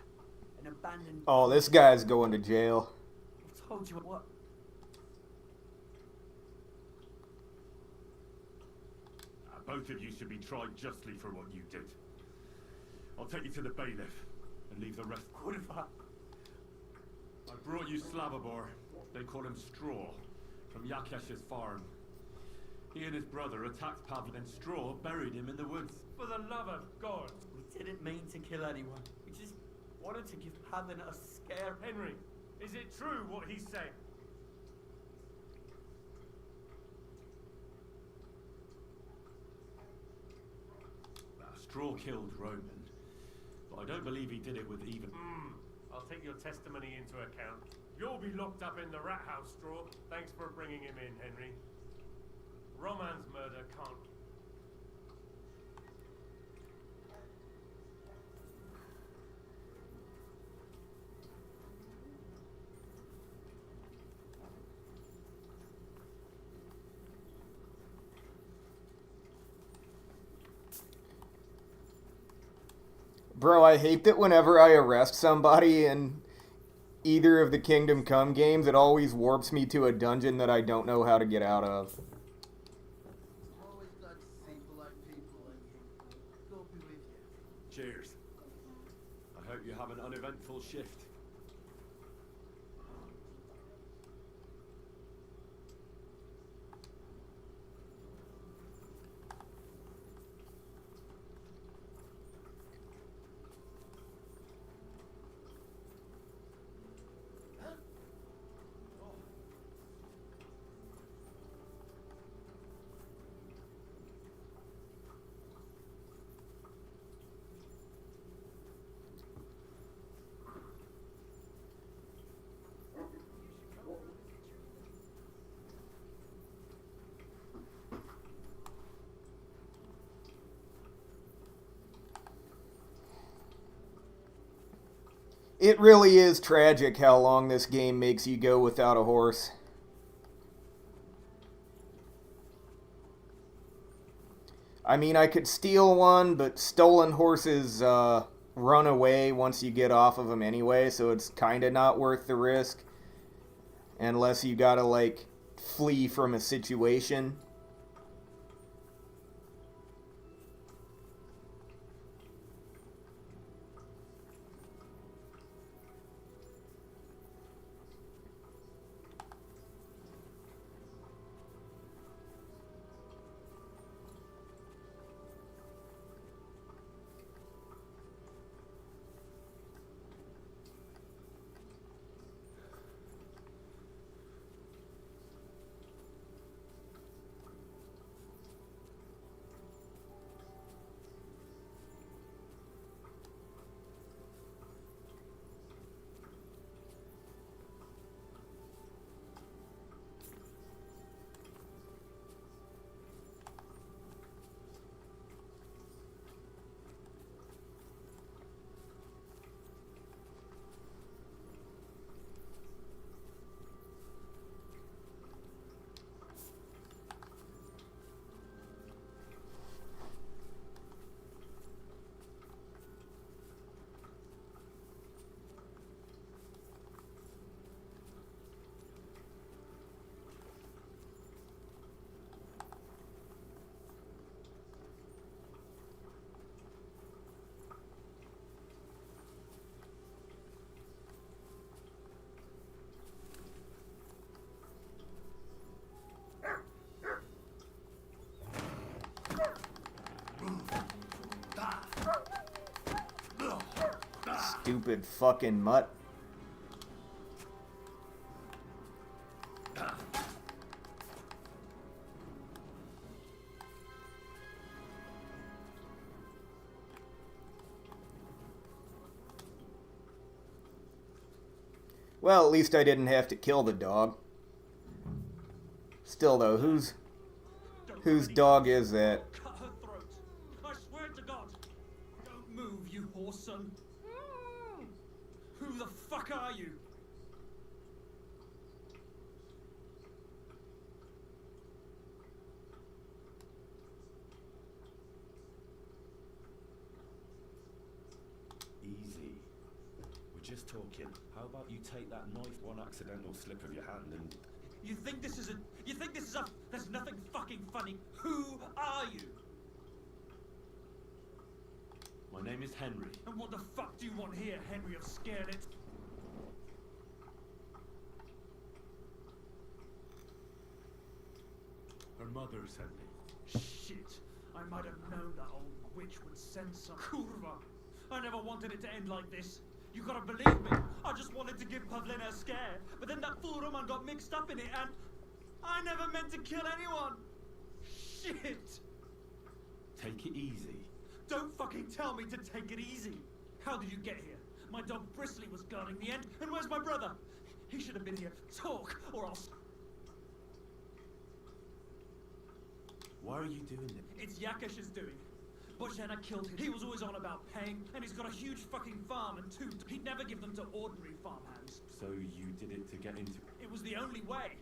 Speaker 5: An abandoned...
Speaker 1: Oh, this guy's going to jail.
Speaker 5: I told you what...
Speaker 8: Both of you should be tried justly for what you did. I'll take you to the bailiff and leave the rest.
Speaker 5: Kurva.
Speaker 8: I brought you Slavobor. They call him Straw, from Yakesh's farm. He and his brother attacked Pavel, and Straw buried him in the woods.
Speaker 12: For the love of God!
Speaker 5: We didn't mean to kill anyone. We just wanted to give Pavel a scare.
Speaker 12: Henry, is it true what he's saying?
Speaker 8: Straw killed Roman, but I don't believe he did it with even...
Speaker 12: I'll take your testimony into account. You'll be locked up in the rat house, Straw. Thanks for bringing him in, Henry. Roman's murder can't...
Speaker 1: Bro, I hate that whenever I arrest somebody in either of the Kingdom Come games, it always warps me to a dungeon that I don't know how to get out of.
Speaker 13: Always glad to see polite people like you. God be with you.
Speaker 8: Cheers. I hope you have an uneventful shift.
Speaker 1: It really is tragic how long this game makes you go without a horse. I mean, I could steal one, but stolen horses run away once you get off of them anyway, so it's kind of not worth the risk. Unless you gotta, like, flee from a situation. Stupid fucking mutt. Well, at least I didn't have to kill the dog. Still though, whose dog is that?
Speaker 4: Cut her throat. I swear to God. Don't move, you horse son. Who the fuck are you?
Speaker 14: Easy. We're just talking. How about you take that knife, one accidental slip of your hand, and
Speaker 4: You think this is a... There's nothing fucking funny. Who are you?
Speaker 14: my name is Henry.
Speaker 4: And what the fuck do you want here, Henry of Scarlet?
Speaker 8: Her mother sent me.
Speaker 4: Shit. I might have known that old witch would send some... Kurva. I never wanted it to end like this. You gotta believe me. I just wanted to give Pavlina a scare, but then that fool Roman got mixed up in it, and I never meant to kill anyone. Shit.
Speaker 14: Take it easy.
Speaker 4: Don't fucking tell me to take it easy. How did you get here? My dog Bristly was guarding the end, and where's my brother? He should have been here. Talk, or I'll...
Speaker 14: Why are you doing this?
Speaker 4: It's Yakesh's doing. Bozhena killed him. He was always on about paying, and he's got a huge fucking farm and two. He'd never give them to ordinary farmhands.
Speaker 14: So you did it to get into...
Speaker 4: It was the only way.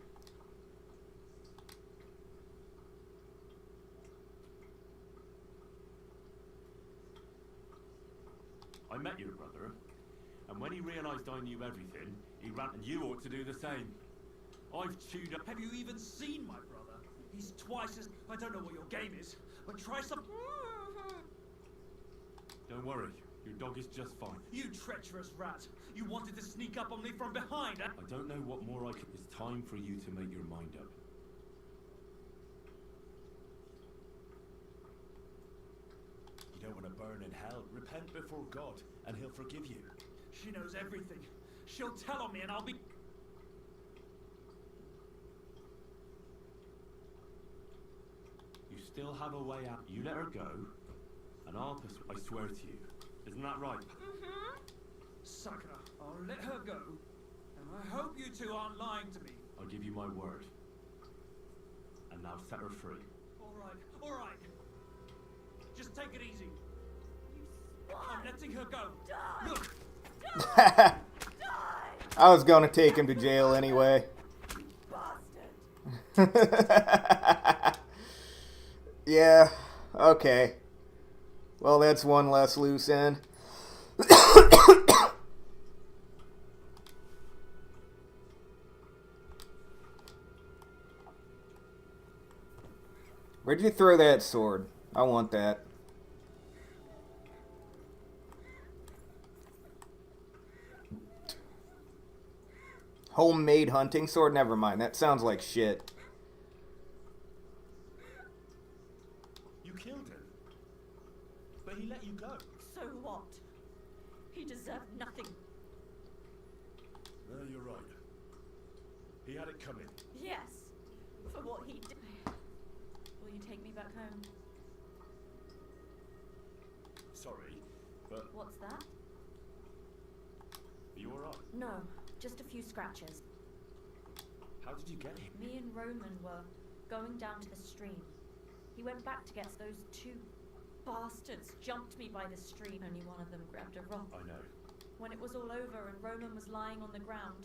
Speaker 14: I met your brother, and when he realised I knew everything, he ran, and you ought to do the same. I've chewed up...
Speaker 4: Have you even seen my brother? He's twice as... I don't know what your game is, but try some...
Speaker 14: Don't worry, your dog is just fine.
Speaker 4: You treacherous rat. You wanted to sneak up on me from behind, eh?
Speaker 14: I don't know what more I can... It's time for you to make your mind up. You don't want to burn in hell. Repent before God, and he'll forgive you.
Speaker 4: She knows everything. She'll tell on me and I'll be...
Speaker 14: You still have a way out. You let her go, and I swear to you. Isn't that right?
Speaker 11: Mm-hmm.
Speaker 4: Sakura, I'll let her go, and I hope you two aren't lying to me.
Speaker 14: I'll give you my word. And now set her free.
Speaker 4: All right. Just take it easy. I'm letting her go.
Speaker 11: Die.
Speaker 4: Look.
Speaker 11: Die.
Speaker 1: I was gonna take him to jail anyway.
Speaker 11: Bastard.
Speaker 1: Yeah, okay. Well, that's one less loose end. Where'd you throw that sword? I want that. Homemade hunting sword? Never mind. That sounds like shit.
Speaker 14: You killed him. But he let you go.
Speaker 9: So what? He deserved nothing.
Speaker 14: No, you're right. He had it coming.
Speaker 9: Yes, for what he did. Will you take me back home?
Speaker 14: Sorry, but...
Speaker 9: What's that?
Speaker 14: Are you alright?
Speaker 9: No, just a few scratches.
Speaker 14: How did you get him?
Speaker 9: Me and Roman were going down to the stream. He went back to get those two bastards jumped me by the stream. Only one of them grabbed a rock.
Speaker 14: I know.
Speaker 9: When it was all over and Roman was lying on the ground,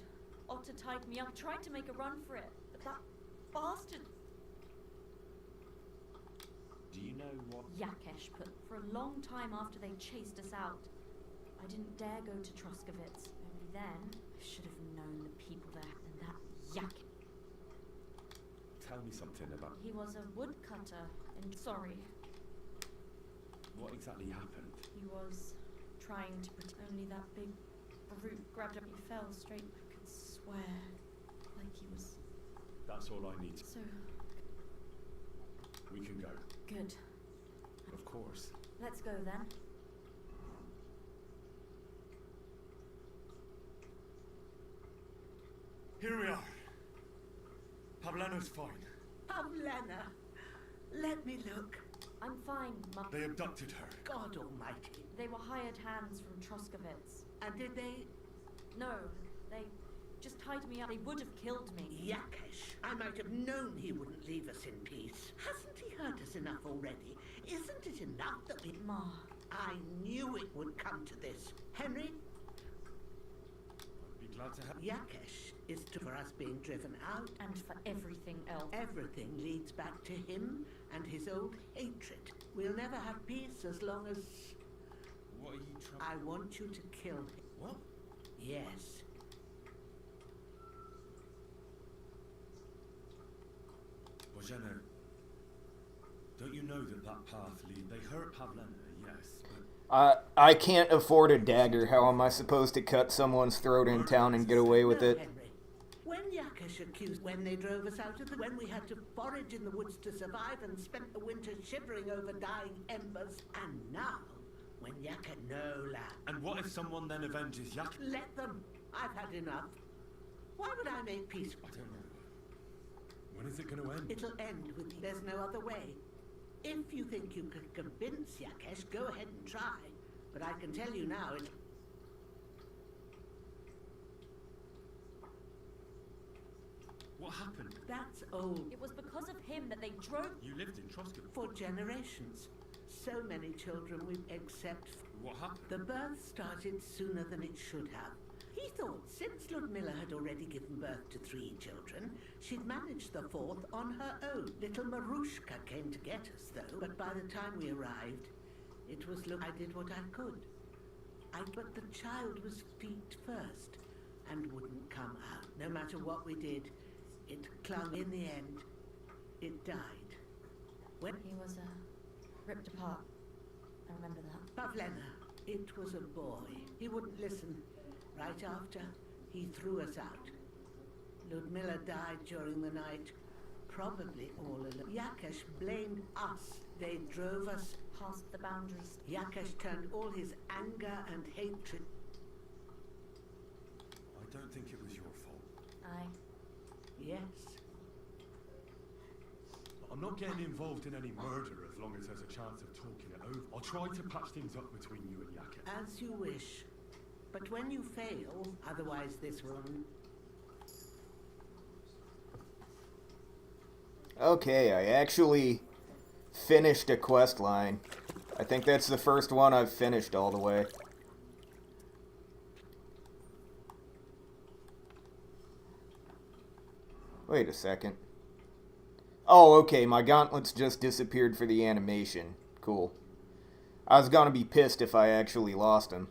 Speaker 9: Otter tied me up, tried to make a run for it, but that bastard
Speaker 14: Do you know what...
Speaker 9: Yakesh put for a long time after they chased us out. I didn't dare go to Troskovitz. Only then, I should have known the people there and that Yakesh.
Speaker 14: Tell me something about...
Speaker 9: He was a woodcutter and sorry.
Speaker 14: What exactly happened?
Speaker 9: He was trying to pretend only that big brute grabbed him. He fell straight. I could swear. Like he was...
Speaker 14: That's all I need.
Speaker 9: So...
Speaker 14: We can go.
Speaker 9: Good.
Speaker 14: Of
Speaker 12: course.
Speaker 9: Let's go then.
Speaker 8: Here we are. Pavlana's fine.
Speaker 7: Pavlana, let me look.
Speaker 9: I'm fine, Mum.
Speaker 8: They abducted her.
Speaker 7: God almighty.
Speaker 9: They were hired hands from Troskovitz.
Speaker 7: And did they...
Speaker 9: No, they just tied me up. They would have killed me.
Speaker 7: Yakesh, I might have known he wouldn't leave us in peace. Hasn't he hurt us enough already? Isn't it enough that we...
Speaker 9: Ma.
Speaker 7: I knew it would come to this. Henry,
Speaker 8: I'd be glad to have...
Speaker 7: Yakesh is for us being driven out.
Speaker 9: And for everything else.
Speaker 7: Everything leads back to him and his old hatred. We'll never have peace as long as...
Speaker 8: What are you trying...
Speaker 7: I want you to kill him.
Speaker 8: What?
Speaker 7: Yes.
Speaker 8: Bojana, don't you know that path lead... They hurt Pavlana, yes, but...
Speaker 1: I can't afford a dagger. How am I supposed to cut someone's throat in town and get away with it?
Speaker 7: Henry, when Yakesh accused, when they drove us out of the... When we had to forage in the woods to survive and spent the winter shivering over dying embers. And now, when Yakesh... No, lad.
Speaker 8: And what if someone then avenges Yak...
Speaker 7: Let them. I've had enough. Why would I make peace?
Speaker 8: I don't know. When is it going to end?
Speaker 7: It'll end with... There's no other way. If you think you can convince Yakesh, go ahead and try. But I can tell you now, it...
Speaker 8: What happened?
Speaker 7: That's old.
Speaker 9: It was because of him that they drove...
Speaker 8: You lived in Troskovitz.
Speaker 7: For generations. So many children we accept...
Speaker 8: What happened?
Speaker 7: The birth started sooner than it should have. He thought since Ludmilla had already given birth to 3 children, she'd managed the 4th on her own. Little Marushka came to get us, though, but by the time we arrived, it was look. I did what I could. But the child was feet first and wouldn't come out. No matter what we did, it clung. In the end, it died. When
Speaker 9: He was, ripped apart. I remember that.
Speaker 7: Pavlena, it was a boy. He wouldn't listen. Right after, he threw us out. Ludmilla died during the night, probably all alone. Yakesh blamed us. They drove us
Speaker 9: Past the boundaries.
Speaker 7: Yakesh turned all his anger and hatred.
Speaker 8: I don't think it was your fault.
Speaker 9: Aye.
Speaker 7: Yes.
Speaker 8: I'm not getting involved in any murder as long as there's a chance of talking it over. I'll try to patch things up between you and Yakesh.
Speaker 7: As you wish. But when you fail, otherwise this will...
Speaker 1: Okay, I actually finished a quest line. I think that's the first one I've finished all the way. Wait a second. Oh, okay, my gauntlets just disappeared for the animation. Cool. I was gonna be pissed if I actually lost them.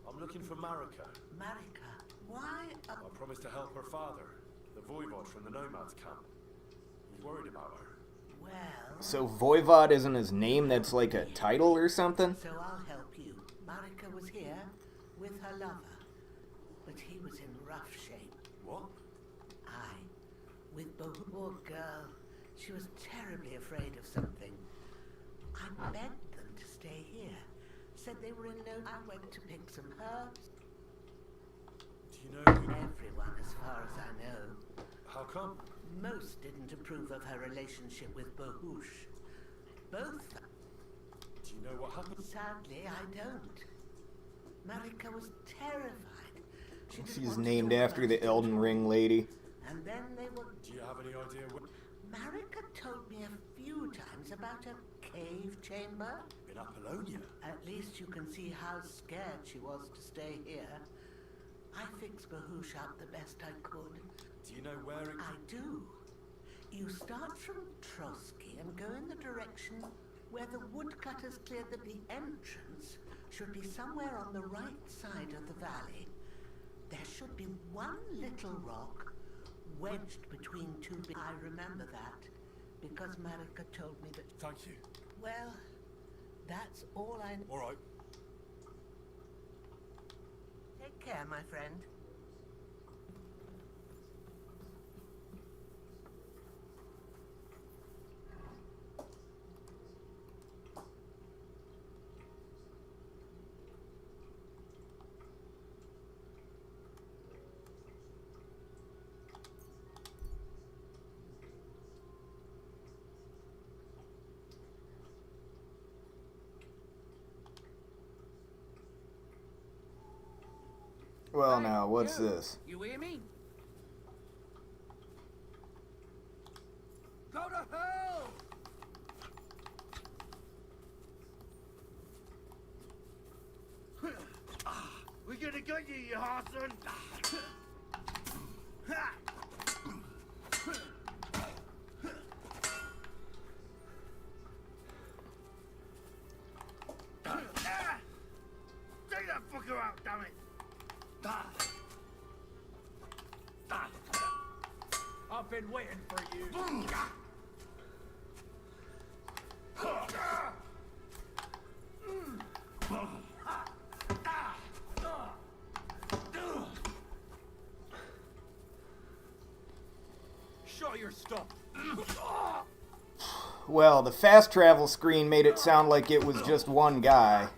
Speaker 8: I'm looking for Marika.
Speaker 7: Marika, why...
Speaker 8: I promised to help her father, the voivod from the nomads camp. He's worried about her.
Speaker 7: Well...
Speaker 1: So Voivod isn't his name, that's like a title or something?
Speaker 7: So I'll help you. Marika was here with her lover, but he was in rough shape.
Speaker 8: What?
Speaker 7: Aye, with poor girl. She was terribly afraid of something. I begged them to stay here. Said they were in no... I went to pick some herbs.
Speaker 8: Do you know who...
Speaker 7: Everyone, as far as I know.
Speaker 8: How come?
Speaker 7: Most didn't approve of her relationship with Bahush. Both...
Speaker 8: Do you know what happened?
Speaker 7: Sadly, I don't. Marika was terrified. She didn't
Speaker 1: She's
Speaker 7: want to
Speaker 1: named
Speaker 7: talk
Speaker 1: after
Speaker 7: about
Speaker 1: the
Speaker 7: it at
Speaker 1: Elden
Speaker 7: all.
Speaker 1: Ring lady.
Speaker 7: And then they were...
Speaker 8: Do you have any idea what...
Speaker 7: Marika told me a few times about a cave chamber.
Speaker 8: In Apollonia?
Speaker 7: At least you can see how scared she was to stay here. I fixed Bahoosh up the best I could.
Speaker 8: Do you know where it...
Speaker 7: I do. You start from Trotsky and go in the direction where the woodcutters cleared the entrance should be somewhere on the right side of the valley. There should be one little rock wedged between two big... I remember that because Marika told me that...
Speaker 8: Thank you.
Speaker 7: Well, that's all I...
Speaker 8: All right.
Speaker 7: Take care, my friend.
Speaker 1: Well, now, what's this?
Speaker 6: You hear me? Go to hell! We're gonna get you, you Harson! Take that fucker out, damn it! I've been waiting for you. Show your stuff.
Speaker 1: Well, the fast travel screen made it sound like it was just one guy.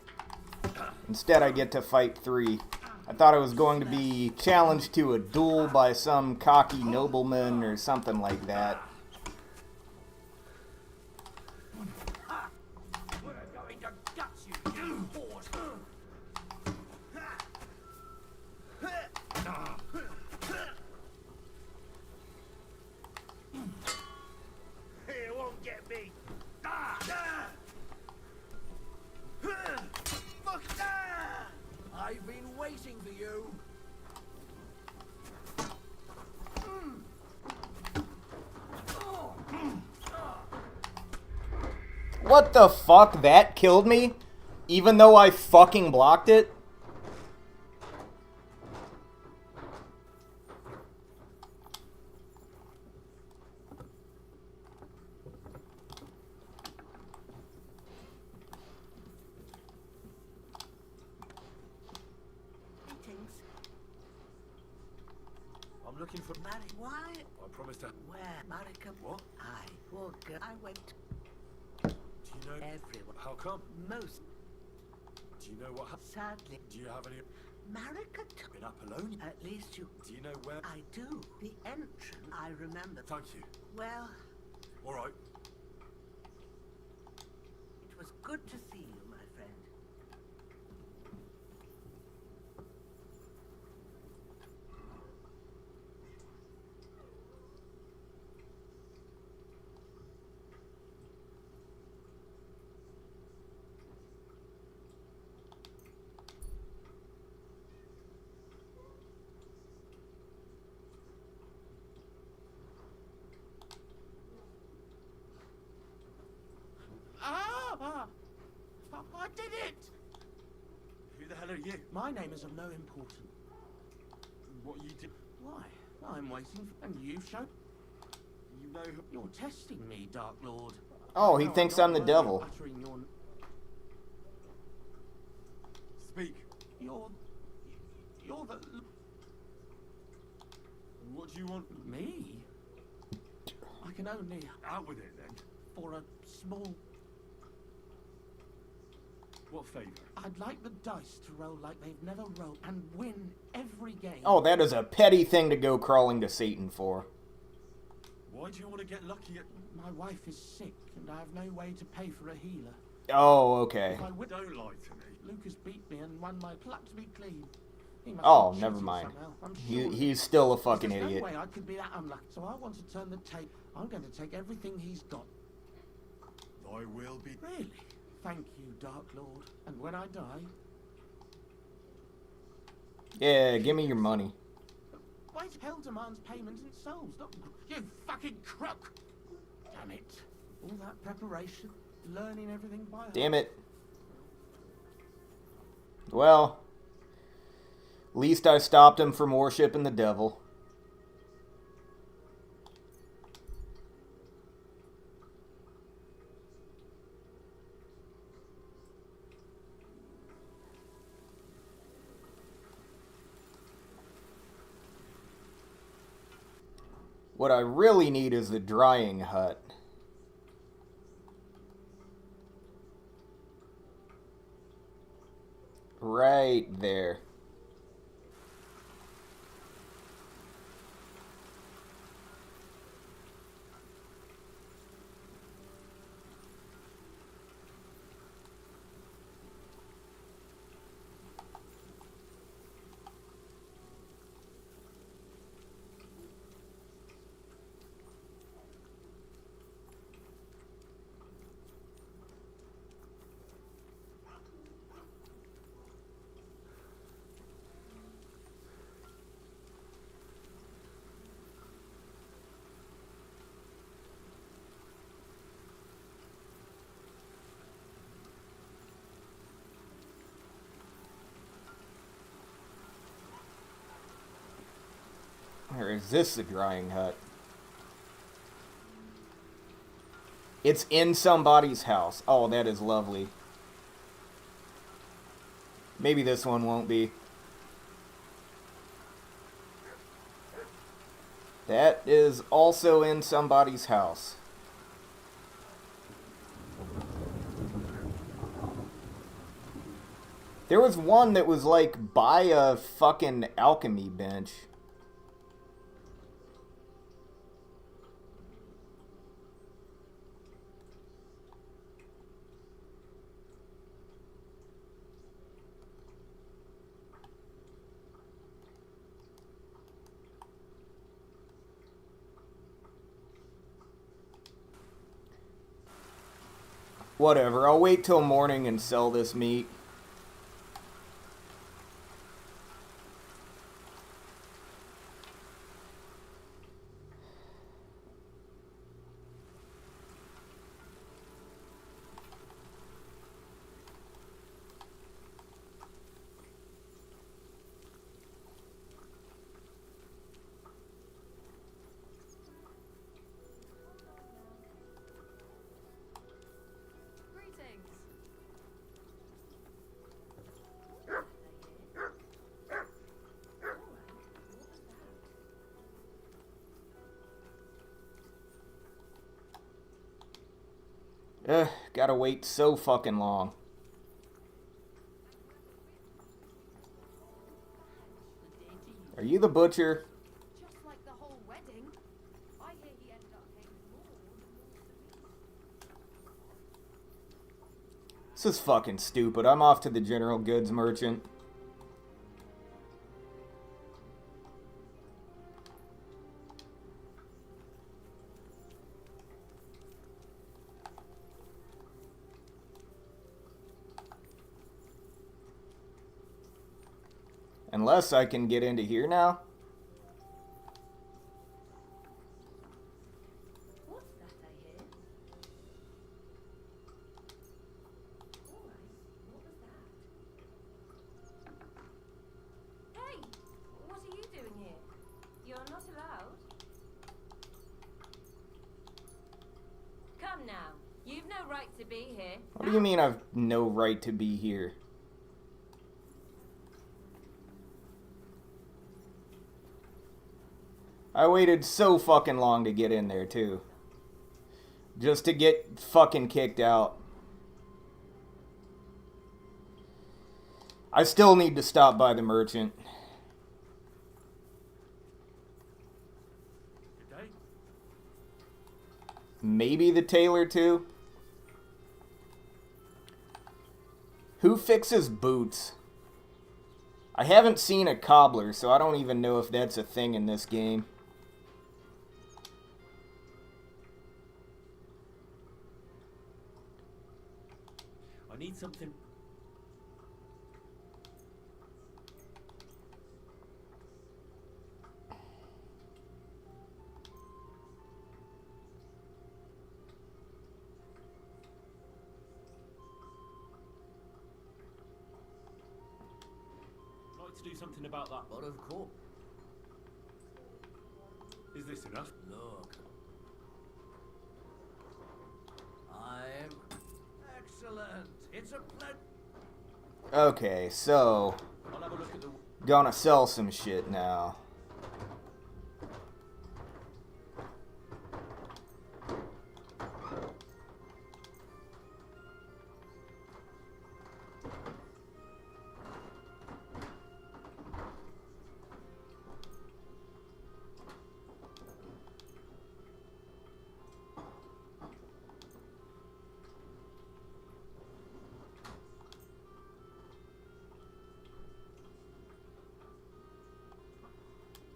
Speaker 1: Instead, I get to fight 3. I thought I was going to be challenged to a duel by some cocky nobleman or something like that.
Speaker 6: We're going to gut you, you whores. It won't get me. Fuck that! I've been waiting for you.
Speaker 1: What the fuck? That killed me? Even though I fucking blocked it?
Speaker 7: Greetings.
Speaker 8: I'm looking for...
Speaker 7: Why?
Speaker 8: I promised to...
Speaker 7: Where? Marika?
Speaker 8: What?
Speaker 7: Poor girl. I went
Speaker 8: Do you know...
Speaker 7: everyone.
Speaker 8: How come?
Speaker 7: Most.
Speaker 8: Do you know what happened?
Speaker 7: Sadly.
Speaker 8: Do you have any...
Speaker 7: Marika
Speaker 8: In Apollonia?
Speaker 7: At least you...
Speaker 8: Do you know where...
Speaker 7: I do. The entrance. I remember.
Speaker 8: Thank you.
Speaker 7: Well,
Speaker 8: All right.
Speaker 7: it was good to see you, my friend.
Speaker 6: I did it!
Speaker 8: Who the hell are you?
Speaker 6: My name is of no importance.
Speaker 8: What you did...
Speaker 6: Why? I'm waiting for... And you show...
Speaker 8: You know who...
Speaker 6: You're testing me, Dark Lord.
Speaker 1: Oh, he
Speaker 6: No,
Speaker 1: thinks
Speaker 6: not
Speaker 1: I'm the
Speaker 6: worthy
Speaker 1: devil.
Speaker 6: of uttering your...
Speaker 8: Speak.
Speaker 6: You're the...
Speaker 8: What do you want?
Speaker 6: Me? I can only...
Speaker 8: Out with it, then.
Speaker 6: For a small...
Speaker 8: What favour?
Speaker 6: I'd like the dice to roll like they've never rolled and win every game.
Speaker 1: Oh, that is a petty thing to go crawling to Satan for.
Speaker 8: Why do you want to get lucky at...
Speaker 6: My wife is sick and I have no way to pay for a healer.
Speaker 1: Oh, okay.
Speaker 6: If I would...
Speaker 8: Don't lie to me.
Speaker 6: Lucas beat me and won my plucked me clean. He must
Speaker 1: Oh,
Speaker 6: have
Speaker 1: never
Speaker 6: cheated
Speaker 1: mind.
Speaker 6: somehow, I'm sure.
Speaker 1: He's still a fucking
Speaker 6: There's
Speaker 1: idiot.
Speaker 6: no way I could be that unlucky. So I want to turn the tape. I'm going to take everything he's got.
Speaker 2: Thy will be.
Speaker 6: Really? Thank you, Dark Lord. And when I die...
Speaker 1: Yeah, give me your money.
Speaker 6: Why hell demands payment in souls, not... You fucking crook! Damn it. All that preparation, learning everything by heart.
Speaker 1: Damn it. Well, at least I stopped him from worshipping the devil. What I really need is the drying hut. Right there. Or is this the drying hut? It's in somebody's house. Oh, that is lovely. Maybe this one won't be. That is also in somebody's house. There was one that was like by a fucking alchemy bench. Whatever, I'll wait till morning and sell this meat. Gotta wait so fucking long. Are you the butcher?
Speaker 11: Just like the whole wedding. I hear he ended up paying more than
Speaker 1: This is fucking stupid. I'm off to the general goods merchant. Unless I can get into here now.
Speaker 11: What's that I hear? Alright, what was that? Hey! What are you doing here? You're not allowed. Come now. You've no right to be here.
Speaker 1: What do you mean I've no right to be here? I waited so fucking long to get in there, too. Just to get fucking kicked out. I still need to stop by the merchant.
Speaker 8: Good day.
Speaker 1: Maybe the tailor, too. Who fixes boots? I haven't seen a cobbler, so I don't even know if that's a thing in this game.
Speaker 14: I need something. I'd like to do something about that.
Speaker 3: But of course.
Speaker 14: Is this enough?
Speaker 3: Look. I'm... Excellent. It's a pleasure.
Speaker 1: Okay, so...
Speaker 14: I'll have a look at the...
Speaker 1: Gonna sell some shit now.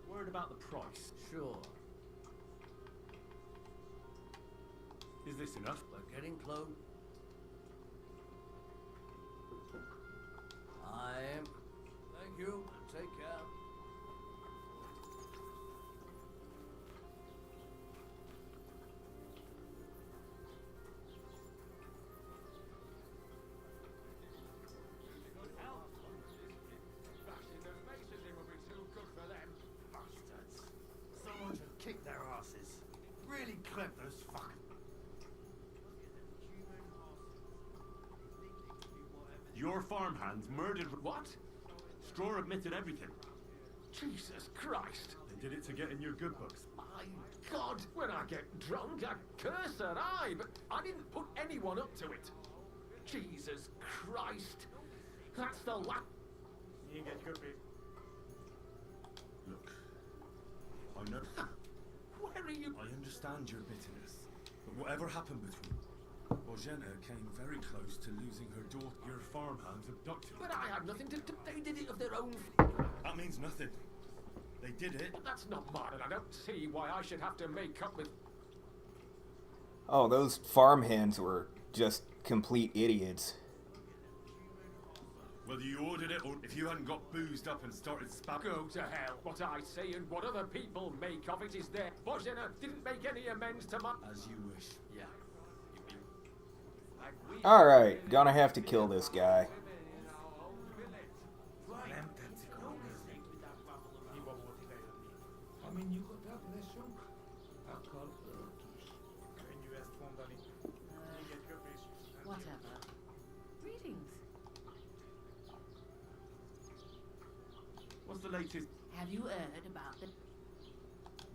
Speaker 14: Word about the price.
Speaker 3: Sure.
Speaker 14: Is this enough?
Speaker 3: We're getting close. I'm... Thank you. Take care.
Speaker 5: Someone should kick their asses. Really clip those fuckers.
Speaker 14: Your farmhands murdered... What? Straw admitted everything.
Speaker 15: Jesus Christ!
Speaker 14: They did it to get in your good books.
Speaker 15: My God! When I get drunk, I curse her, aye, but I didn't put anyone up to it. Jesus Christ! That's the
Speaker 8: You get good bit.
Speaker 14: Look, I know...
Speaker 15: Where are you?
Speaker 8: I understand your bitterness, but whatever happened between Bojena came very close to losing her daughter. Your farmhands abducted her.
Speaker 15: But I had nothing to do. They did it of their own.
Speaker 8: That means nothing. They did it.
Speaker 15: But that's not mine, and I don't see why I should have to make up with...
Speaker 1: Oh, those farmhands were just complete idiots.
Speaker 14: Whether you ordered it or if you hadn't got boozed up and started spamming...
Speaker 15: Go to hell. What I say and what other people make of it is there. Bojena didn't make any amends to my...
Speaker 8: As you wish.
Speaker 15: Yeah.
Speaker 1: Alright, gonna have to kill this guy.
Speaker 7: Whatever. Greetings.
Speaker 14: What's the latest?
Speaker 7: Have you heard about the...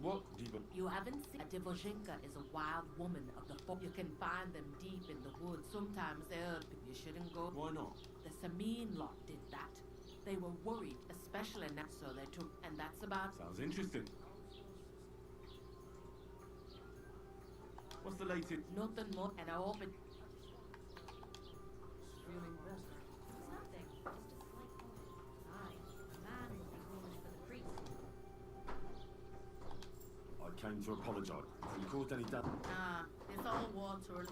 Speaker 14: What, Diva?
Speaker 7: You haven't seen... A Divozhenka is a wild woman of the folk. You can find them deep in the woods. Sometimes they're... You shouldn't go...
Speaker 14: Why not?
Speaker 7: The Samin lot did that. They were worried, especially now, so they took... And that's about...
Speaker 14: Sounds interesting. What's the latest?
Speaker 7: Nothing more, and I hope it...
Speaker 9: It's nothing. Just a slight cold. Aye, a man will be foolish for the priest.
Speaker 14: I came to apologise. Have you caused any damage?
Speaker 7: Ah, it's all water and...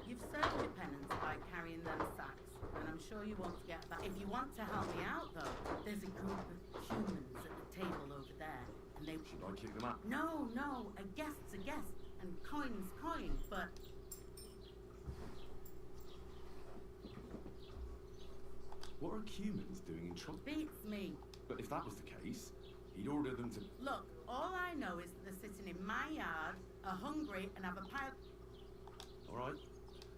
Speaker 7: You've served your penance by carrying them sacks, and I'm sure you won't forget that. If you want to help me out, though, there's a group of humans at the table over there, and they...
Speaker 14: Should I kick them out?
Speaker 7: No, a guest's a guest, and coin's coin, but...
Speaker 14: What are humans doing in Trump?
Speaker 7: Beats me.
Speaker 14: But if that was the case, he'd order them to...
Speaker 7: Look, all I know is that they're sitting in my yard, are hungry, and have a pile...
Speaker 14: Alright.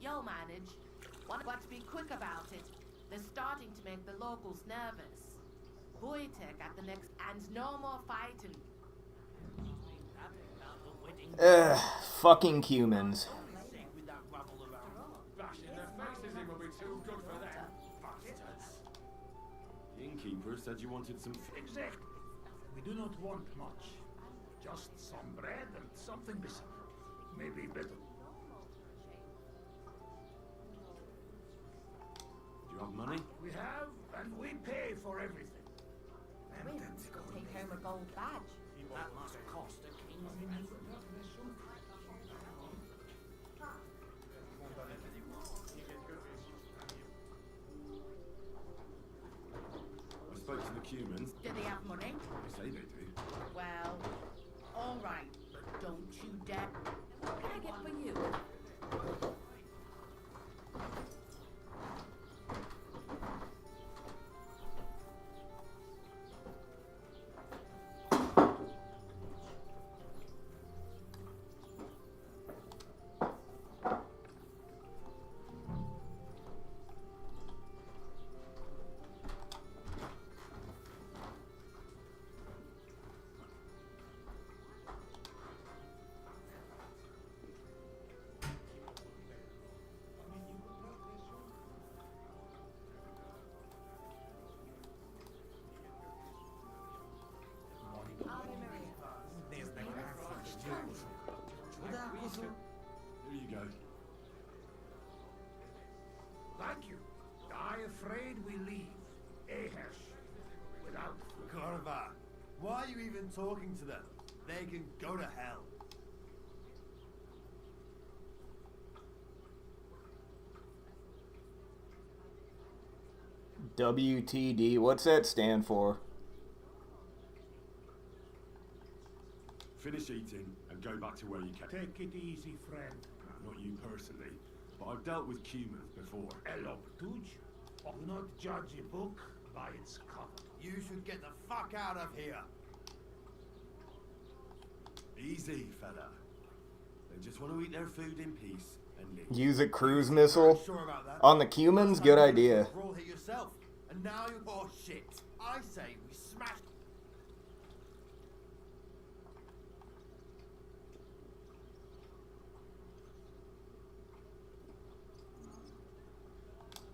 Speaker 16: You'll manage. But to be quick about it, they're starting to make the locals nervous. Wojtek at the next... And no more fighting.
Speaker 1: Ugh, fucking humans.
Speaker 15: Bashing their faces in will be too good for them. Bastards.
Speaker 14: The innkeeper said you wanted some...
Speaker 2: Exactly. We do not want much. Just some bread and something beside. Maybe better.
Speaker 14: Do you Got money?
Speaker 13: We have, and we pay for everything.
Speaker 16: Win. Take home a gold badge.
Speaker 3: That must cost a king's name.
Speaker 14: I spoke to the Cumans.
Speaker 16: Do they have money?
Speaker 14: They say they do.
Speaker 16: Well, all right, but don't you dare. What can I get for you?
Speaker 14: Here you go.
Speaker 13: Thank you. I afraid we leave Ahesh without food.
Speaker 5: Corva, why are you even talking to them? They can go to hell.
Speaker 1: WTD, what's that stand for?
Speaker 14: Finish eating and go back to where you came.
Speaker 13: Take it easy, friend.
Speaker 14: Not you personally, but I've dealt with Cumans before.
Speaker 13: Elop Tuj. Do not judge a book by its cover.
Speaker 5: You should get the fuck out of here.
Speaker 14: Easy, fella. They just want to eat their food in peace and leave.
Speaker 1: Use a cruise missile
Speaker 5: Sure about that?
Speaker 1: on the Cumans? Good idea.
Speaker 5: Roll here yourself, and now you're oh shit. I say we smash.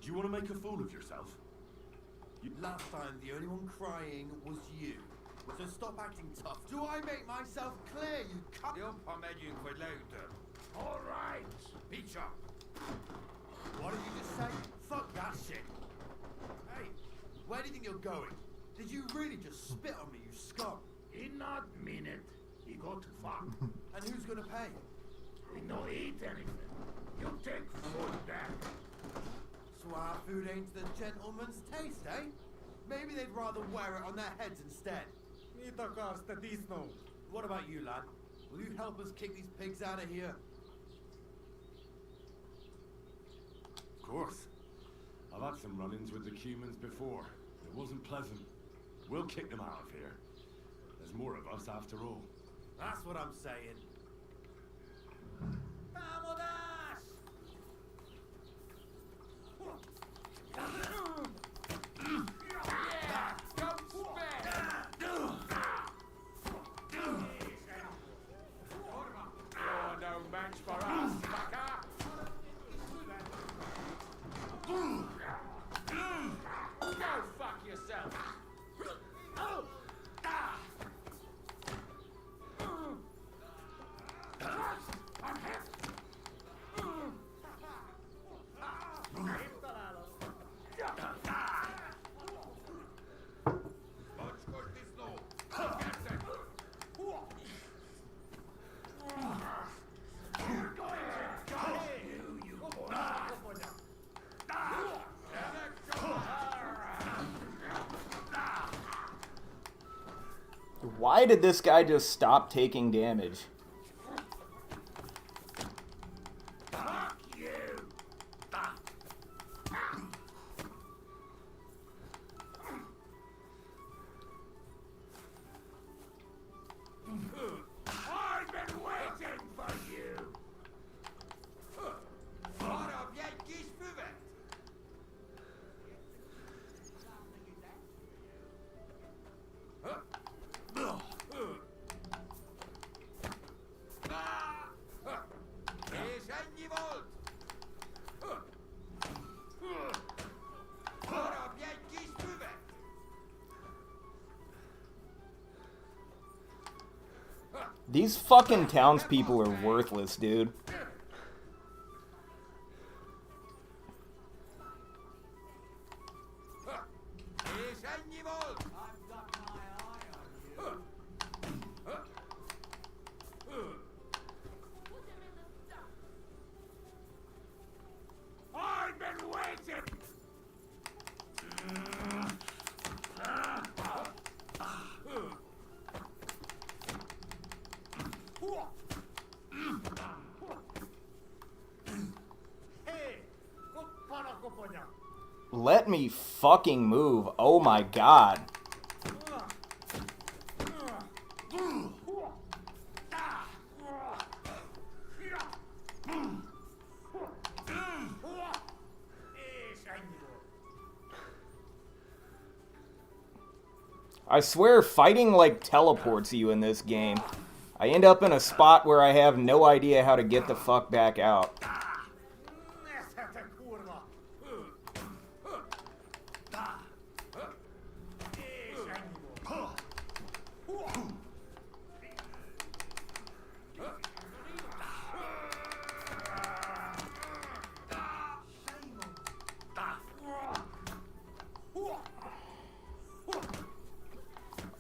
Speaker 14: Do you want to make a fool of yourself?
Speaker 5: Last time, the only one crying was you. So stop acting tough. Do I make myself clear, you cunt?
Speaker 13: All right.
Speaker 5: Peacher. What did you just say? Fuck that shit. Hey, where do you think you're going? Did you really just spit on me, you scum?
Speaker 13: He not mean it. He go to fuck.
Speaker 5: And who's gonna pay?
Speaker 13: We no eat anything. You take food back.
Speaker 5: So our food ain't the gentleman's taste, eh? Maybe they'd rather wear it on their heads instead. What about you, lad? Will you help us kick these pigs out of here?
Speaker 14: Of course. I've had some run-ins with the Cumans before. It wasn't pleasant. We'll kick them out of here. There's more of us after all.
Speaker 5: That's what I'm saying.
Speaker 15: You're no match for us, fucker! Go fuck yourself!
Speaker 1: Why did this guy just stop taking damage?
Speaker 13: Fuck you. I've been waiting for you.
Speaker 10: Bara bjälkishuvudet! Erkänn våld! Bara bjälkishuvudet!
Speaker 1: These fucking townspeople are worthless, dude.
Speaker 6: I've got my eye on you.
Speaker 13: I've been waiting!
Speaker 1: Let me fucking move. Oh my god. I swear fighting like teleports you in this game. I end up in a spot where I have no idea how to get the fuck back out.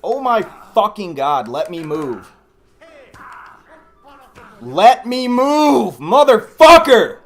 Speaker 1: Oh my fucking god, let me move. Let me move, motherfucker!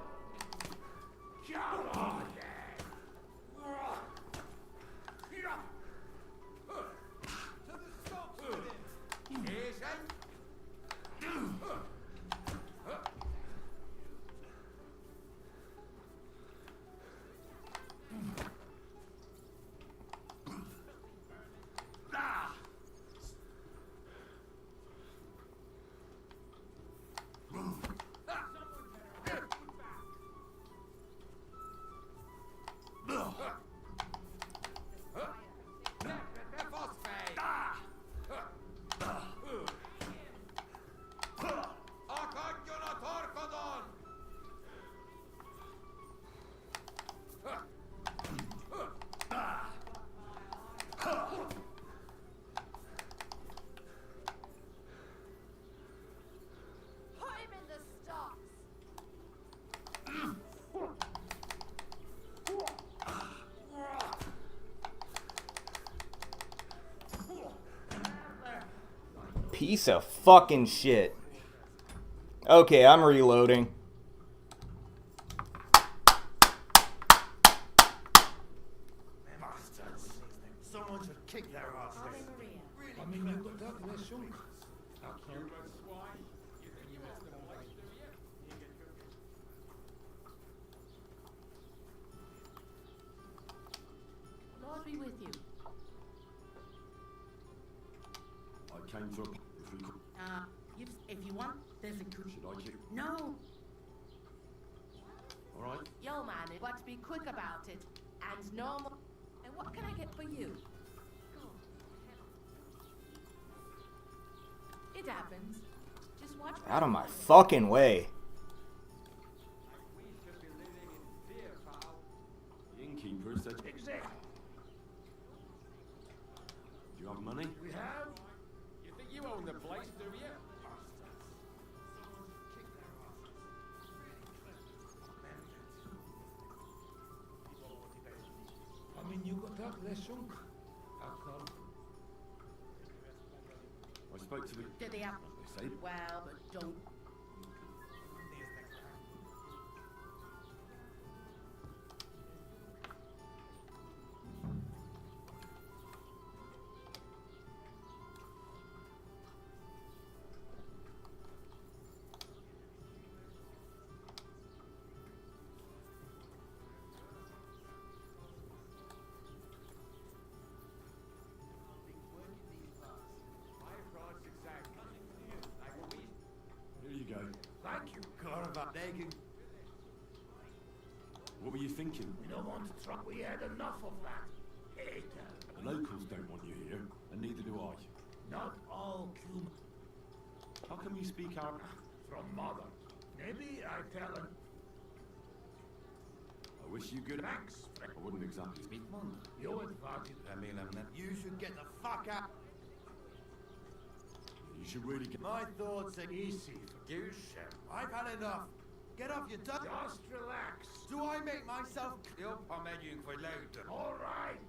Speaker 1: Piece of fucking shit. Okay, I'm reloading.
Speaker 5: Bastards. Someone should kick their asses.
Speaker 6: I mean, you've got that less shunk. How cute.
Speaker 16: Lord be with you.
Speaker 14: I came to a... If we could...
Speaker 16: If you want, there's a good...
Speaker 14: Should I kick...
Speaker 16: No!
Speaker 14: Alright.
Speaker 16: Yo, man, but be quick about it. And normal... And what can I get for you? It happens. Just watch...
Speaker 1: Out of my fucking way.
Speaker 14: The innkeeper said...
Speaker 13: Exactly.
Speaker 14: Do you have money?
Speaker 13: We have?
Speaker 15: You think you own the place, do you?
Speaker 6: I mean, you've got that less shunk. How come?
Speaker 14: I spoke to the...
Speaker 16: Do they have...
Speaker 14: They say...
Speaker 16: Well, but don't...
Speaker 14: Here you go.
Speaker 13: Thank you, Corva. Begging.
Speaker 14: What were you thinking?
Speaker 13: We don't want to try. We had enough of that. Hater.
Speaker 14: The locals don't want you here, and neither do I.
Speaker 13: Not all human.
Speaker 14: How come you speak out?
Speaker 13: From mother. Maybe I tell him.
Speaker 14: I wish you good.
Speaker 13: Thanks.
Speaker 14: I wouldn't exactly speak one.
Speaker 13: Your advantage. You should get the fuck out.
Speaker 14: You should really get...
Speaker 13: My thoughts are easy for you, Shem. I've had enough. Get off your duck. Just relax. Do I make myself... You're meddling for loud. All right.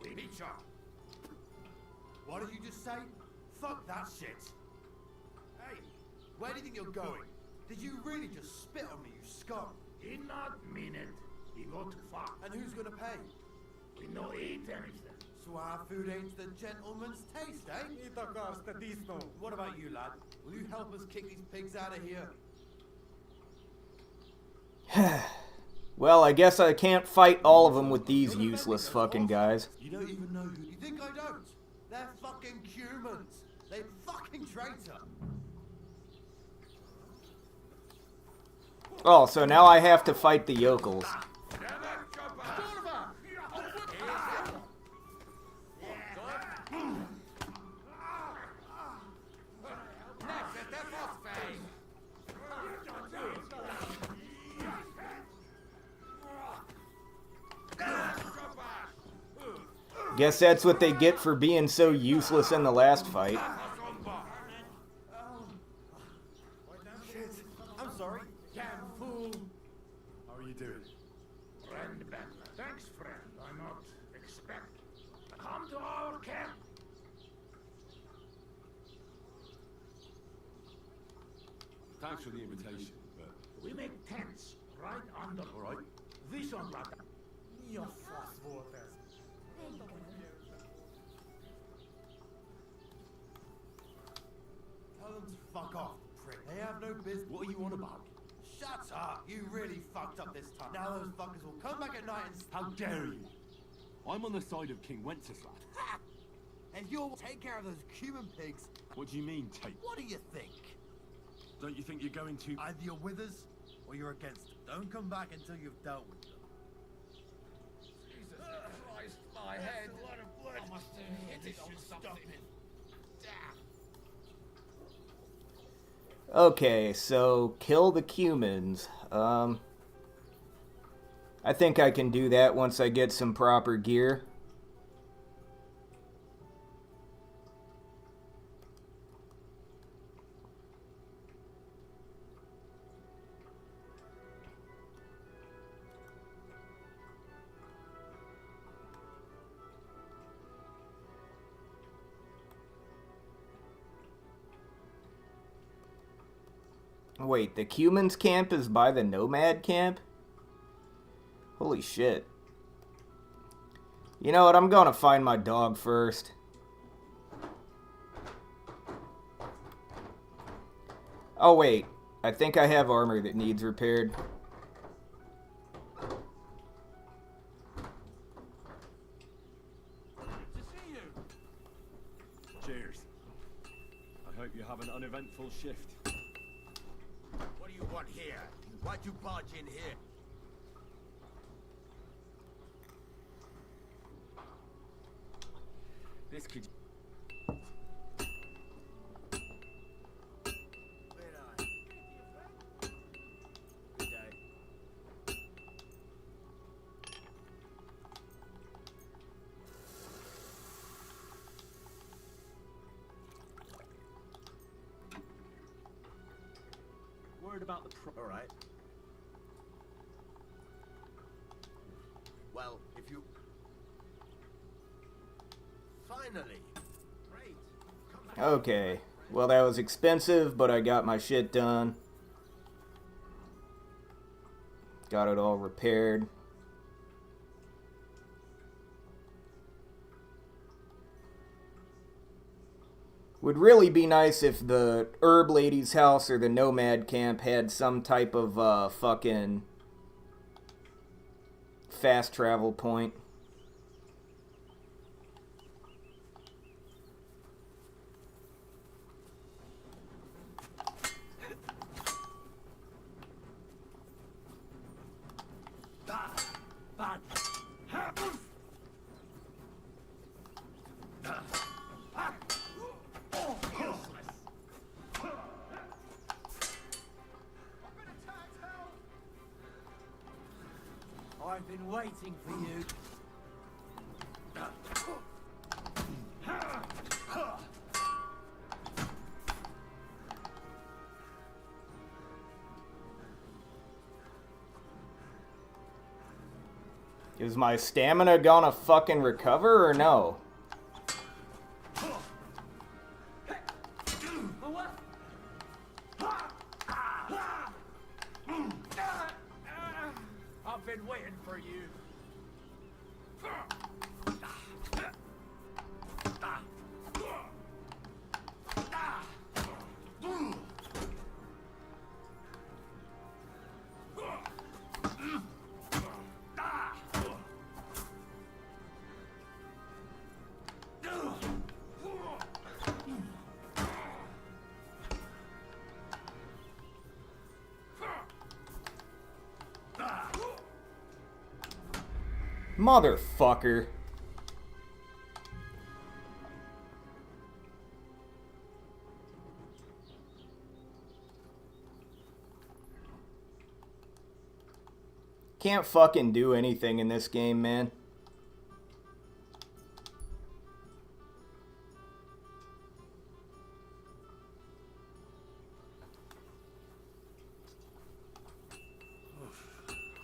Speaker 13: We meet you.
Speaker 5: What did you just say? Fuck that shit. Hey, where do you think you're going? Did you really just spit on me, you scum?
Speaker 13: He not mean it. He go too far.
Speaker 5: And who's gonna pay?
Speaker 13: We no eat anything.
Speaker 5: So our food ain't the gentleman's taste, eh? What about you, lad? Will you help us kick these pigs out of here?
Speaker 1: Well, I guess I can't fight all of them with these useless fucking guys.
Speaker 5: You don't even know who. You think I don't? They're fucking humans. They fucking traitor.
Speaker 1: Oh, so now I have to fight the yokels. Guess that's what they get for being so useless in the last fight.
Speaker 5: Shit. I'm sorry.
Speaker 13: Damn fool.
Speaker 14: How are you doing?
Speaker 13: Friend Ben. Thanks, friend. I not expect. Come to our camp.
Speaker 14: Thanks for the invitation, but...
Speaker 13: We make tents right under.
Speaker 14: All right.
Speaker 13: Vision like
Speaker 4: Your fast water.
Speaker 9: There you go.
Speaker 5: Tell them to fuck off, prick. They have no business.
Speaker 14: What are you on about?
Speaker 5: Shut up. You really fucked up this time. Now those fuckers will come back at night and...
Speaker 14: How dare you? I'm on the side of King Wenceslas.
Speaker 5: Ha! And you'll take care of those Cuban pigs.
Speaker 14: What do you mean, take?
Speaker 5: What do you think?
Speaker 14: Don't you think you're going to...
Speaker 5: Either you're with us or you're against them. Don't come back until you've dealt with them.
Speaker 13: Jesus Christ, my head. That's a lot of blood. I must have hit it on something.
Speaker 1: Okay, so kill the Cumans. I think I can do that once I get some proper gear. Wait, the Cumans camp is by the Nomad camp? Holy shit. You know what, I'm gonna find my dog first. Oh wait, I think I have armor that needs repaired.
Speaker 13: To see you.
Speaker 14: Cheers. I hope you have an uneventful shift.
Speaker 10: What do you want here? Why'd you barge in here?
Speaker 14: This could...
Speaker 10: Good day.
Speaker 5: Worried about the all right. Well, if you... Finally. Great.
Speaker 1: Okay, well that was expensive, but I got my shit done. Got it all repaired. Would really be nice if the Herb Lady's house or the Nomad camp had some type of fucking fast travel point.
Speaker 6: I've been waiting for you.
Speaker 1: Is my stamina gonna fucking recover or no?
Speaker 13: waiting for you.
Speaker 1: Motherfucker. Can't fucking do anything in this game, man.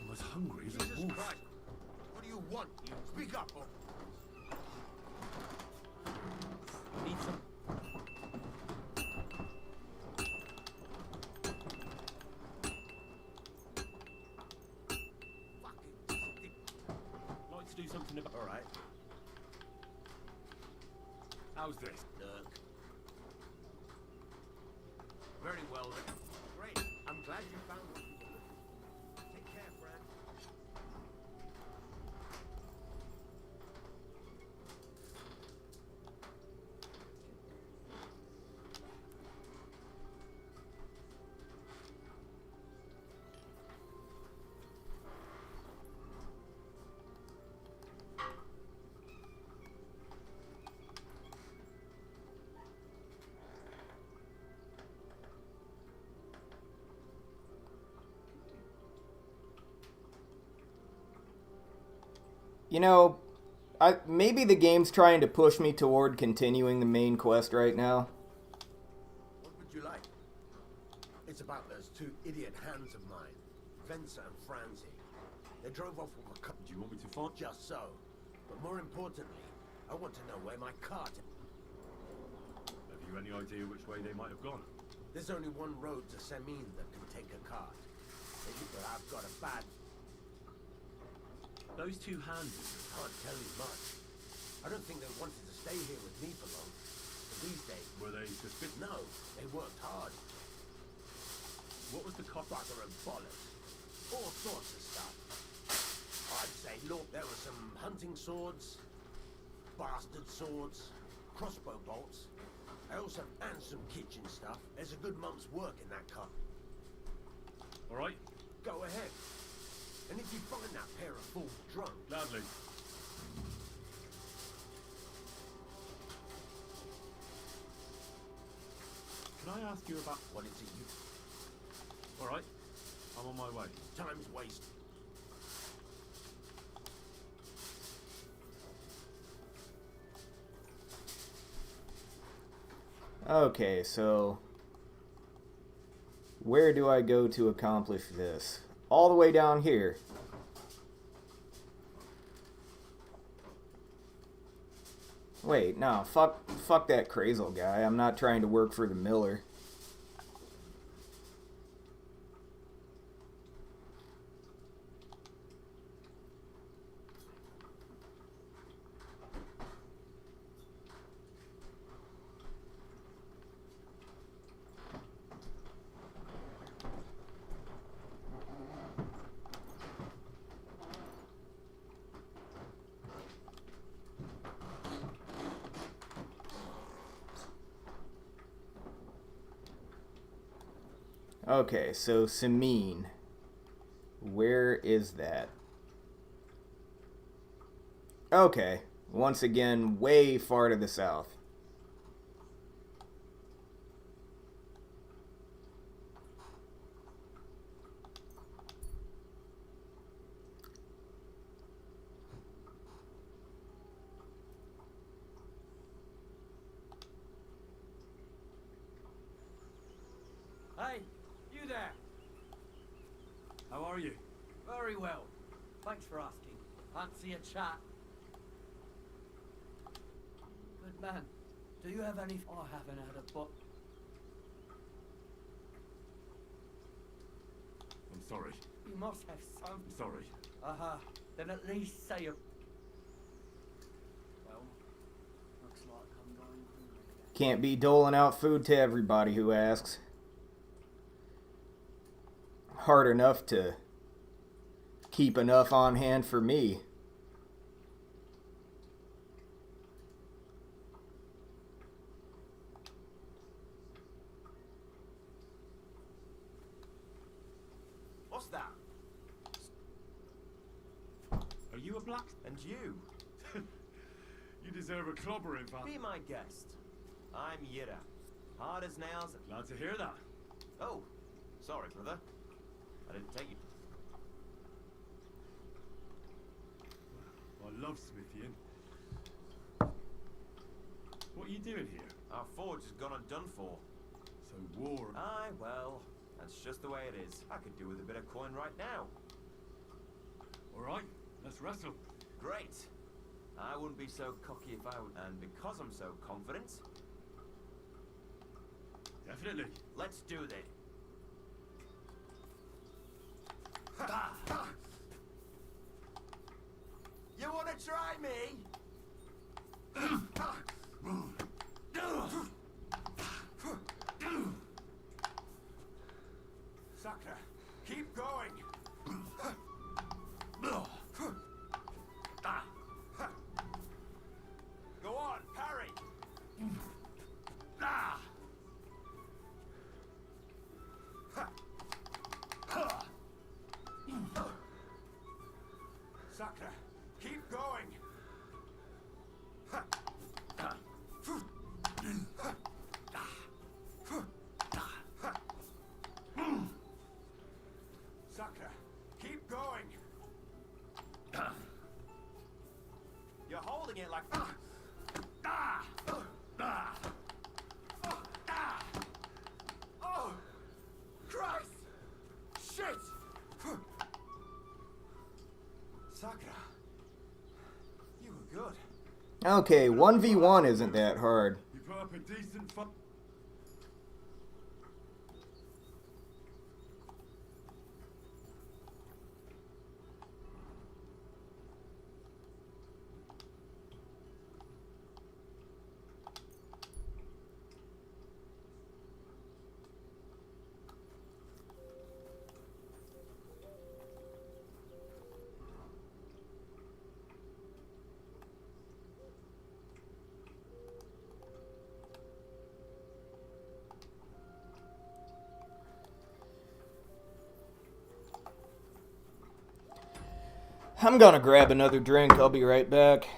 Speaker 14: I'm as hungry as a
Speaker 13: Jesus
Speaker 14: wolf.
Speaker 13: Christ! What do you want? You speak up, or...
Speaker 12: Need some. Like to do something about.
Speaker 13: All right.
Speaker 14: How's this?
Speaker 13: Look. Very well then. Great. I'm glad you found what you were looking for. Take care, friend.
Speaker 1: You know, maybe the game's trying to push me toward continuing the main quest right now.
Speaker 13: What would you like? It's about those two idiot hands of mine, Venza and Franzi. They drove off with a car.
Speaker 14: Do you want me to find?
Speaker 13: Just so. But more importantly, I want to know where my cart.
Speaker 14: Have you any idea which way they might have gone?
Speaker 13: There's only one road to Semin that can take a cart. But I've got a bad.
Speaker 14: Those two hands.
Speaker 13: Can't tell you much. I don't think they wanted to stay here with me for long. But these days.
Speaker 14: Were they suspicious?
Speaker 13: No, they worked hard.
Speaker 14: What was the cost?
Speaker 13: Bugger and bollocks. All sorts of stuff. I'd say, look, there were some hunting swords, bastard swords, crossbow bolts. I also and some kitchen stuff. There's a good month's work in that cart.
Speaker 14: All right.
Speaker 13: Go ahead. And if you find that pair of fools drunk...
Speaker 14: Gladly. Can I ask you about...
Speaker 13: What is it you...
Speaker 14: All right. I'm on my way.
Speaker 13: Time's wasted.
Speaker 1: Okay, so where do I go to accomplish this? All the way down here. Wait, no, fuck that Crazel guy. I'm not trying to work for the Miller. Okay, so Semin. Where is that? Okay, once again, way far to the south.
Speaker 6: Hey, you there?
Speaker 14: How are you?
Speaker 6: Very well. Thanks for asking. Fancy a chat? Good man. Do you have any... I haven't had a book.
Speaker 14: I'm sorry.
Speaker 6: You must have some.
Speaker 14: I'm sorry.
Speaker 6: Then at least say a... Well, looks like I'm going hungry.
Speaker 1: Can't be doling out food to everybody who asks. Hard enough to keep enough on hand for me.
Speaker 5: What's that?
Speaker 8: Are you a black?
Speaker 5: And you?
Speaker 14: You deserve a clobbering, pal.
Speaker 5: Be my guest. I'm Yira. Hard as nails.
Speaker 14: Glad to hear that.
Speaker 5: Oh, sorry, brother. I didn't take you.
Speaker 14: I love Smithian. What are you doing here?
Speaker 5: Our forge has gone undone for.
Speaker 14: So war.
Speaker 5: Aye, well, that's just the way it is. I could do with a bit of coin right now.
Speaker 14: Alright, let's wrestle.
Speaker 5: Great. I wouldn't be so cocky if I would. And because I'm so confident,
Speaker 14: Definitely.
Speaker 5: let's do this. You wanna try me? Sucker, keep going. Go on, parry. Sucker, keep going. Sucker, keep going. You're holding it like... Oh, Christ! Shit! Sakura, you were good.
Speaker 1: Okay, 1v1 isn't that hard.
Speaker 14: You put up a decent fight.
Speaker 1: I'm gonna grab another drink. I'll be right back.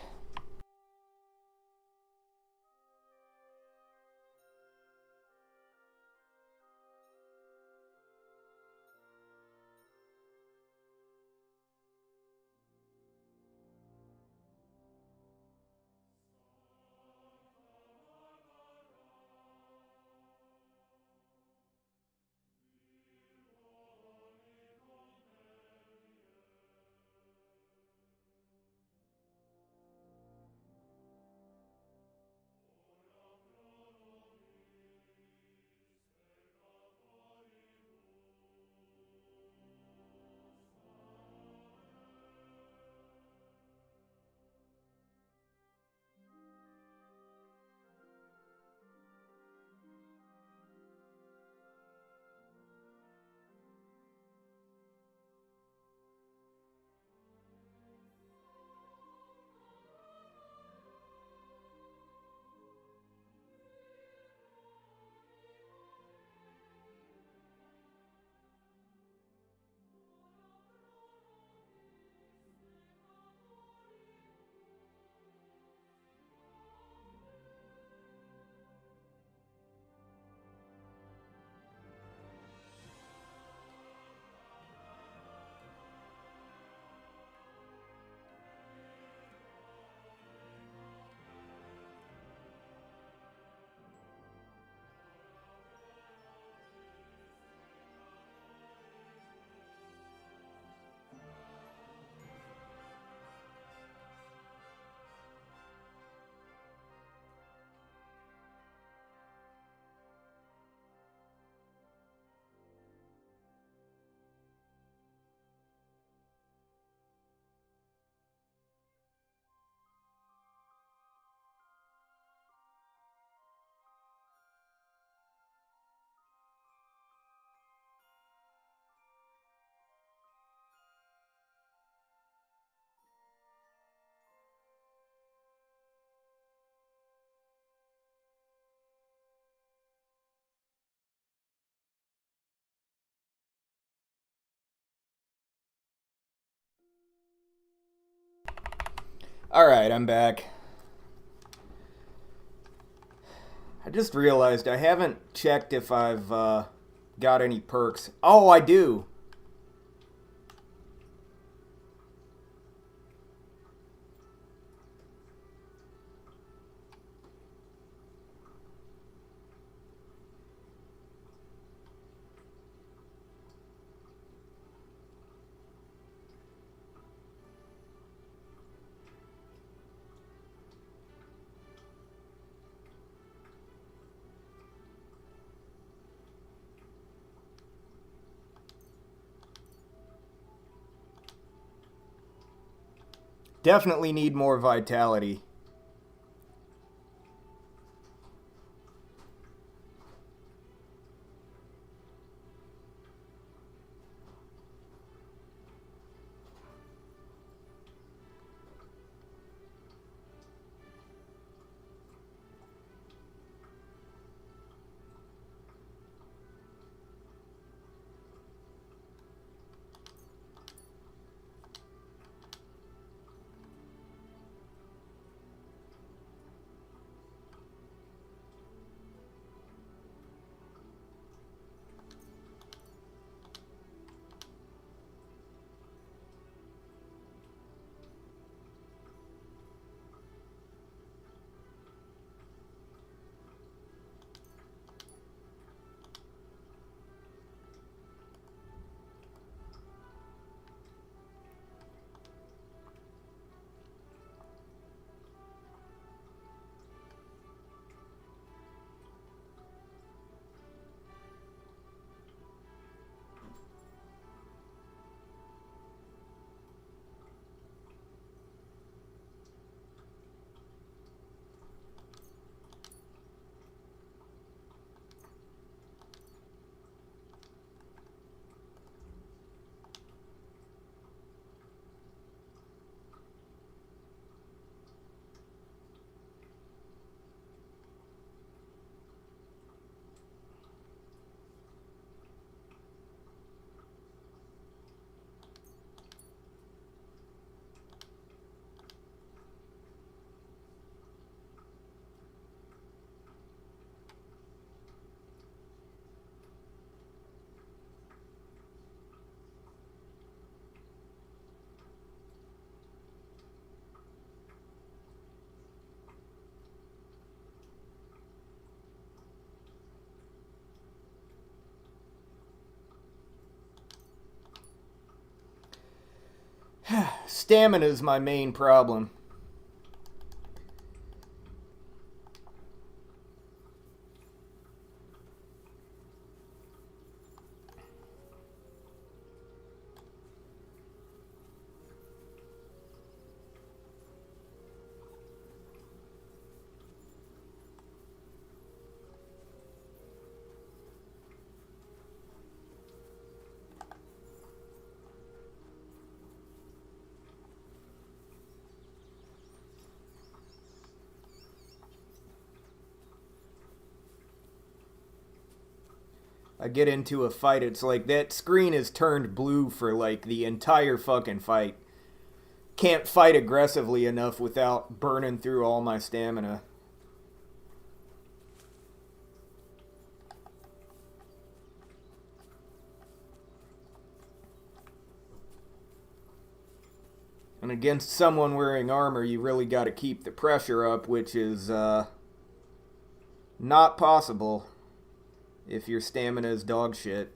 Speaker 1: Alright, I'm back. I just realized I haven't checked if I've got any perks. Oh, I do! Definitely need more vitality. Stamina's my main problem. I get into a fight, it's like that screen is turned blue for like the entire fucking fight. Can't fight aggressively enough without burning through all my stamina. And against someone wearing armor, you really got to keep the pressure up, which is not possible if your stamina is dog shit.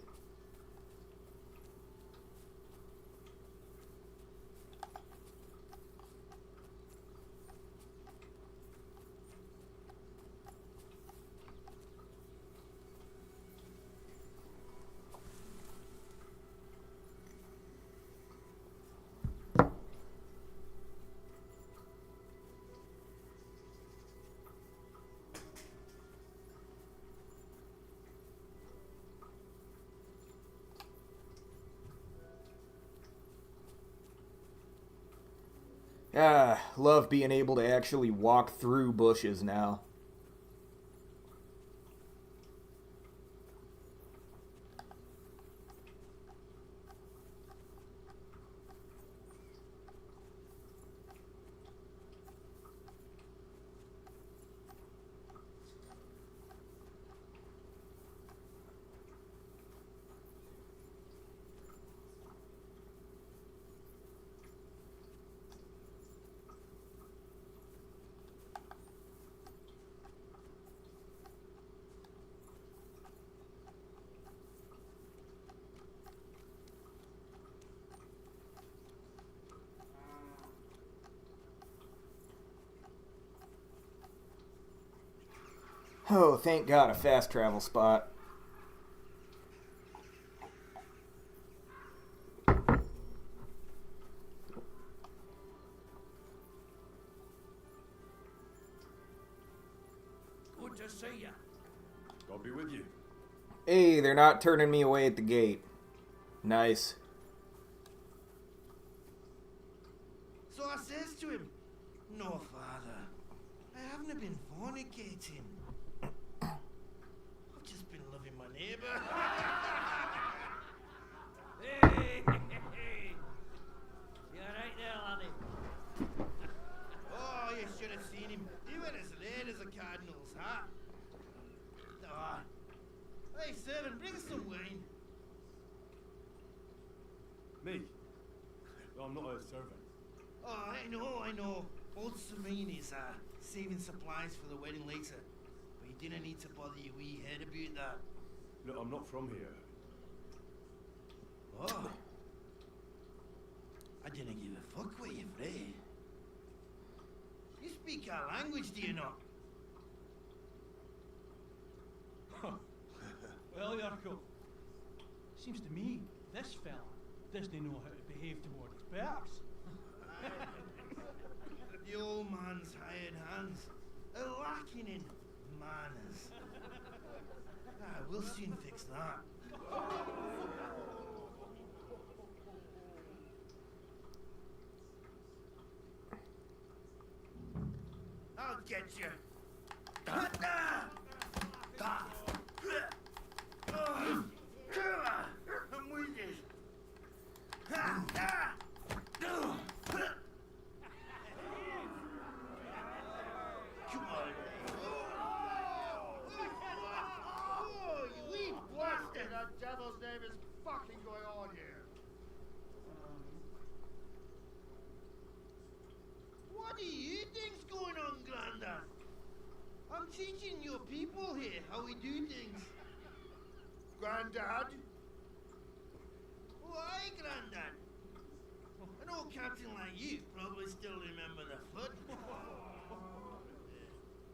Speaker 1: Love being able to actually walk through bushes now. Oh, thank God, a fast travel spot.
Speaker 3: Good to see you.
Speaker 14: God be with you.
Speaker 1: Hey, they're not turning me away at the gate. Nice.
Speaker 13: So I says to him, "No, father, I haven't been fornicating. I've just been loving my neighbour."
Speaker 3: Hey, you alright there, laddie?
Speaker 13: Oh, you should have seen him. He went as late as a cardinal's hat. Oh. Hey, servant, bring us some wine.
Speaker 14: Me? I'm not a servant.
Speaker 13: Oh, I know. Old Serene is saving supplies for the wedding later. But you didn't need to bother your wee head about that.
Speaker 14: No, I'm not from here.
Speaker 13: Oh. I didn't give a fuck what you're free. You speak our language, do you not?
Speaker 4: Well, Yarko, seems to me this fella doesn't know how to behave towards bears.
Speaker 13: The old man's hired hands are lacking in manners. We'll soon fix that. I'll get you. I'm with you. Come on. Oh, you wee blasted!
Speaker 2: What the devil's name is fucking going on here?
Speaker 13: What do you think's going on, Grandad? I'm teaching your people here how we do things.
Speaker 2: Granddad?
Speaker 13: Why, Grandad? An old captain like you probably still remember the flood.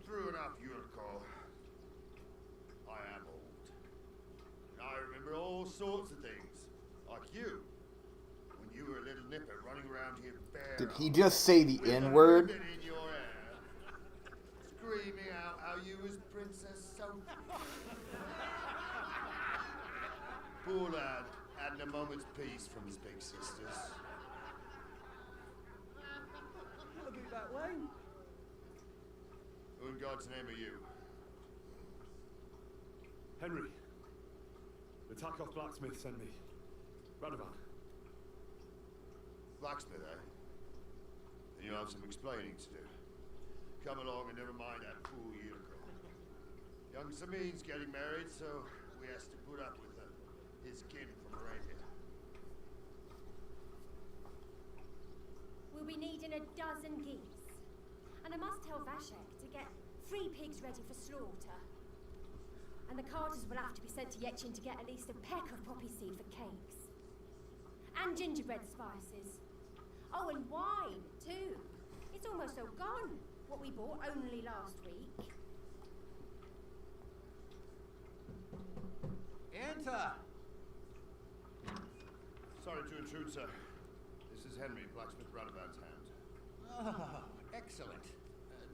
Speaker 2: True enough, Yurko. I am old. And I remember all sorts of things. Like you. When you were a little nipper running around here bare.
Speaker 1: Did he just say the N-word?
Speaker 2: In your hair, screaming out how you was Princess Sophie. Poor lad hadn't a moment's peace from his big sisters.
Speaker 4: What about that wine?
Speaker 2: Who in God's name are you?
Speaker 14: Henry. The Tarkov blacksmith sent me. Radovan.
Speaker 2: Blacksmith, eh? Then you'll have some explaining to do. Come along and never mind that fool Yurko. Young Samin's getting married, so we has to put up with his kin from Arabia.
Speaker 17: We'll be needing a dozen geese. And I must tell Vashek to get 3 pigs ready for slaughter. And the carters will have to be sent to Yetchin to get at least a peck of poppy seed for cakes. And gingerbread spices. Oh, and wine, too. It's almost all gone. What we bought only last week.
Speaker 13: Enter!
Speaker 2: Sorry to intrude, sir. This is Henry, blacksmith Radovan's hand.
Speaker 3: Oh, excellent.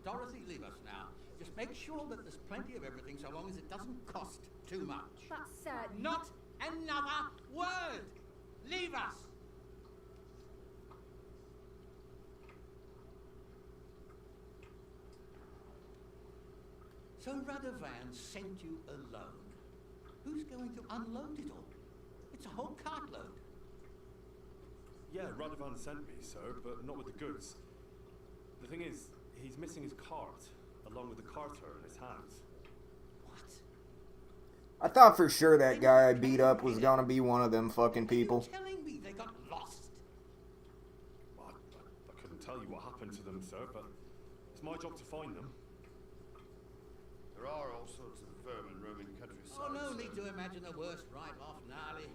Speaker 3: Dorothy, leave us now. Just make sure that there's plenty of everything so long as it doesn't cost too much.
Speaker 17: But, sir...
Speaker 3: Not another word! Leave us! So Radovan sent you alone. Who's going to unload it all? It's a whole cartload.
Speaker 14: Yeah, Radovan sent me, sir, but not with the goods. The thing is, he's missing his cart, along with the carter in his hands.
Speaker 1: I thought for sure that guy I beat up was gonna be one of them fucking people.
Speaker 3: You're telling me they got lost?
Speaker 14: I couldn't tell you what happened to them, sir, but it's my job to find them.
Speaker 2: There are all sorts of vermin roaming the countryside.
Speaker 3: Oh, no
Speaker 2: sir.
Speaker 3: need to imagine the worst right off, gnarly.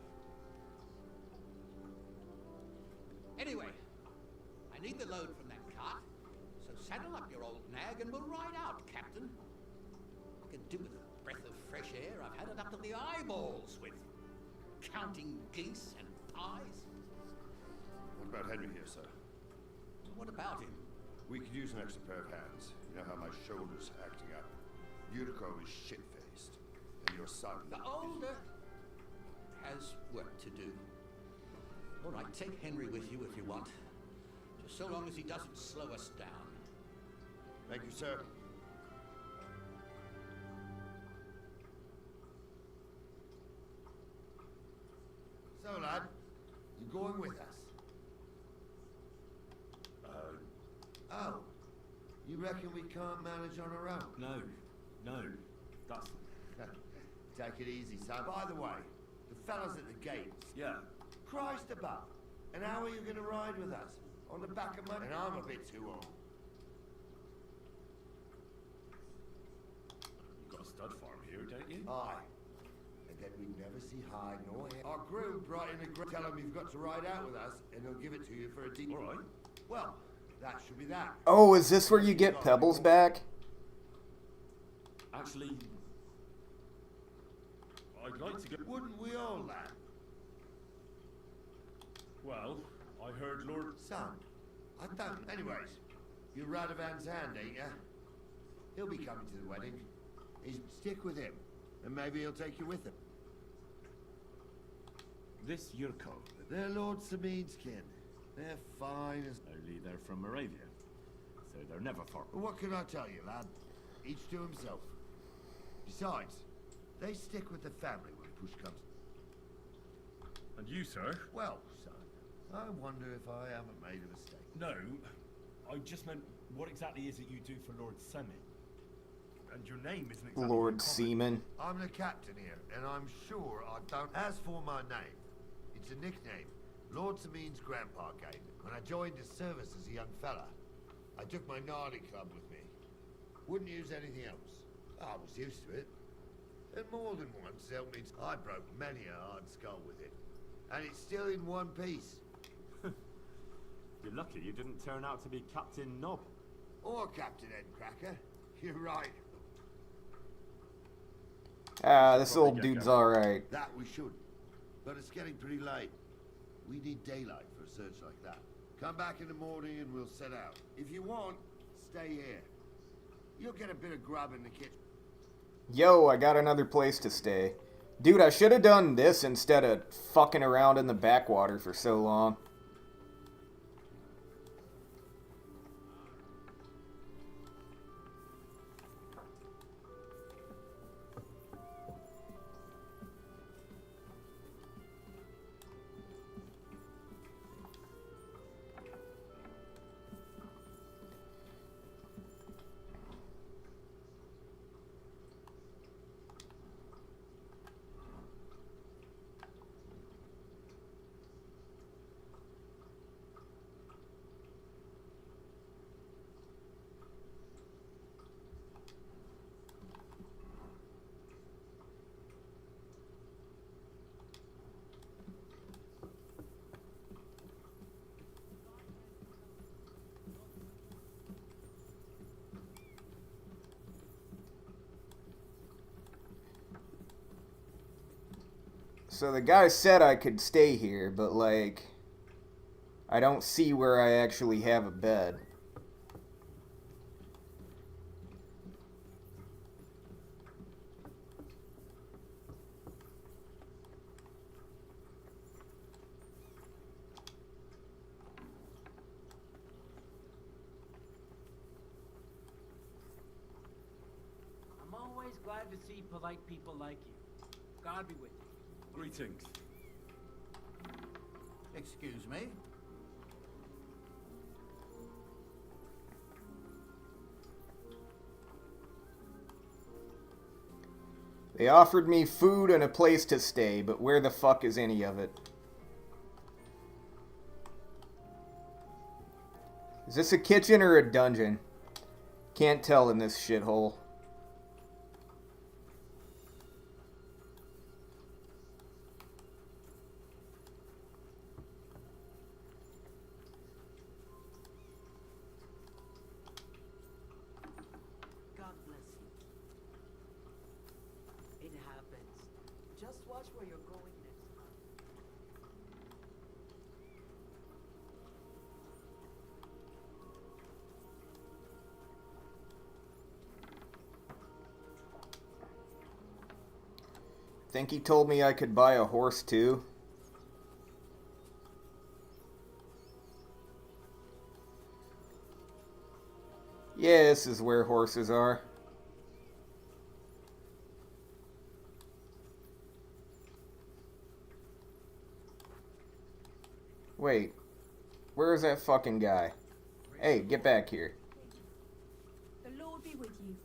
Speaker 3: Anyway, I need the load from that cart, so saddle up your old nag and we'll ride out, Captain. I can do
Speaker 6: the eyeballs with counting geese and pies.
Speaker 18: What about Henry here, sir?
Speaker 6: What about him?
Speaker 18: We could use an extra pair of hands. You know how my shoulder's acting up. Yuriko is shit-faced. And your son...
Speaker 6: The older has work to do. All right, take Henry with you if you want. Just so long as he doesn't slow us down.
Speaker 18: Thank you, sir. So, lad, you going with us? Oh, you reckon we can't manage on our own?
Speaker 14: No, that's...
Speaker 18: Take it easy, son. By the way, the fellas at the gates.
Speaker 14: Yeah.
Speaker 18: Christ above. And how are you going to ride with us? On the back of money? And I'm a bit too old.
Speaker 14: You've got a stud farm here, don't you?
Speaker 18: Aye. And then we'd never see hide nor hair. Our groom brought in a tell him you've got to ride out with us, and he'll give it to you for a deed.
Speaker 14: All right.
Speaker 18: Well, that should be that.
Speaker 1: Oh, is this where you get Pebbles back?
Speaker 14: Actually, I'd like to go...
Speaker 18: Wouldn't we all, lad?
Speaker 14: Well, I heard Lord...
Speaker 18: Son, I don't... Anyways, you're Radovan's hand, ain't ya? He'll be coming to the wedding. Stick with him, and maybe he'll take you with him.
Speaker 14: This Yurko.
Speaker 18: They're Lord Sabine's kin. They're fine as...
Speaker 14: Only they're from Moravia, so they're never far.
Speaker 18: Well, what can I tell you, lad? Each to himself. Besides, they stick with the family when push comes.
Speaker 14: And you, sir?
Speaker 18: Well, son, I wonder if I haven't made a mistake.
Speaker 14: No, I just meant, what exactly is it you do for Lord Semin? And your name isn't exactly...
Speaker 1: Lord Seaman.
Speaker 18: I'm the captain here, and I'm sure I don't... As for my name, it's a nickname Lord Samin's grandpa gave me. When I joined his service as a young fella, I took my Nardi club with me. Wouldn't use anything else. I was used to it. And more than once helped me... I broke many a hard skull with it. And it's still in one piece.
Speaker 14: You're lucky you didn't turn out to be Captain Knob.
Speaker 18: Or Captain Headcracker. You're right.
Speaker 1: Ah, this old dude's alright.
Speaker 18: That we should. But it's getting pretty late. We need daylight for a search like that. Come back in the morning and we'll set out. If you want, stay here. You'll get a bit of grub in the kitchen.
Speaker 1: Yo, I got another place to stay. Dude, I should have done this instead of fucking around in the backwater for so long. So the guy said I could stay here, but like, I don't see where I actually have a bed.
Speaker 19: I'm always glad to see polite people like you. God be with you.
Speaker 14: Greetings.
Speaker 6: Excuse me?
Speaker 1: They offered me food and a place to stay, but where the fuck is any of it? Is this a kitchen or a dungeon? Can't tell in this shithole.
Speaker 6: Just watch where you're going next time.
Speaker 1: Think he told me I could buy a horse too? Yeah, this is where horses are. Wait, where is that fucking guy? Hey, get back here.
Speaker 17: The Lord be with you.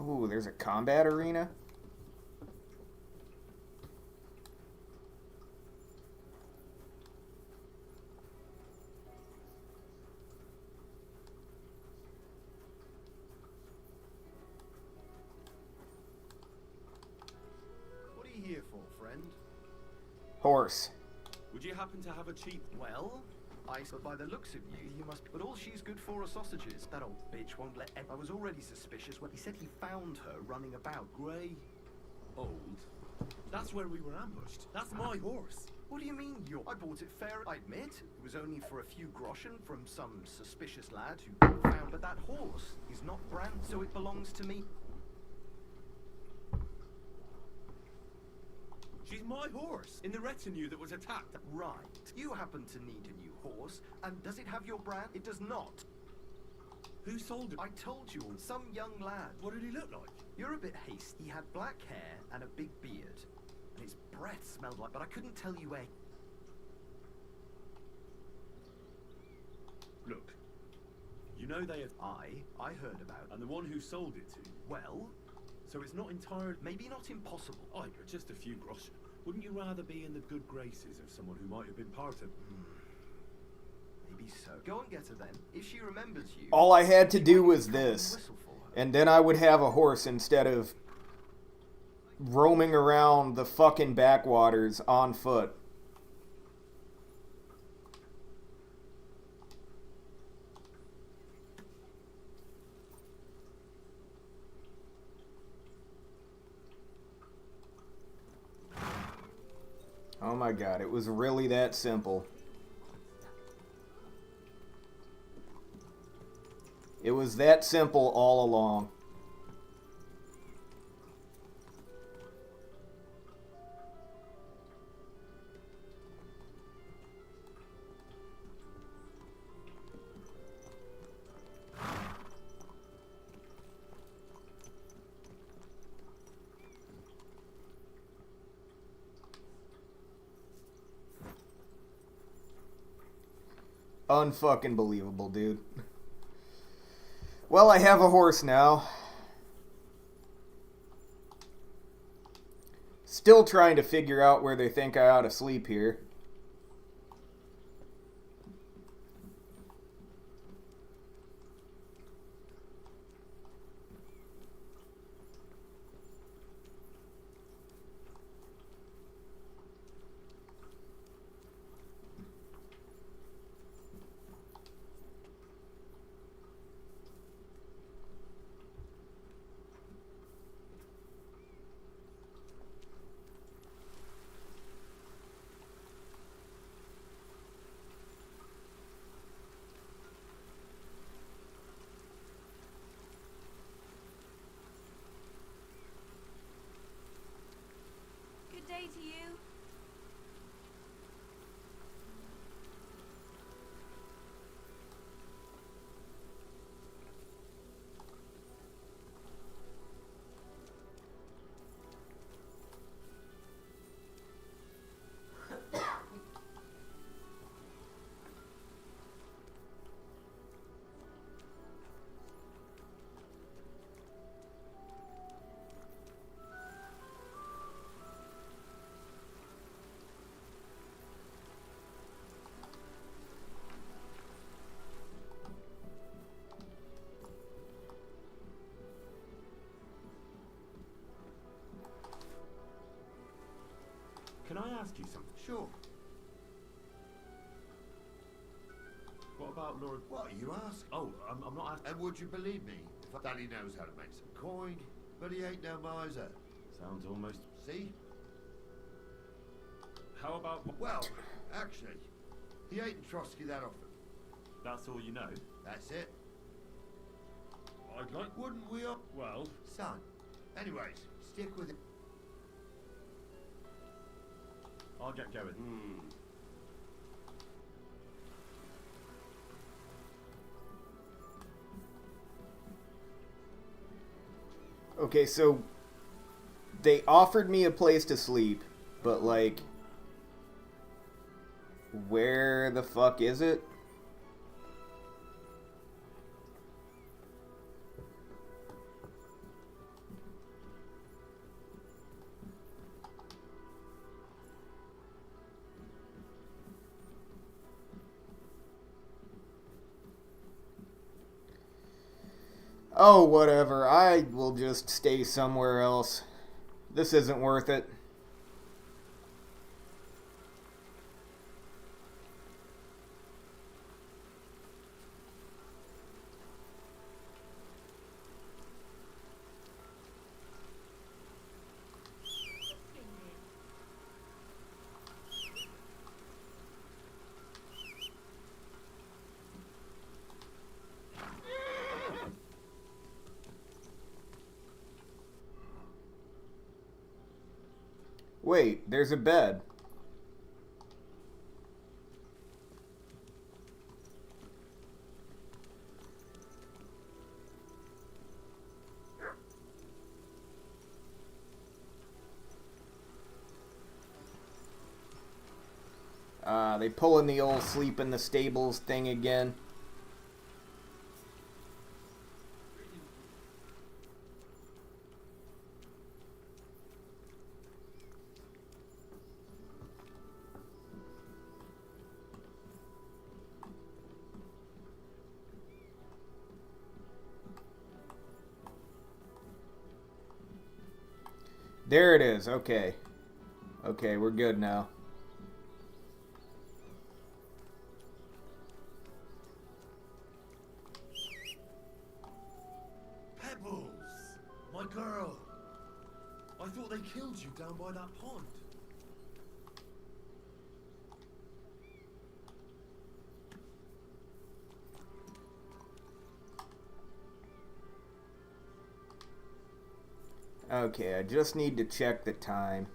Speaker 1: Oh, there's a combat arena?
Speaker 5: What are you here for, friend?
Speaker 1: Horse.
Speaker 8: Would you happen to have a cheap...
Speaker 5: Well, but by the looks of you, you must... But all she's good for are sausages. That old bitch won't let... I was already suspicious when he said he found her running about.
Speaker 8: Grey? Old? That's where we were ambushed. That's my horse.
Speaker 5: What do you mean I bought it fair, I admit. It was only for a few groschen from some suspicious lad who found... But that horse is not brand, so it belongs to me.
Speaker 8: She's my horse, in the retinue that was attacked.
Speaker 5: Right. You happen to need a new horse, and does it have your brand? It does not.
Speaker 8: Who sold it?
Speaker 5: I told you, some young lad.
Speaker 8: What did he look like?
Speaker 5: You're a bit hasty. He had black hair and a big beard, and his breath smelled like... But I couldn't tell you where...
Speaker 8: Look, you know they have...
Speaker 5: I heard about...
Speaker 8: And the one who sold it to you?
Speaker 5: Well...
Speaker 8: So it's not entirely...
Speaker 5: Maybe not impossible.
Speaker 8: Oh, you're just a few groschen. Wouldn't you rather be in the good graces of someone who might have been part of...
Speaker 5: Maybe so. Go and get her then. If she remembers you...
Speaker 1: All I had to do was this. And then I would have a horse instead of roaming around the fucking backwaters on foot. Oh my god, it was really that simple. It was that simple all along. Unfucking believable, dude. Well, I have a horse now. Still trying to figure out where they think I ought to sleep here.
Speaker 9: Good day to you.
Speaker 8: ask you something?
Speaker 18: Sure.
Speaker 8: What about Lord...
Speaker 18: What, you ask?
Speaker 8: Oh, I'm not asking...
Speaker 18: And would you believe me if Daddy knows how to make some coin, but he ain't no miser.
Speaker 8: Sounds almost...
Speaker 18: See?
Speaker 8: How about...
Speaker 18: Well, actually, he ain't in Trotsky that often.
Speaker 8: That's all you know?
Speaker 18: That's it.
Speaker 8: I'd like...
Speaker 18: Wouldn't we all?
Speaker 8: Well...
Speaker 18: Son. Anyways, stick with it.
Speaker 8: I'll get going.
Speaker 1: Okay, so they offered me a place to sleep, but like, where the fuck is it? Oh, whatever. I will just stay somewhere else. This isn't worth it. Wait, there's a bed. They pulling the old sleep in the stables thing again. There it is. Okay. Okay, we're good now.
Speaker 5: Pebbles! My girl! I thought they killed you down by that pond.
Speaker 1: Okay, I just need to check the time.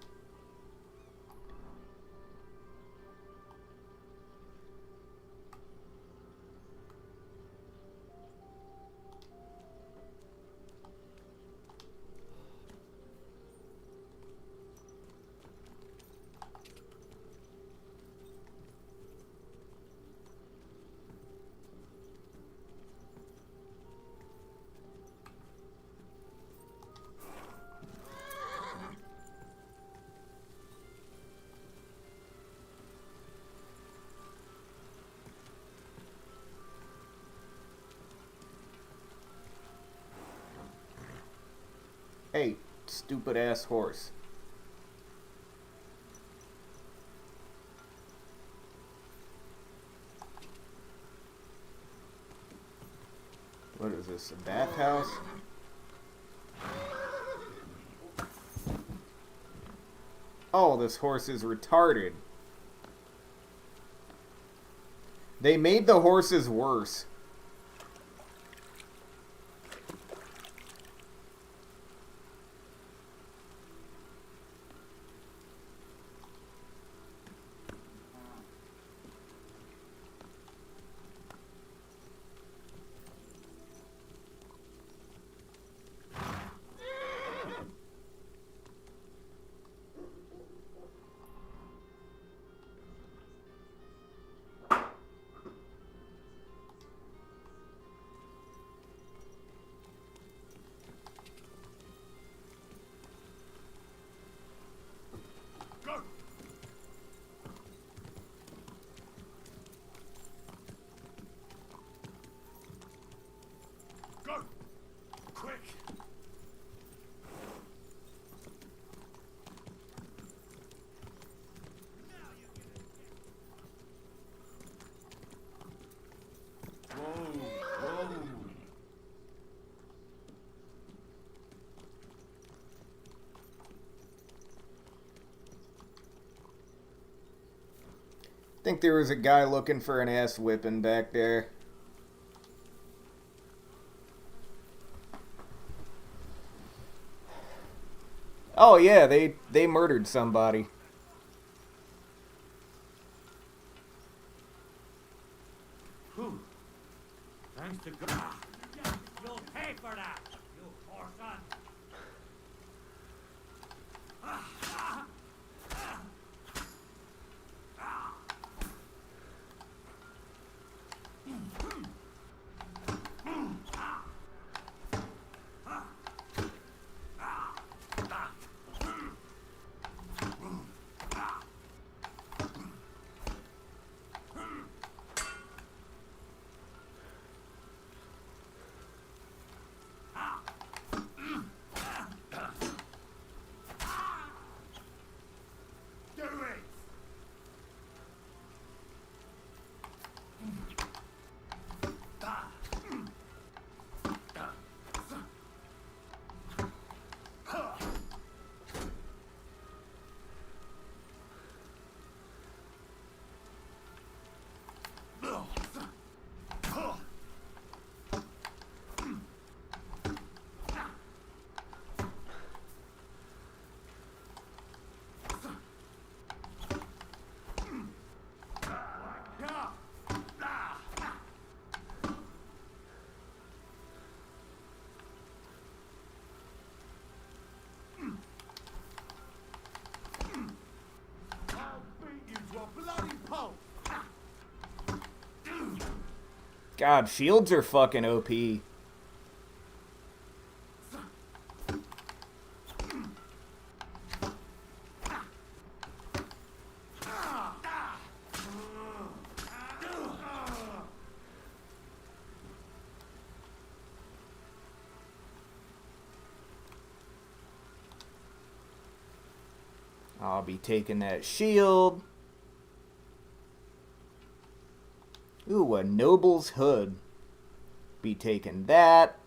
Speaker 1: Hey, stupid ass horse. What is this, a bathhouse? Oh, this horse is retarded. They made the horses worse. think there was a guy looking for an ass whipping back there. Oh yeah, they murdered somebody.
Speaker 4: Whew. Thanks to God. You'll pay for that, you poor son.
Speaker 2: Do it! I'll beat you to a bloody pulp!
Speaker 1: God, shields are fucking OP. I'll be taking that shield. Ooh, a noble's hood. Be taking that.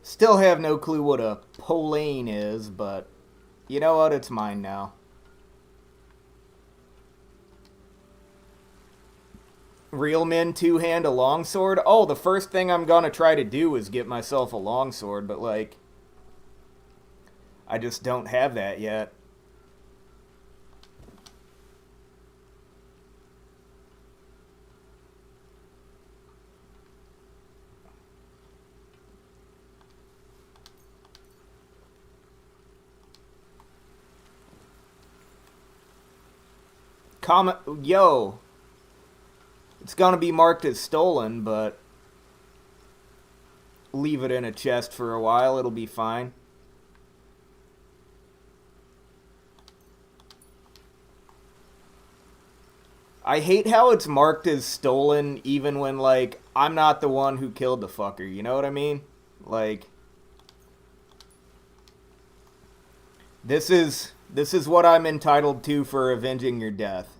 Speaker 1: Still have no clue what a polane is, but you know what? It's mine now. Real men two-hand a longsword? Oh, the first thing I'm gonna try to do is get myself a longsword, but like, I just don't have that yet. Yo, it's gonna be marked as stolen, but leave it in a chest for a while, it'll be fine. I hate how it's marked as stolen even when, like, I'm not the one who killed the fucker, you know what I mean? Like, this is what I'm entitled to for avenging your death.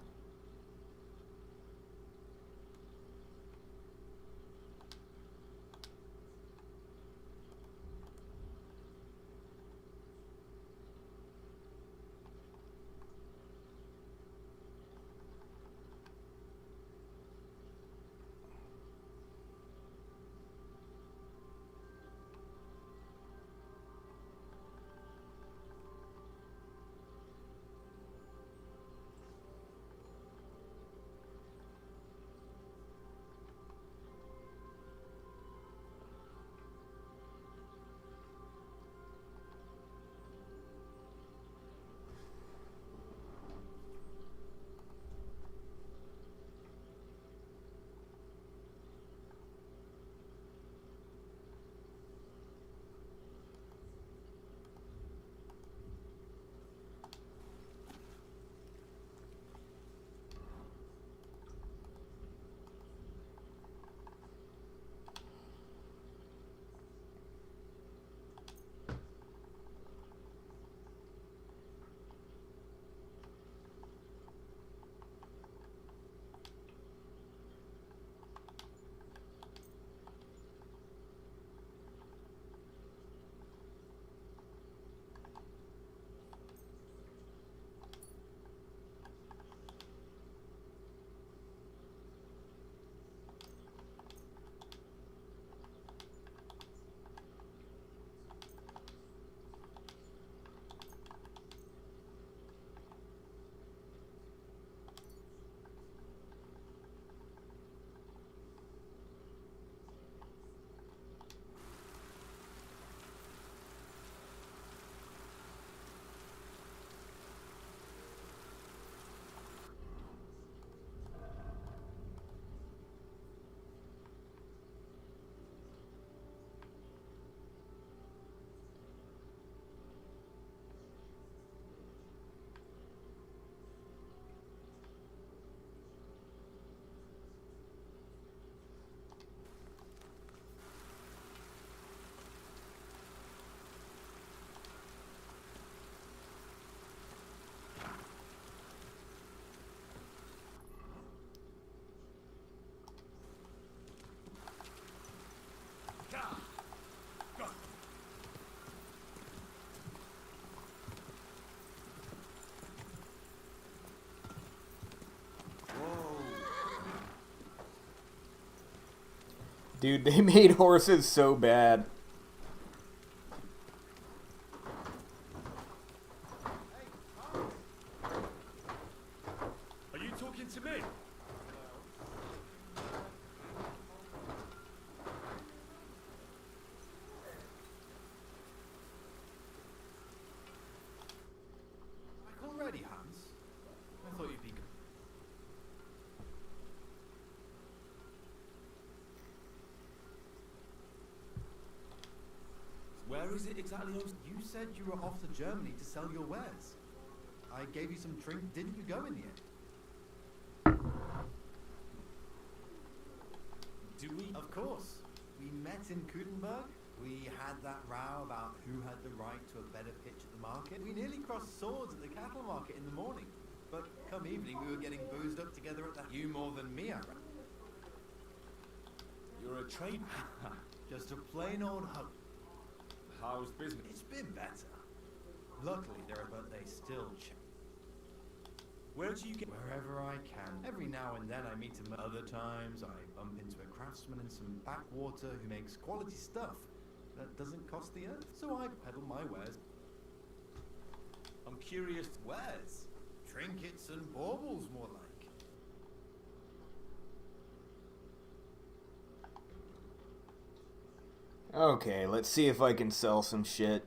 Speaker 1: Dude, they made horses so bad.
Speaker 8: Are you talking to me?
Speaker 20: Back already, Hans? I thought you'd be good.
Speaker 5: Where is it exactly? You said you were off to Germany to sell your wares. I gave you some drink. Didn't you go in the end? Do we? Of course. We met in Kudenberg. We had that row about who had the right to a better pitch at the market. We nearly crossed swords at the cattle market in the morning. But come evening, we were getting boozed up together at the... You more than me, I reckon.
Speaker 8: You're a trade...
Speaker 5: Just a plain old hug.
Speaker 8: How's business?
Speaker 5: It's been better. Luckily, but they still
Speaker 8: Where do you get...
Speaker 5: Wherever I can. Every now and then I meet him. Other times I bump into a craftsman in some backwater who makes quality stuff that doesn't cost the earth. So I peddle my wares.
Speaker 8: I'm curious.
Speaker 5: Wares? Trinkets and baubles, more like.
Speaker 1: Okay, let's see if I can sell some shit.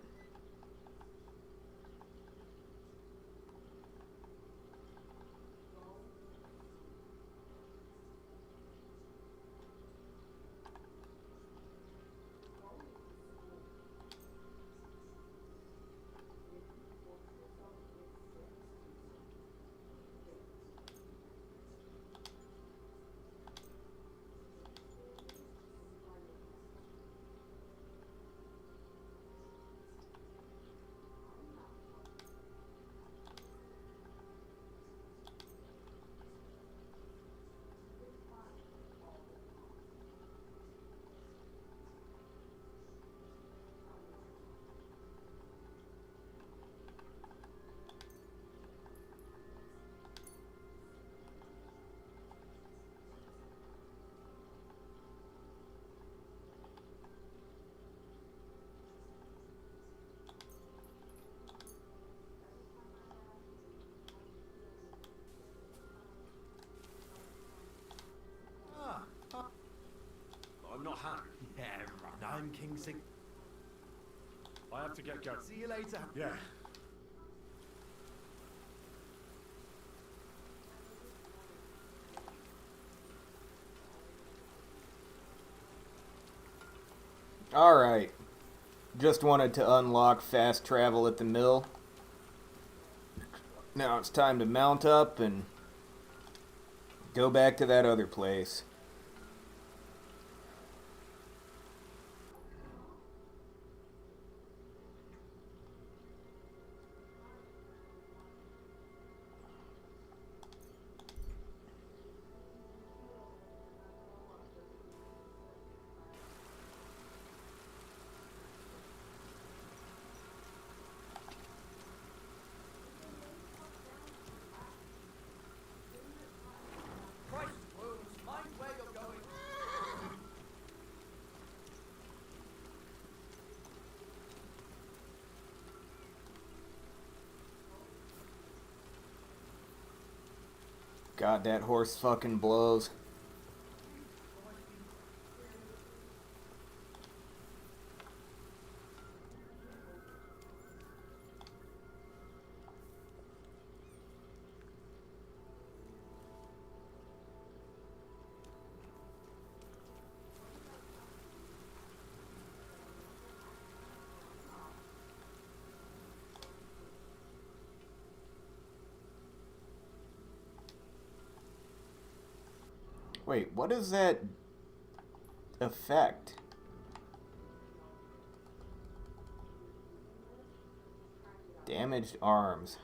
Speaker 8: I'm not Han.
Speaker 5: Yeah, right. I'm King Sig.
Speaker 8: I have to get going.
Speaker 5: See you later.
Speaker 8: Yeah.
Speaker 1: Alright. Just wanted to unlock fast travel at the mill. Now it's time to mount up and go back to that other place. God, that horse fucking blows. Wait, what is that effect? Damaged arms.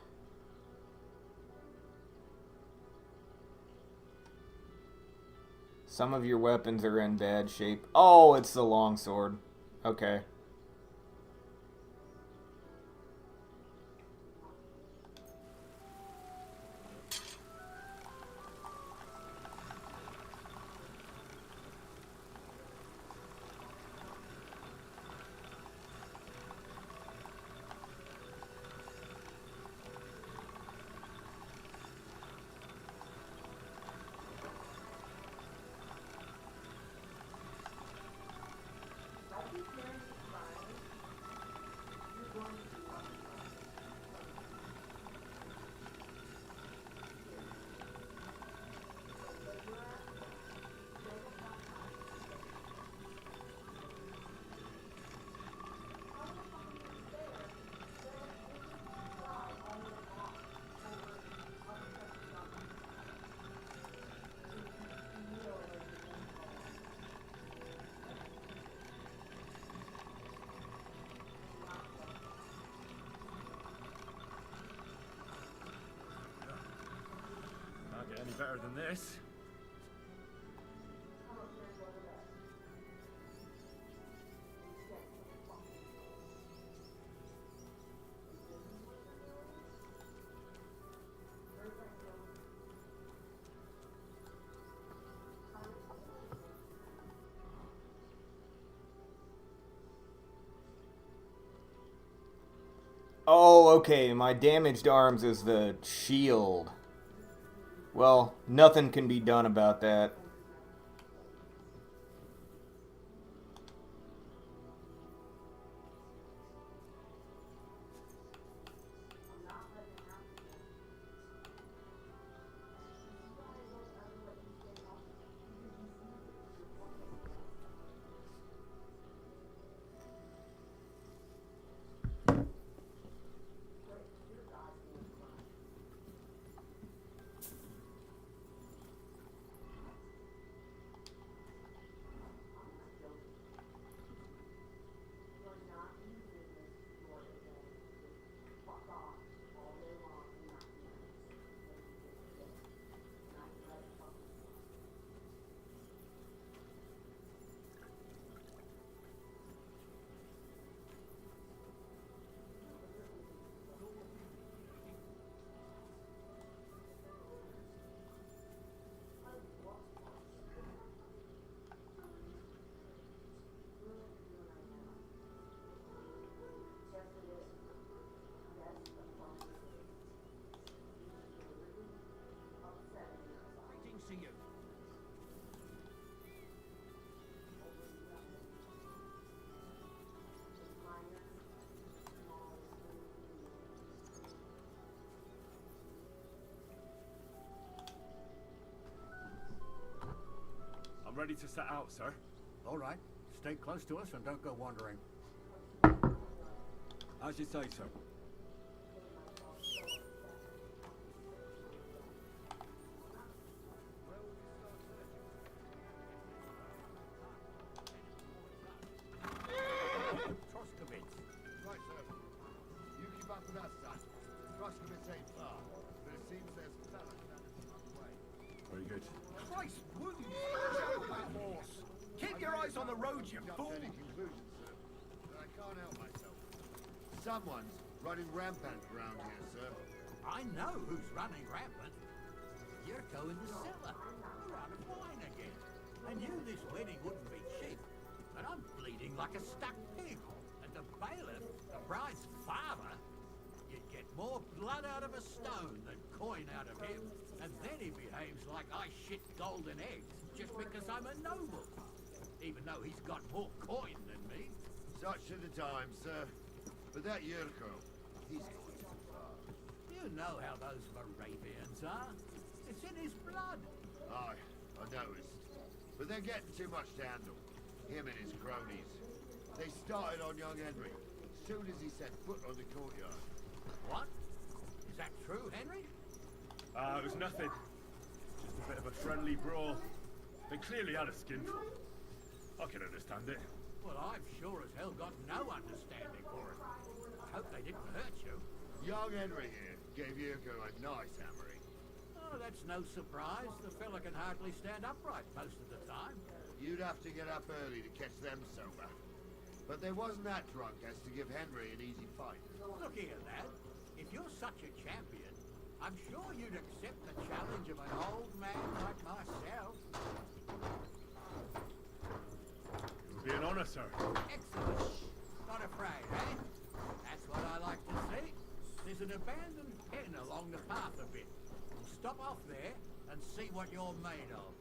Speaker 1: Some of your weapons are in bad shape. Oh, it's the longsword. Okay.
Speaker 8: better than this.
Speaker 1: Oh, okay, my damaged arms is the shield. Well, nothing can be done about that.
Speaker 3: Greetings to you.
Speaker 8: I'm ready to set out, sir.
Speaker 21: All right. Stay close to us and don't go wandering.
Speaker 8: As you say, sir.
Speaker 18: Troskovitz. Right, sir. You keep up with us, son. Troskovitz ain't far, but it seems there's fellas on the way.
Speaker 8: Very good.
Speaker 6: Christ, wounds! Show that horse! Keep your eyes on the road, you fool!
Speaker 18: Any conclusions, sir? But I can't help myself. Someone's running rampant around here, sir.
Speaker 6: I know who's running rampant. Yurko in the cellar. We're out of wine again. I knew this wedding wouldn't be cheap, but I'm bleeding like a stuck pig. And the bailiff, the bride's father, you'd get more blood out of a stone than coin out of him. And then he behaves like I shit golden eggs just because I'm a noble. Even though he's got more coin than me.
Speaker 18: Such are the times, sir. But that Yurko, he's going too far.
Speaker 6: You know how those Moravians are. It's in his blood.
Speaker 18: Aye, I noticed. But they're getting too much to handle. Him and his cronies. They started on young Henry as soon as he set foot on the courtyard.
Speaker 6: What? Is that true, Henry?
Speaker 8: It was nothing. Just a bit of a friendly brawl. They clearly had a skinful. I can understand it.
Speaker 6: Well, I've sure as hell got no understanding for it. I hope they didn't hurt you.
Speaker 18: Young Henry here gave Yurko a nice hammering.
Speaker 6: Oh, that's no surprise. The fella can hardly stand upright most of the time.
Speaker 18: You'd have to get up early to catch them sober. But they wasn't that drunk as to give Henry an easy fight.
Speaker 6: Look here, lad. If you're such a champion, I'm sure you'd accept the challenge of an old man like myself.
Speaker 8: It would be an honor, sir.
Speaker 6: Excellent. Not afraid, eh? That's what I like to see. There's an abandoned pen along the path a bit. We'll stop off there and see what you're made of.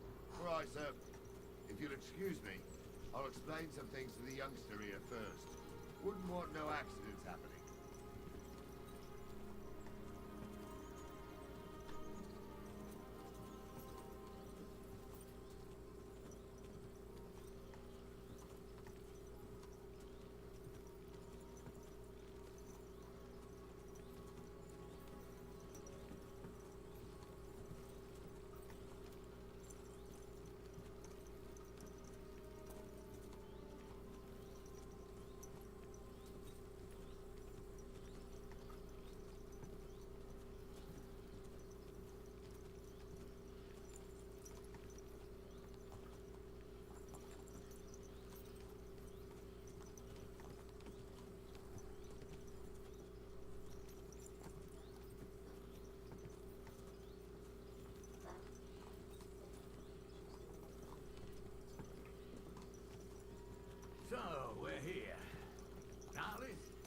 Speaker 18: Right, sir. If you'll excuse me, I'll explain some things to the youngster here first. Wouldn't want no accidents happening.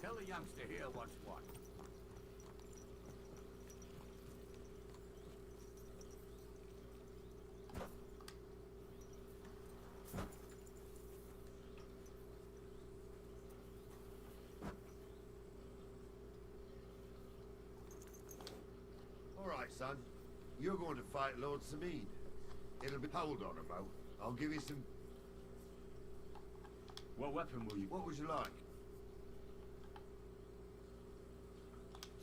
Speaker 6: Tell the youngster here what's what.
Speaker 18: All right, son. You're going to fight Lord Sameen. It'll be... Hold on a mo. I'll give you some...
Speaker 14: What weapon will you...
Speaker 18: What would you like?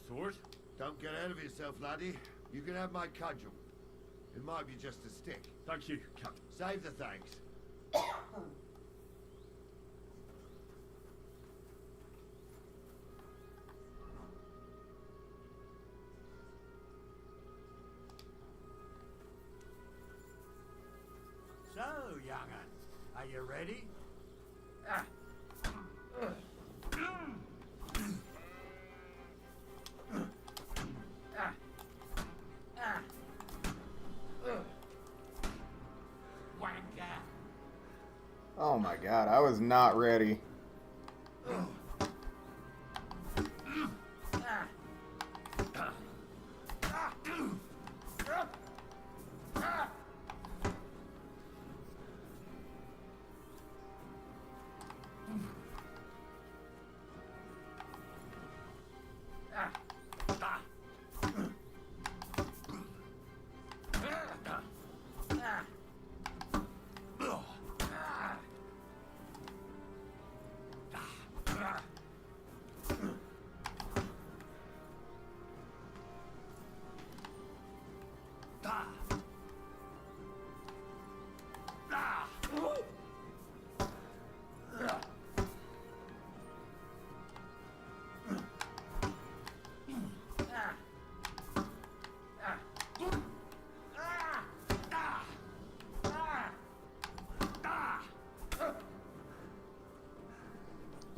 Speaker 14: Sword?
Speaker 18: Don't get ahead of yourself, laddie. You can have my cudgel. It might be just a stick.
Speaker 14: Thank you, Captain.
Speaker 18: Save the thanks.
Speaker 6: So, young'un, are you ready? Wanker.
Speaker 1: Oh my god, I was not ready.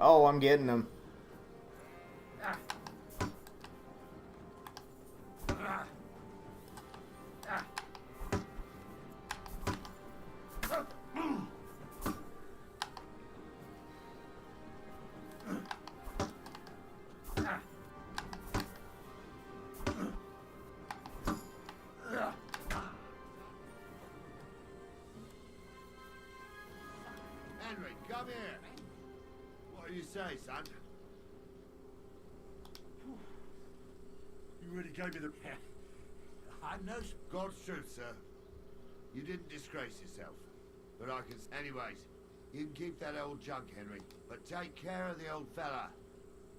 Speaker 1: Oh, I'm getting him.
Speaker 18: Henry, come here. What do you say, son?
Speaker 14: You really gave me the...
Speaker 18: I know... God's truth, sir. You didn't disgrace yourself. But I can... Anyways, you can keep that old junk, Henry. But take care of the old fella.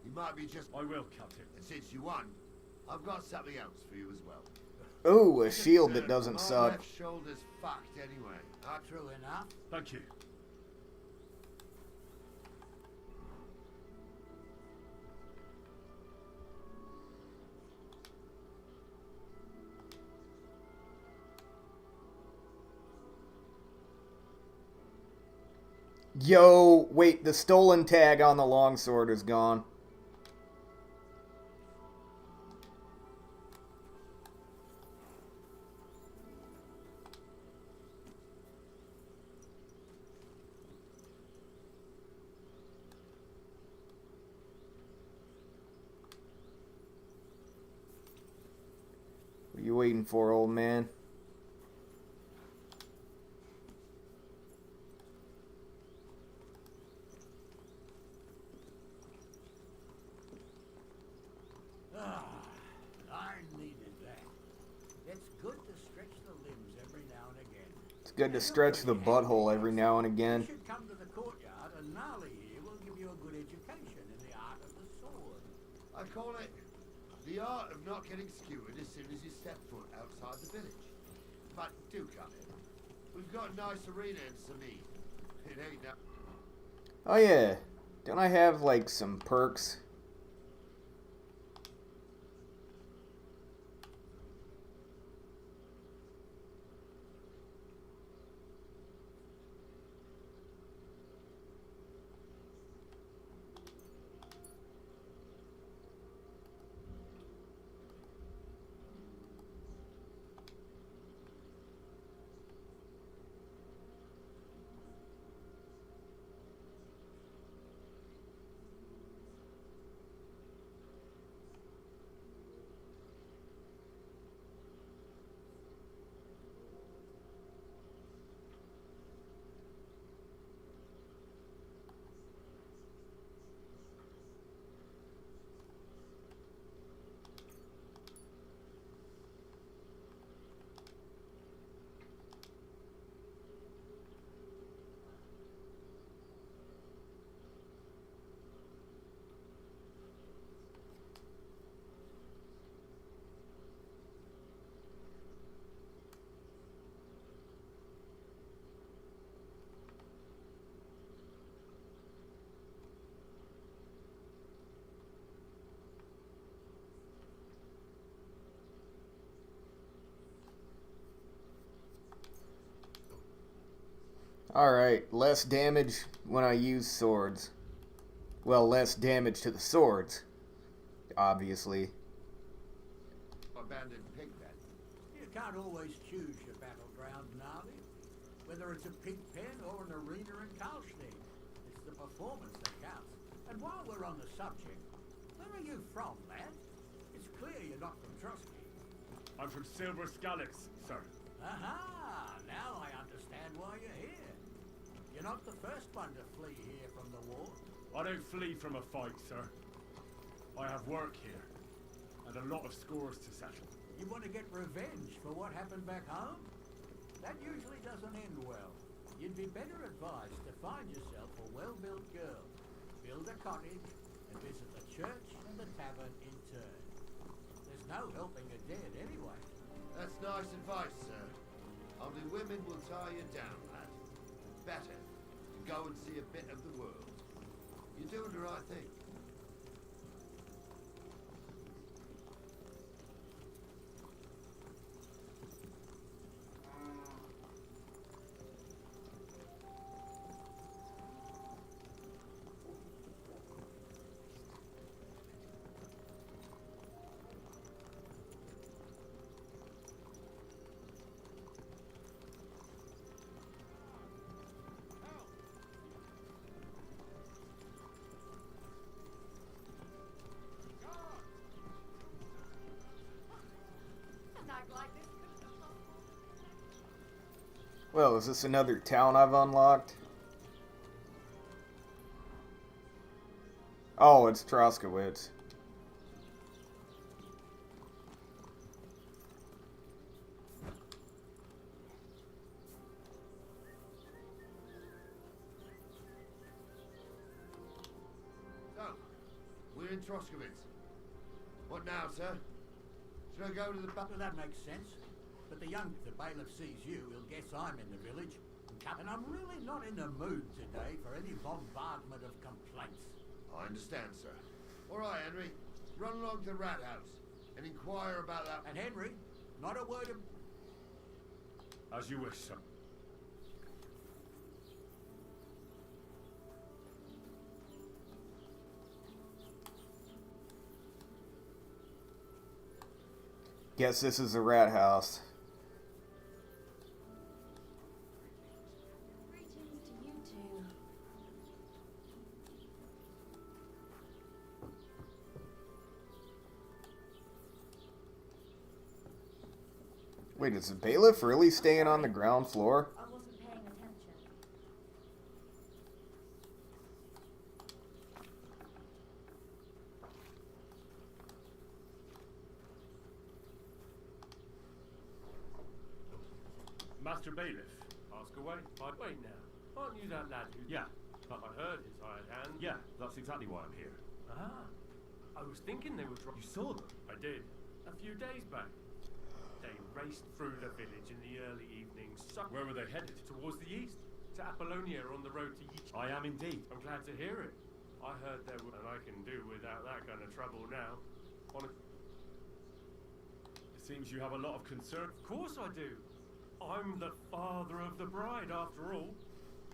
Speaker 18: He might be just...
Speaker 14: I will, Captain.
Speaker 18: And since you won, I've got something else for you as well.
Speaker 1: Ooh, a shield that doesn't
Speaker 18: My
Speaker 1: suck.
Speaker 18: left shoulder's fucked anyway.
Speaker 6: True enough.
Speaker 14: Thank you.
Speaker 1: Yo, wait, the stolen tag on the longsword is gone. What are you waiting for, old man?
Speaker 6: I needed that. It's good to stretch the limbs every now and again.
Speaker 1: It's good to stretch the butthole every now and again.
Speaker 6: You should come to the courtyard, and Gnarly here will give you a good education in the art of the sword.
Speaker 18: I call it the art of not getting skewered as soon as you step foot outside the village. But do come in. We've got a nice arena in Sameen. It ain't no...
Speaker 1: Oh yeah, don't I have like some perks? Alright, less damage when I use swords. Well, less damage to the swords, obviously.
Speaker 18: Abandoned pig then.
Speaker 19: You can't always choose your battleground, Nali. Whether it's a pig pen or an arena in Karlstein, it's the performance that counts. And while we're on the subject, where are you from, lad? It's clear you're not from Trotsky.
Speaker 14: I'm from Silver Scalix, sir.
Speaker 19: Aha! Now I understand why you're here. You're not the first one to flee here from the war.
Speaker 14: I don't flee from a fight, sir. I have work here, and a lot of scores to settle.
Speaker 19: You want to get revenge for what happened back home? That usually doesn't end well. You'd be better advised to find yourself a well-built girl, build a cottage, and visit the church and the tavern in turn. There's no helping a dead anyway.
Speaker 18: That's nice advice, sir. Only women will tie you down, lad. Better to go and see a bit of the world. You're doing the right thing.
Speaker 1: Well, is this another town I've unlocked? Oh, it's Troskowitz.
Speaker 18: So, we're in Troskowitz. What now, sir? Should I go to the back?
Speaker 19: Well, that makes sense. But the bailiff sees you, he'll guess I'm in the village. And I'm really not in the mood today for any bombardment of complaints.
Speaker 18: I understand, sir. All right, Henry. Run along to the rat house and inquire about that.
Speaker 19: And Henry, not a word of...
Speaker 14: As you wish, sir.
Speaker 1: Guess this is a rat house.
Speaker 9: Greetings to you two.
Speaker 1: Wait, is the bailiff really staying on the ground floor?
Speaker 9: I wasn't paying attention.
Speaker 8: Master Bailiff, ask away.
Speaker 15: Wait now. Aren't you that lad who...
Speaker 8: Yeah.
Speaker 15: I heard his hired hand.
Speaker 8: Yeah, that's exactly why I'm here.
Speaker 15: Ah. I was thinking they were...
Speaker 8: You saw them?
Speaker 15: I did. A few days back. They raced through the village in the early evening.
Speaker 8: Where were they headed?
Speaker 15: Towards the east. To Apollonia on the road to Yich.
Speaker 8: I am indeed.
Speaker 15: I'm glad to hear it. I heard there were... And I can do without that kind of trouble now.
Speaker 8: It seems you have a lot of concern.
Speaker 15: Of course I do. I'm the father of the bride, after all.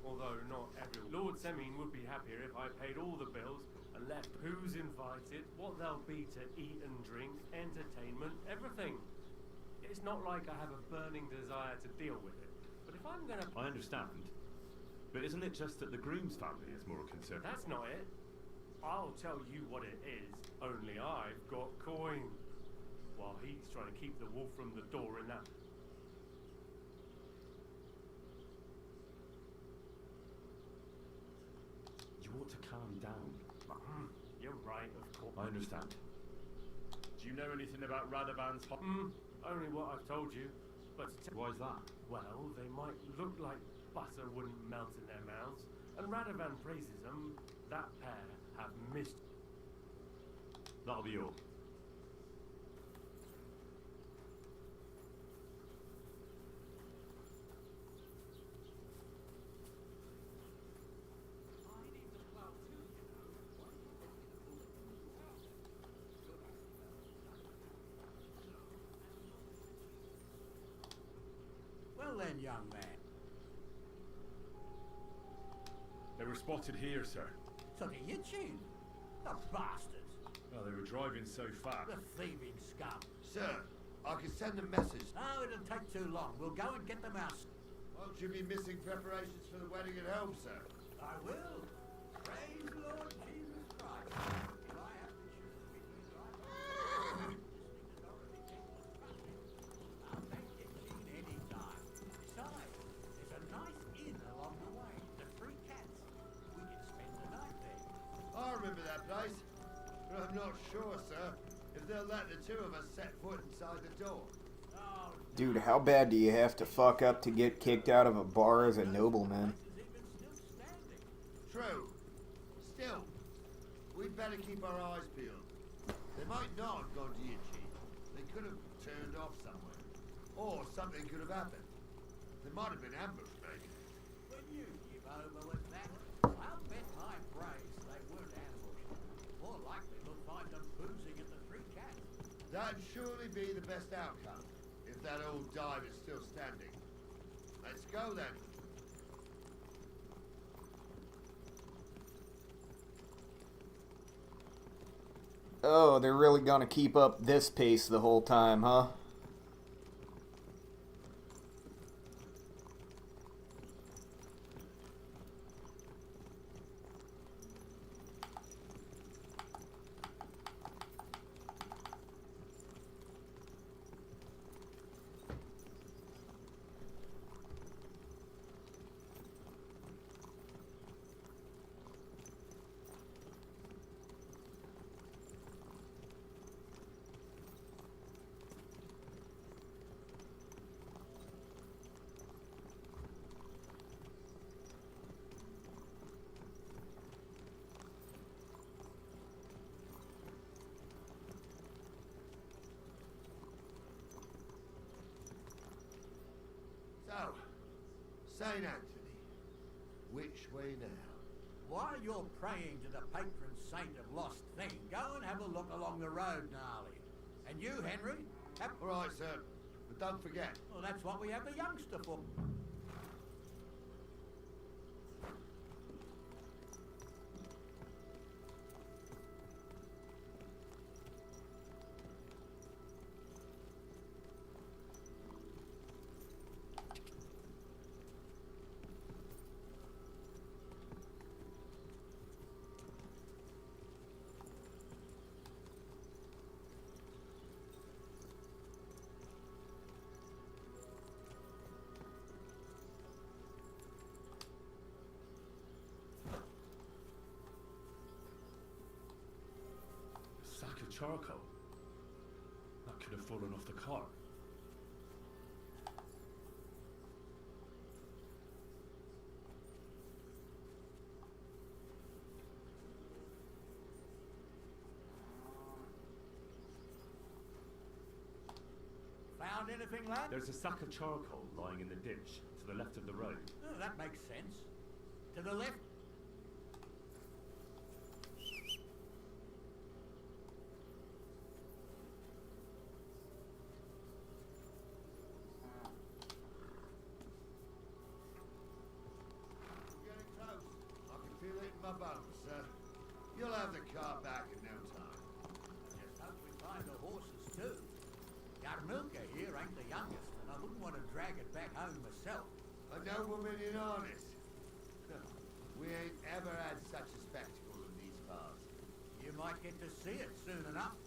Speaker 15: Although not everyone. Lord Semin would be happier if I paid all the bills and left who's invited, what there'll be to eat and drink, entertainment, everything. It's not like I have a burning desire to deal with it. But if I'm gonna...
Speaker 8: I understand. But isn't it just that the groom's family is more concerned?
Speaker 15: That's not it. I'll tell you what it is. Only I've got coin. While he's trying to keep the wolf from the door in that...
Speaker 8: You ought to calm down.
Speaker 15: You're right, of course.
Speaker 8: I understand. Do you know anything about Radovan's...
Speaker 15: Only what I've told you. But
Speaker 8: why is that?
Speaker 15: Well, they might look like butter wouldn't melt in their mouths. And Radovan praises them. That pair have missed.
Speaker 8: That'll be all.
Speaker 19: Well then, young man.
Speaker 8: spotted here, sir.
Speaker 19: So the Yichin? The bastards!
Speaker 8: Well, they were driving so fast.
Speaker 19: The thieving scum.
Speaker 18: Sir, I can send a message.
Speaker 19: Oh, it'll take too long. We'll go and get them out.
Speaker 18: Won't you be missing preparations for the wedding at home, sir?
Speaker 19: I will. Praise Lord Jesus Christ. If I have to choose between I'll take Yichin any time. Besides, there's a nice inn along the way. The Three Cats. We can spend the night there.
Speaker 18: I remember that place, but I'm not sure, sir, if they'll let the two of us set foot inside the door.
Speaker 1: Dude, how bad do you have to fuck up to get kicked out of a bar as a nobleman?
Speaker 18: True. Still, we'd better keep our eyes peeled. They might not have gone to Yichi. They could have turned off somewhere. Or something could have happened. They might have been ambushed, maybe.
Speaker 19: When you give over with that, I'll bet my brains they weren't ambushed. More likely we'll find them boozing at the Three Cats.
Speaker 18: That'd surely be the best outcome, if that old dive is still standing. Let's go then.
Speaker 1: Oh, they're really gonna keep up this pace the whole time, huh?
Speaker 18: So, St. Anthony, which way now?
Speaker 19: While you're praying to the patron saint of lost things, go and have a look along the road, Gnarly. And you, Henry?
Speaker 18: All right, sir. But don't forget.
Speaker 19: Well, that's what we have the youngster for.
Speaker 8: Sack of charcoal. That could have fallen off the cart.
Speaker 19: Found anything, lad?
Speaker 8: There's a sack of charcoal lying in the ditch to the left of the road.
Speaker 19: Oh, that makes sense. To the left.
Speaker 18: Getting close. I can feel it in my bones, sir. You'll have the car back in no time.
Speaker 19: Just hope we find the horses too. Yarmilka here ain't the youngest, and I wouldn't want to drag it back home myself.
Speaker 18: A nobleman in harness. We ain't ever had such a spectacle in these parts.
Speaker 19: You might get to see it soon enough.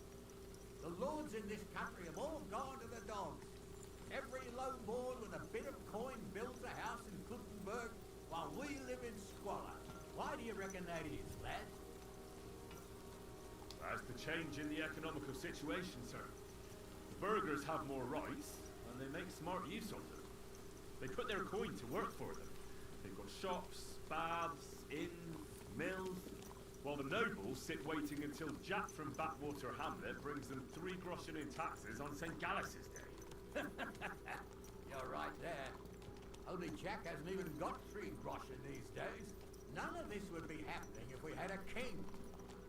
Speaker 19: The lords in this country have all gone to the dogs. Every lone boy with a bit of coin builds a house in Kuttenberg while we live in squalor. Why do you reckon that is, lad?
Speaker 8: That's the change in the economical situation, sir. The burghers have more rights, and they make smart use of them. They put their coin to work for them. They've got shops, baths, inns, mills, while the nobles sit waiting until Jack from Backwater Hamlet brings them 3 groschen in taxes on St. Gallus's Day.
Speaker 19: You're right there. Only Jack hasn't even got 3 groschen these days. None of this would be happening if we had a king.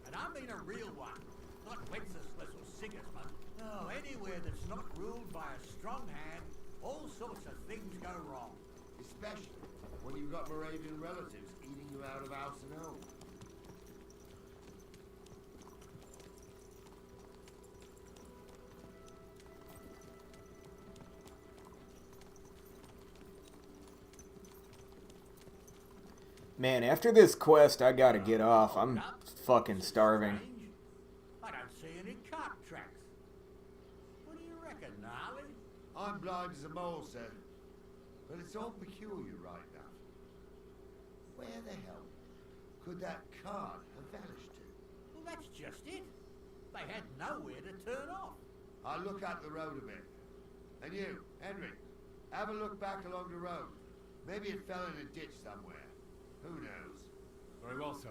Speaker 19: And I mean a real one. Not Wenceslas or Sigismund. No, anywhere that's not ruled by a strong hand, all sorts of things go wrong.
Speaker 18: Especially when you've got Moravian relatives eating you them out of house and home.
Speaker 1: Man, after this quest, I gotta get off. I'm fucking starving.
Speaker 19: I don't see any cart tracks. What do you reckon, Gnarly?
Speaker 18: I'm blind as a mole, sir. But it's all peculiar right now. Where the hell could that cart have vanished to?
Speaker 19: Well, that's just it. They had nowhere to turn off.
Speaker 18: I'll look up the road a bit. And you, Henry, have a look back along the road. Maybe it fell in a ditch somewhere. Who knows?
Speaker 14: Very well, sir.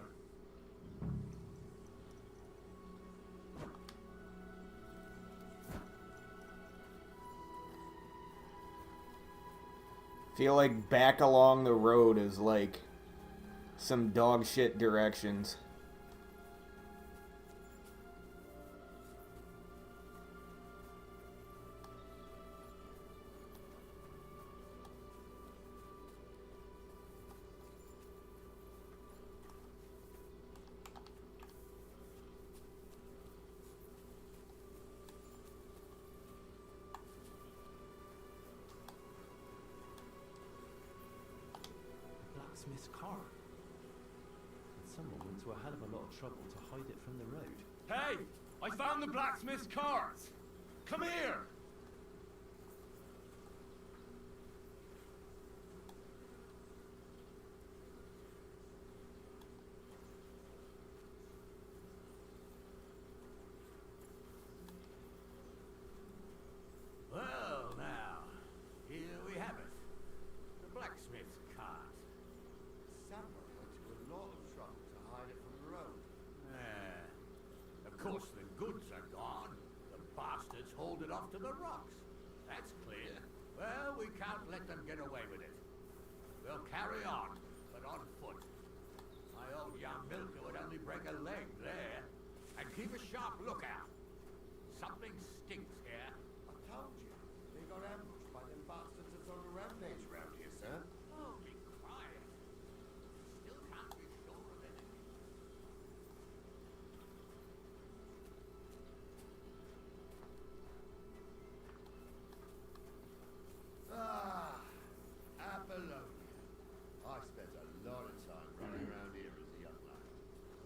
Speaker 1: Feel like back along the road is like some dog shit directions.
Speaker 11: Blacksmith's car. And someone went to a hell of a lot of trouble to hide it from the road.
Speaker 8: Hey! I found the blacksmith's cart! Come here!
Speaker 19: Well, now, here we have it. The blacksmith's cart.
Speaker 18: Someone went to a lot of trouble to hide it from the road.
Speaker 19: Of course, the goods are gone. The bastards hauled it off to the rocks. That's clear. Well, we can't let them get away with it. We'll carry on, but on foot. My old young milker would only break a leg there. And keep a sharp lookout. Something stinks here.
Speaker 18: I told you, they got ambushed by them bastards that's on a rampage around here, sir.
Speaker 19: Oh, be quiet. Still can't be sure of anything.
Speaker 18: Ah, Apollonia. I spent a lot of time running around here as a young lad.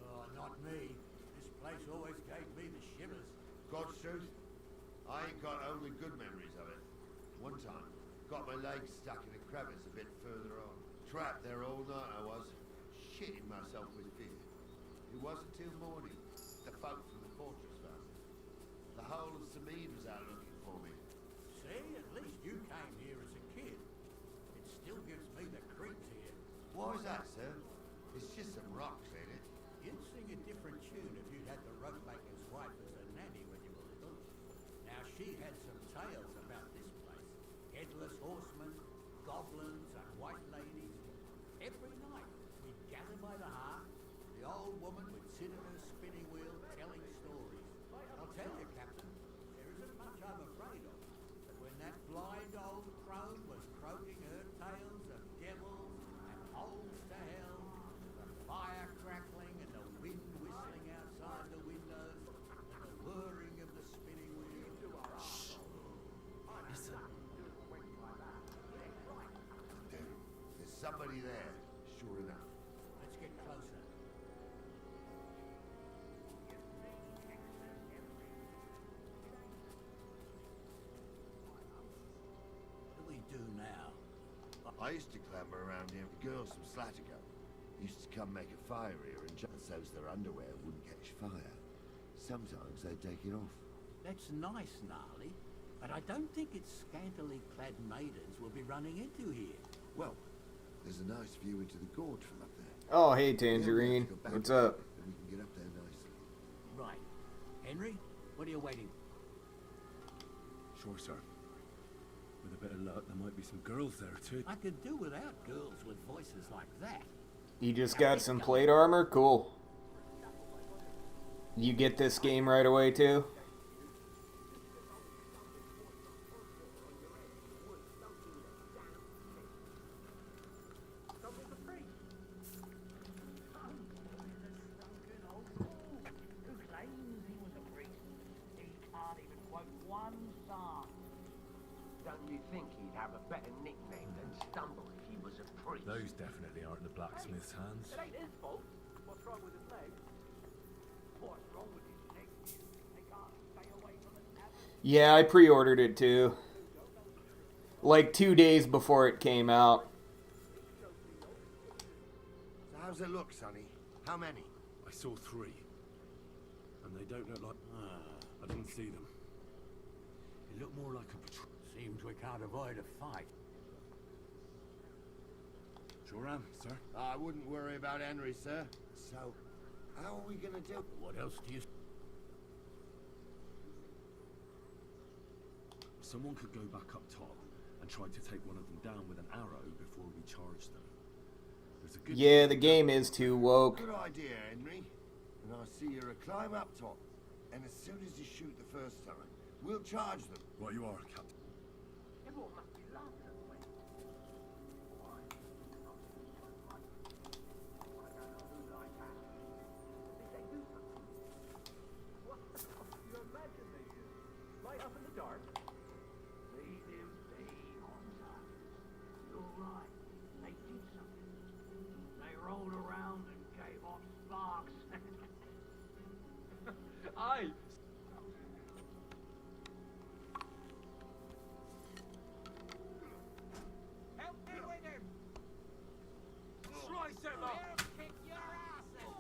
Speaker 19: Oh, not me. This place always gave me the shivers.
Speaker 18: God's truth, I ain't got only good memories of it. One time, got my legs stuck in a crevice a bit further on. Trapped there all night I was, shitting myself with fear. It wasn't till morning the folk from the fortress found me. The whole of Samid was out looking for me.
Speaker 19: See, at least you came here as a kid. It still gives me the creeps here.
Speaker 18: Why is that, sir? It's just some rocks, ain't it?
Speaker 19: You'd sing a different tune if you'd had the ropebaker's wife as a nanny when you were little. Now, she had some tales about this place. Headless horsemen, goblins, and white ladies. Every night, we'd gather by the hearth. The old woman would sit at her spinning wheel telling stories. I'll tell you, Captain, there isn't much I'm afraid of. But when that blind old crone was croaking her tales of devils and holes to hell, the fire crackling and the wind whistling outside the windows, and the whirring of the spinning wheel.
Speaker 11: Listen.
Speaker 18: There's somebody there, sure enough.
Speaker 19: Let's get closer. What do we do now?
Speaker 18: I used to clamber around here with girls from Slatico. Used to come make a fire here and just so's their underwear wouldn't catch fire. Sometimes they'd take it off.
Speaker 19: That's nice, Gnarly, but I don't think it's scantily clad maidens we'll be running into here.
Speaker 18: Well, there's a nice view into the gorge from up there.
Speaker 1: Oh, hey, Tangerine. What's up?
Speaker 18: And we can get up there nicely.
Speaker 19: Right. Henry, what are you waiting?
Speaker 14: Sure, sir. With a bit of luck, there might be some girls there, too.
Speaker 19: I could do without girls with voices like that.
Speaker 1: You just got some plate armor? Cool. You get this game right away, too?
Speaker 11: Those definitely aren't the blacksmith's hands.
Speaker 6: It ain't his fault. What's wrong with his leg? What's wrong with his leg? They can't stay away from the tavern.
Speaker 1: Yeah, I pre-ordered it too. Like 2 days before it came out.
Speaker 18: So how's it look, Sonny? How many?
Speaker 14: I saw 3. And they don't look like... I didn't see them. It looked more like a patrol.
Speaker 21: Seems we can't avoid a fight.
Speaker 14: Sure am, sir.
Speaker 18: I wouldn't worry about Henry, sir. So, how are we gonna do?
Speaker 21: What else do you...
Speaker 14: Someone could go back up top and try to take one of them down with an arrow before we charge them. There's a good...
Speaker 1: Yeah, the game is too woke.
Speaker 18: Good idea, Henry. And I see you're a climb up top. And as soon as you shoot the first time, we'll charge them.
Speaker 14: Right you are, Captain.
Speaker 6: Everyone must be laughing at me. Why? I don't know who like that. Did they do something? What the fuck do you imagine they did? Light up in the dark? Leave him be, Honza. You're right. They did something. They rolled around and gave off sparks.
Speaker 4: Aye.
Speaker 6: Help me with him!
Speaker 4: Slice him up!
Speaker 6: He'll kick your asses!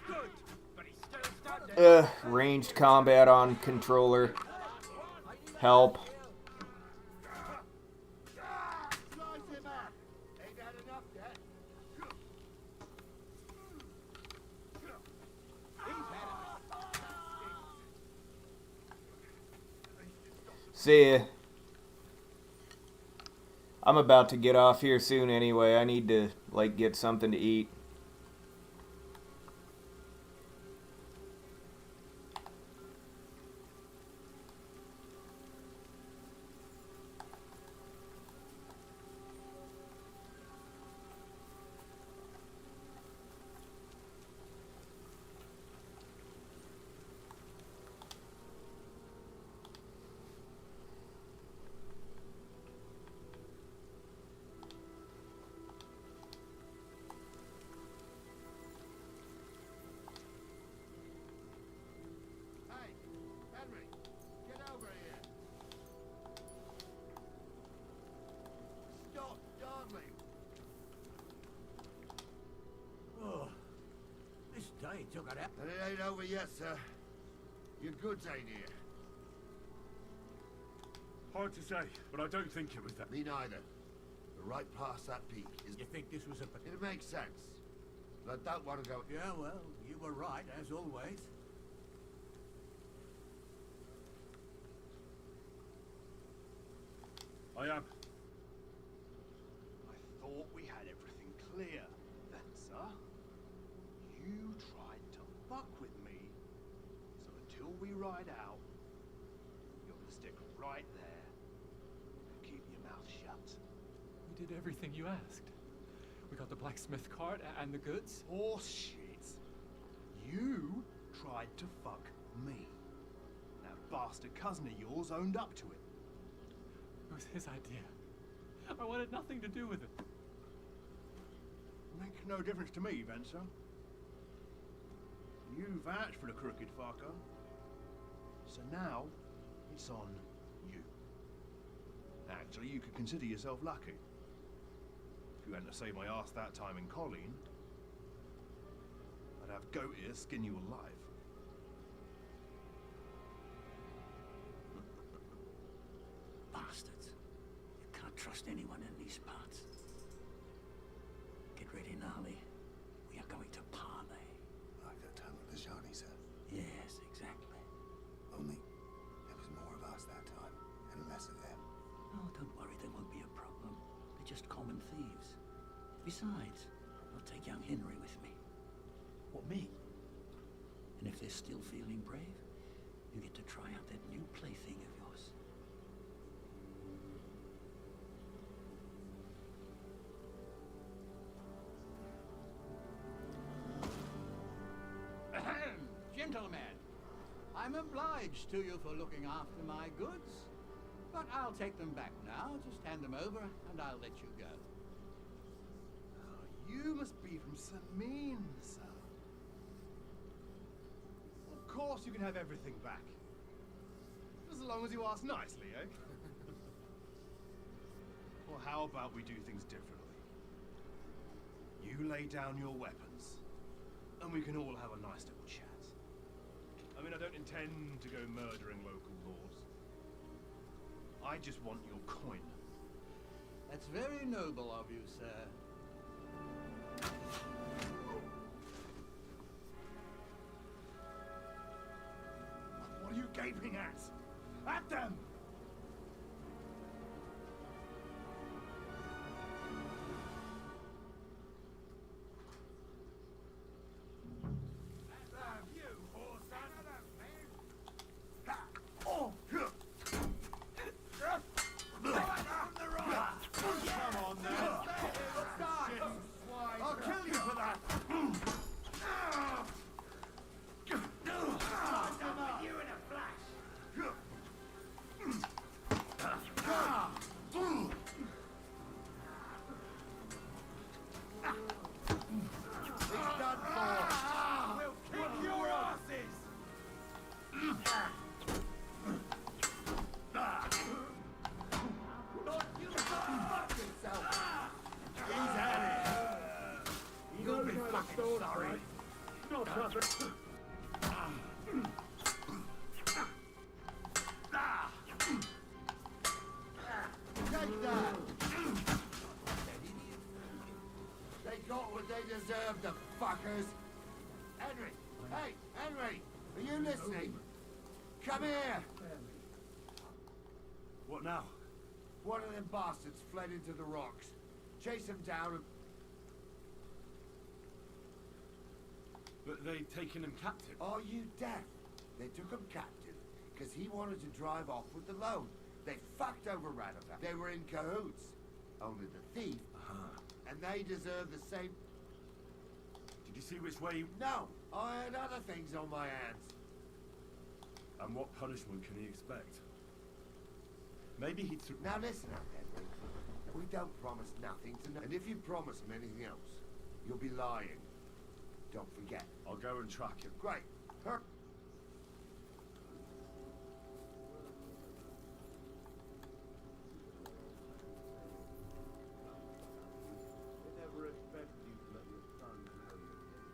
Speaker 4: Good, but he's still standing.
Speaker 1: Ranged combat on controller. Help.
Speaker 18: Slice him up! Ain't that enough yet?
Speaker 1: See ya. I'm about to get off here soon anyway. I need to, like, get something to eat.
Speaker 18: Hey, Henry, get over here. Stop, darling.
Speaker 21: Oh, this day took it out.
Speaker 18: And it ain't over yet, sir. Your goods ain't here.
Speaker 14: Hard to say, but I don't think it was that.
Speaker 18: Me neither. But right past that peak is...
Speaker 21: You think this was a...
Speaker 18: It makes sense. But I don't want to go...
Speaker 21: Yeah, well, you were right, as always.
Speaker 14: I am.
Speaker 5: I thought we had everything clear, then, sir. You tried to fuck with me, so until we ride out, you're gonna stick right there and keep your mouth shut.
Speaker 7: We did everything you asked. We got the blacksmith cart and the goods.
Speaker 5: Horse shit. You tried to fuck me. That bastard cousin of yours owned up to it.
Speaker 7: It was his idea. I wanted nothing to do with it.
Speaker 5: Makes no difference to me, Venser. You vouched for the crooked fucker. So now, it's on you. Actually, you could consider yourself lucky. If you hadn't saved my ass that time in Colleen, I'd have goat ear skin you alive.
Speaker 21: Bastards. You can't trust anyone in these parts. Get ready, Nali. We are going to parley.
Speaker 18: Like that time with the Johnny, sir.
Speaker 21: Yes, exactly.
Speaker 18: Only, there was more of us that time, and less of them.
Speaker 21: Oh, don't worry, there won't be a problem. They're just common thieves. Besides, I'll take young Henry with me.
Speaker 5: What, me?
Speaker 21: And if they're still feeling brave, you get to try out that new plaything of yours.
Speaker 19: Gentlemen, I'm obliged to you for looking after my goods, But I'll take them back now. Just hand them over, and I'll let you go.
Speaker 16: Oh, you must be from Samin, sir. Of course you can have everything back. As long as you ask nicely, eh? Well, how about we do things differently? You lay down your weapons, and we can all have a nice little chat. I mean, I don't intend to go murdering local lords. I just want your coin.
Speaker 19: That's very noble of you, sir.
Speaker 16: What are you gaping at? At them!
Speaker 19: I'll kill you for that!
Speaker 13: You in a flash!
Speaker 18: It's done for.
Speaker 13: We'll kick your asses! Lord, you fuck yourself!
Speaker 16: He's at it! You'll be fucking sorry!
Speaker 13: Not nothing.
Speaker 18: Take that! They got what they deserved, the fuckers! Henry! Hey, Henry! Are you listening? Come here!
Speaker 14: What now?
Speaker 18: One of them bastards fled into the rocks. Chase him down and...
Speaker 14: But they'd taken him captive.
Speaker 18: Are you deaf? They took him captive because he wanted to drive off with the load. They fucked over Radovan. They were in cahoots. Only the thief. And they deserve the same...
Speaker 14: Did you see which way he...
Speaker 18: No! I had other things on my hands.
Speaker 14: And what punishment can he expect? Maybe he'd...
Speaker 18: Now listen up, Henry. We don't promise nothing to no... And if you promise him anything else, you'll be lying. Don't forget.
Speaker 14: I'll go and track him.
Speaker 18: Great.
Speaker 2: They never expected you to let your son marry your kid.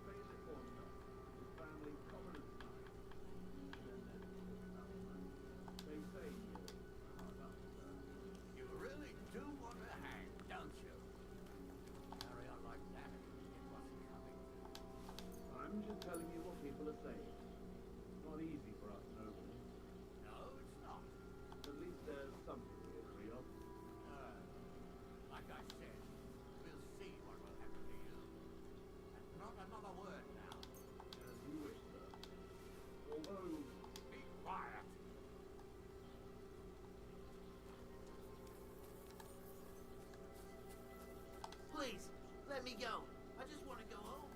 Speaker 2: Basic formula. His family prominent tonight. They say you're hard up, sir.
Speaker 19: You really do want to hang, don't you? Carry on like that and you get what's coming.
Speaker 2: I'm just telling you what people are saying. It's not easy for us nobles.
Speaker 19: No, it's not.
Speaker 2: At least there's something we agree on.
Speaker 19: Like I said, we'll see what will happen to you. And not another word now.
Speaker 2: As you wish, sir. Although...
Speaker 19: Be quiet.
Speaker 13: Please, let me go. I just want to go home.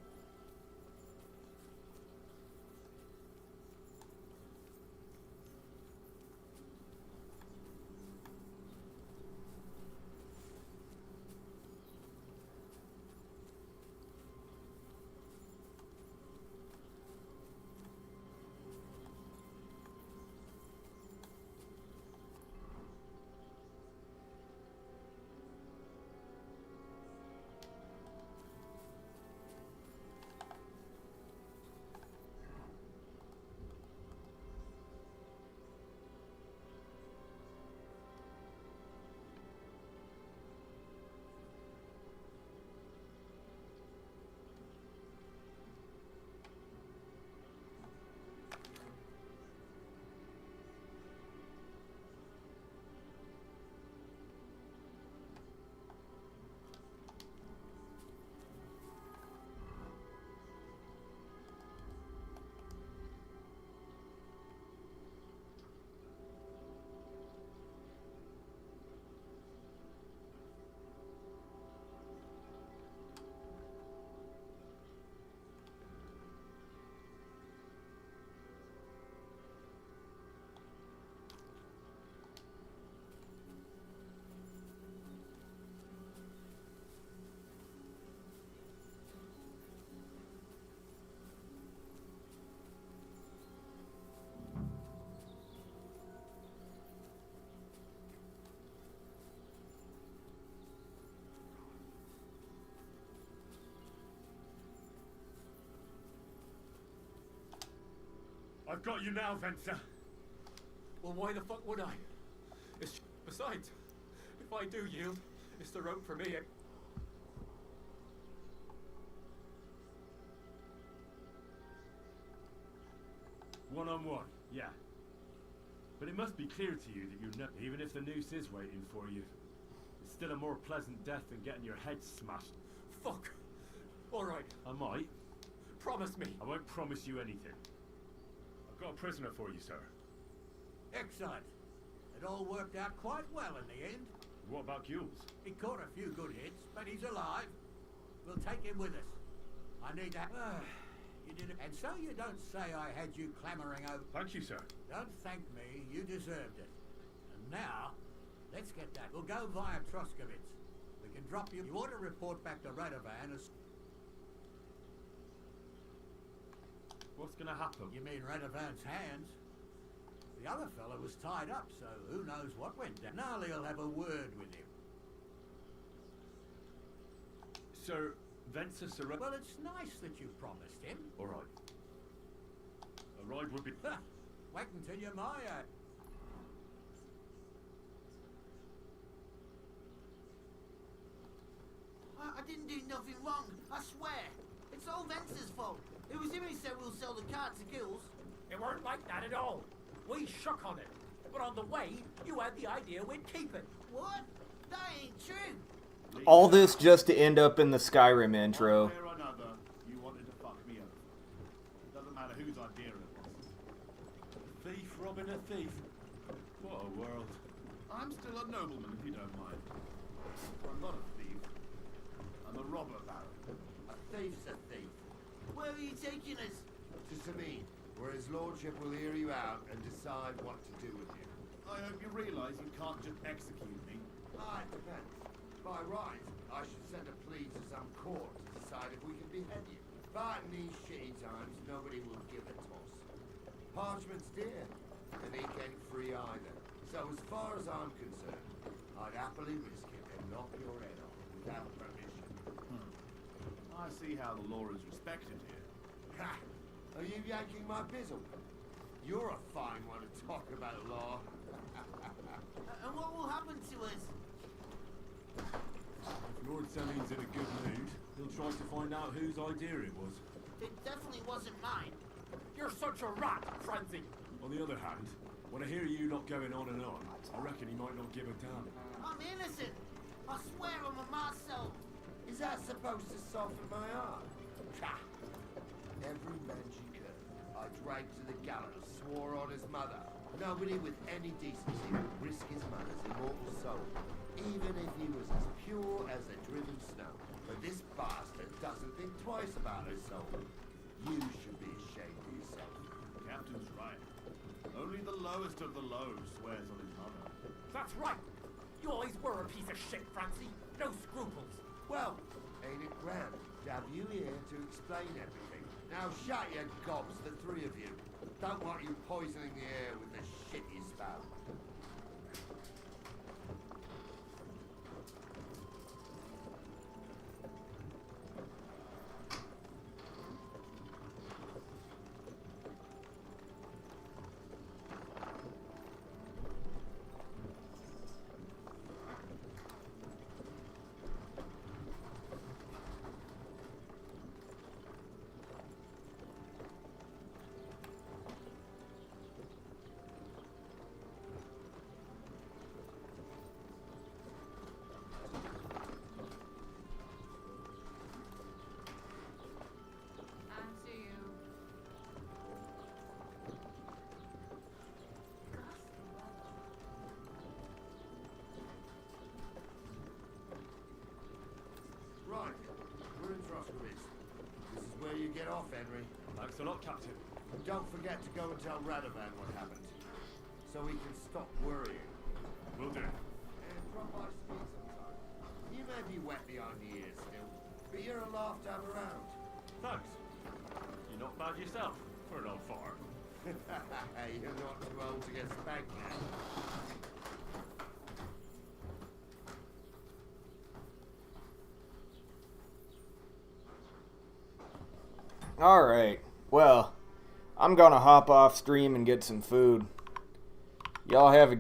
Speaker 14: I've got you now, Venser.
Speaker 12: Well, why the fuck would I? Besides, if I do yield, it's the rope for me.
Speaker 14: One-on-one, yeah. But it must be clear to you that you know, even if the noose is waiting for you, it's still a more pleasant death than getting your head smashed.
Speaker 12: Fuck. All right.
Speaker 14: I might.
Speaker 12: Promise me.
Speaker 14: I won't promise you anything. I've got a prisoner for you, sir.
Speaker 19: Excellent. It all worked out quite well in the end.
Speaker 14: What about Gules?
Speaker 19: He caught a few good hits, but he's alive. We'll take him with us. I need to... you did it. And so you don't say I had you clamoring over...
Speaker 14: Thank you, sir.
Speaker 19: Don't thank me. You deserved it. And now, let's get that. We'll go via Troskovitz. We can drop you. You ought to report back to Radovan as...
Speaker 14: What's gonna happen?
Speaker 19: You mean Radovan's hands? The other fella was tied up, so who knows what went down. Gnarly'll have a word with him.
Speaker 14: Sir, Venser surrender.
Speaker 19: Well, it's nice that you promised him.
Speaker 14: All right. A ride would be...
Speaker 19: Wait until you're my age.
Speaker 13: I didn't do nothing wrong, I swear. It's all Venser's fault. It was him who said we'll sell the car to Gules.
Speaker 12: It weren't like that at all. We shook on it. But on the way, you had the idea we'd keep it.
Speaker 13: What? That ain't true.
Speaker 1: All this just to end up in the Skyrim intro.
Speaker 8: One way or another, you wanted to fuck me over. It doesn't matter whose idea it was.
Speaker 14: A thief robbing a thief. What a world.
Speaker 8: I'm still a nobleman, if you don't mind. I'm not a thief. I'm a robber baron.
Speaker 18: A thief's a thief.
Speaker 13: Where are you taking us?
Speaker 18: To Sabine, where his lordship will hear you out and decide what to do with you.
Speaker 8: I hope you realise you can't just execute me.
Speaker 18: It depends. By right, I should send a plea to some court to decide if we can behead you. But in these shitty times, nobody will give a toss. Parchment's dear, and ink ain't free either. So as far as I'm concerned, I'd happily risk it and knock your head off without permission.
Speaker 8: I see how the law is respected here.
Speaker 18: Ha! Are you yanking my bizzle? You're a fine one to talk about law.
Speaker 13: And what will happen to us?
Speaker 14: If Lord Semin's in a good mood, he'll try to find out whose idea it was.
Speaker 13: It definitely wasn't mine.
Speaker 12: You're such a rat, Francie.
Speaker 14: On the other hand, when I hear you not going on and on, I reckon he might not give a damn.
Speaker 13: I'm innocent. I swear I'm a Marcel.
Speaker 18: Is that supposed to soften my heart? Ha! Every man she could, I dragged to the gallows, swore on his mother. Nobody with any decency would risk his mother's immortal soul, even if he was as pure as the driven snow. But this bastard doesn't think twice about his soul. You should be ashamed of yourself.
Speaker 8: Captain's right. Only the lowest of the low swears on his mother.
Speaker 12: That's right. You always were a piece of shit, Francie. No scruples.
Speaker 18: Well, ain't it grand to have you here to explain everything? Now shut your gobs, the three of you. Don't want you poisoning the air with the shit you spout. Right, we're in Troskovitz. This is where you get off, Henry.
Speaker 14: Thanks a lot, Captain.
Speaker 18: And don't forget to go and tell Radovan what happened, so he can stop worrying.
Speaker 14: Will do.
Speaker 18: And drop by Sabine sometime. You may be wet behind the ears still, but you're a laugh to have around.
Speaker 14: Thanks. You're not bad yourself for an old fart.
Speaker 18: You're not too old to get spanked now.
Speaker 1: Alright, well, I'm gonna hop off stream and get some food. Y'all have a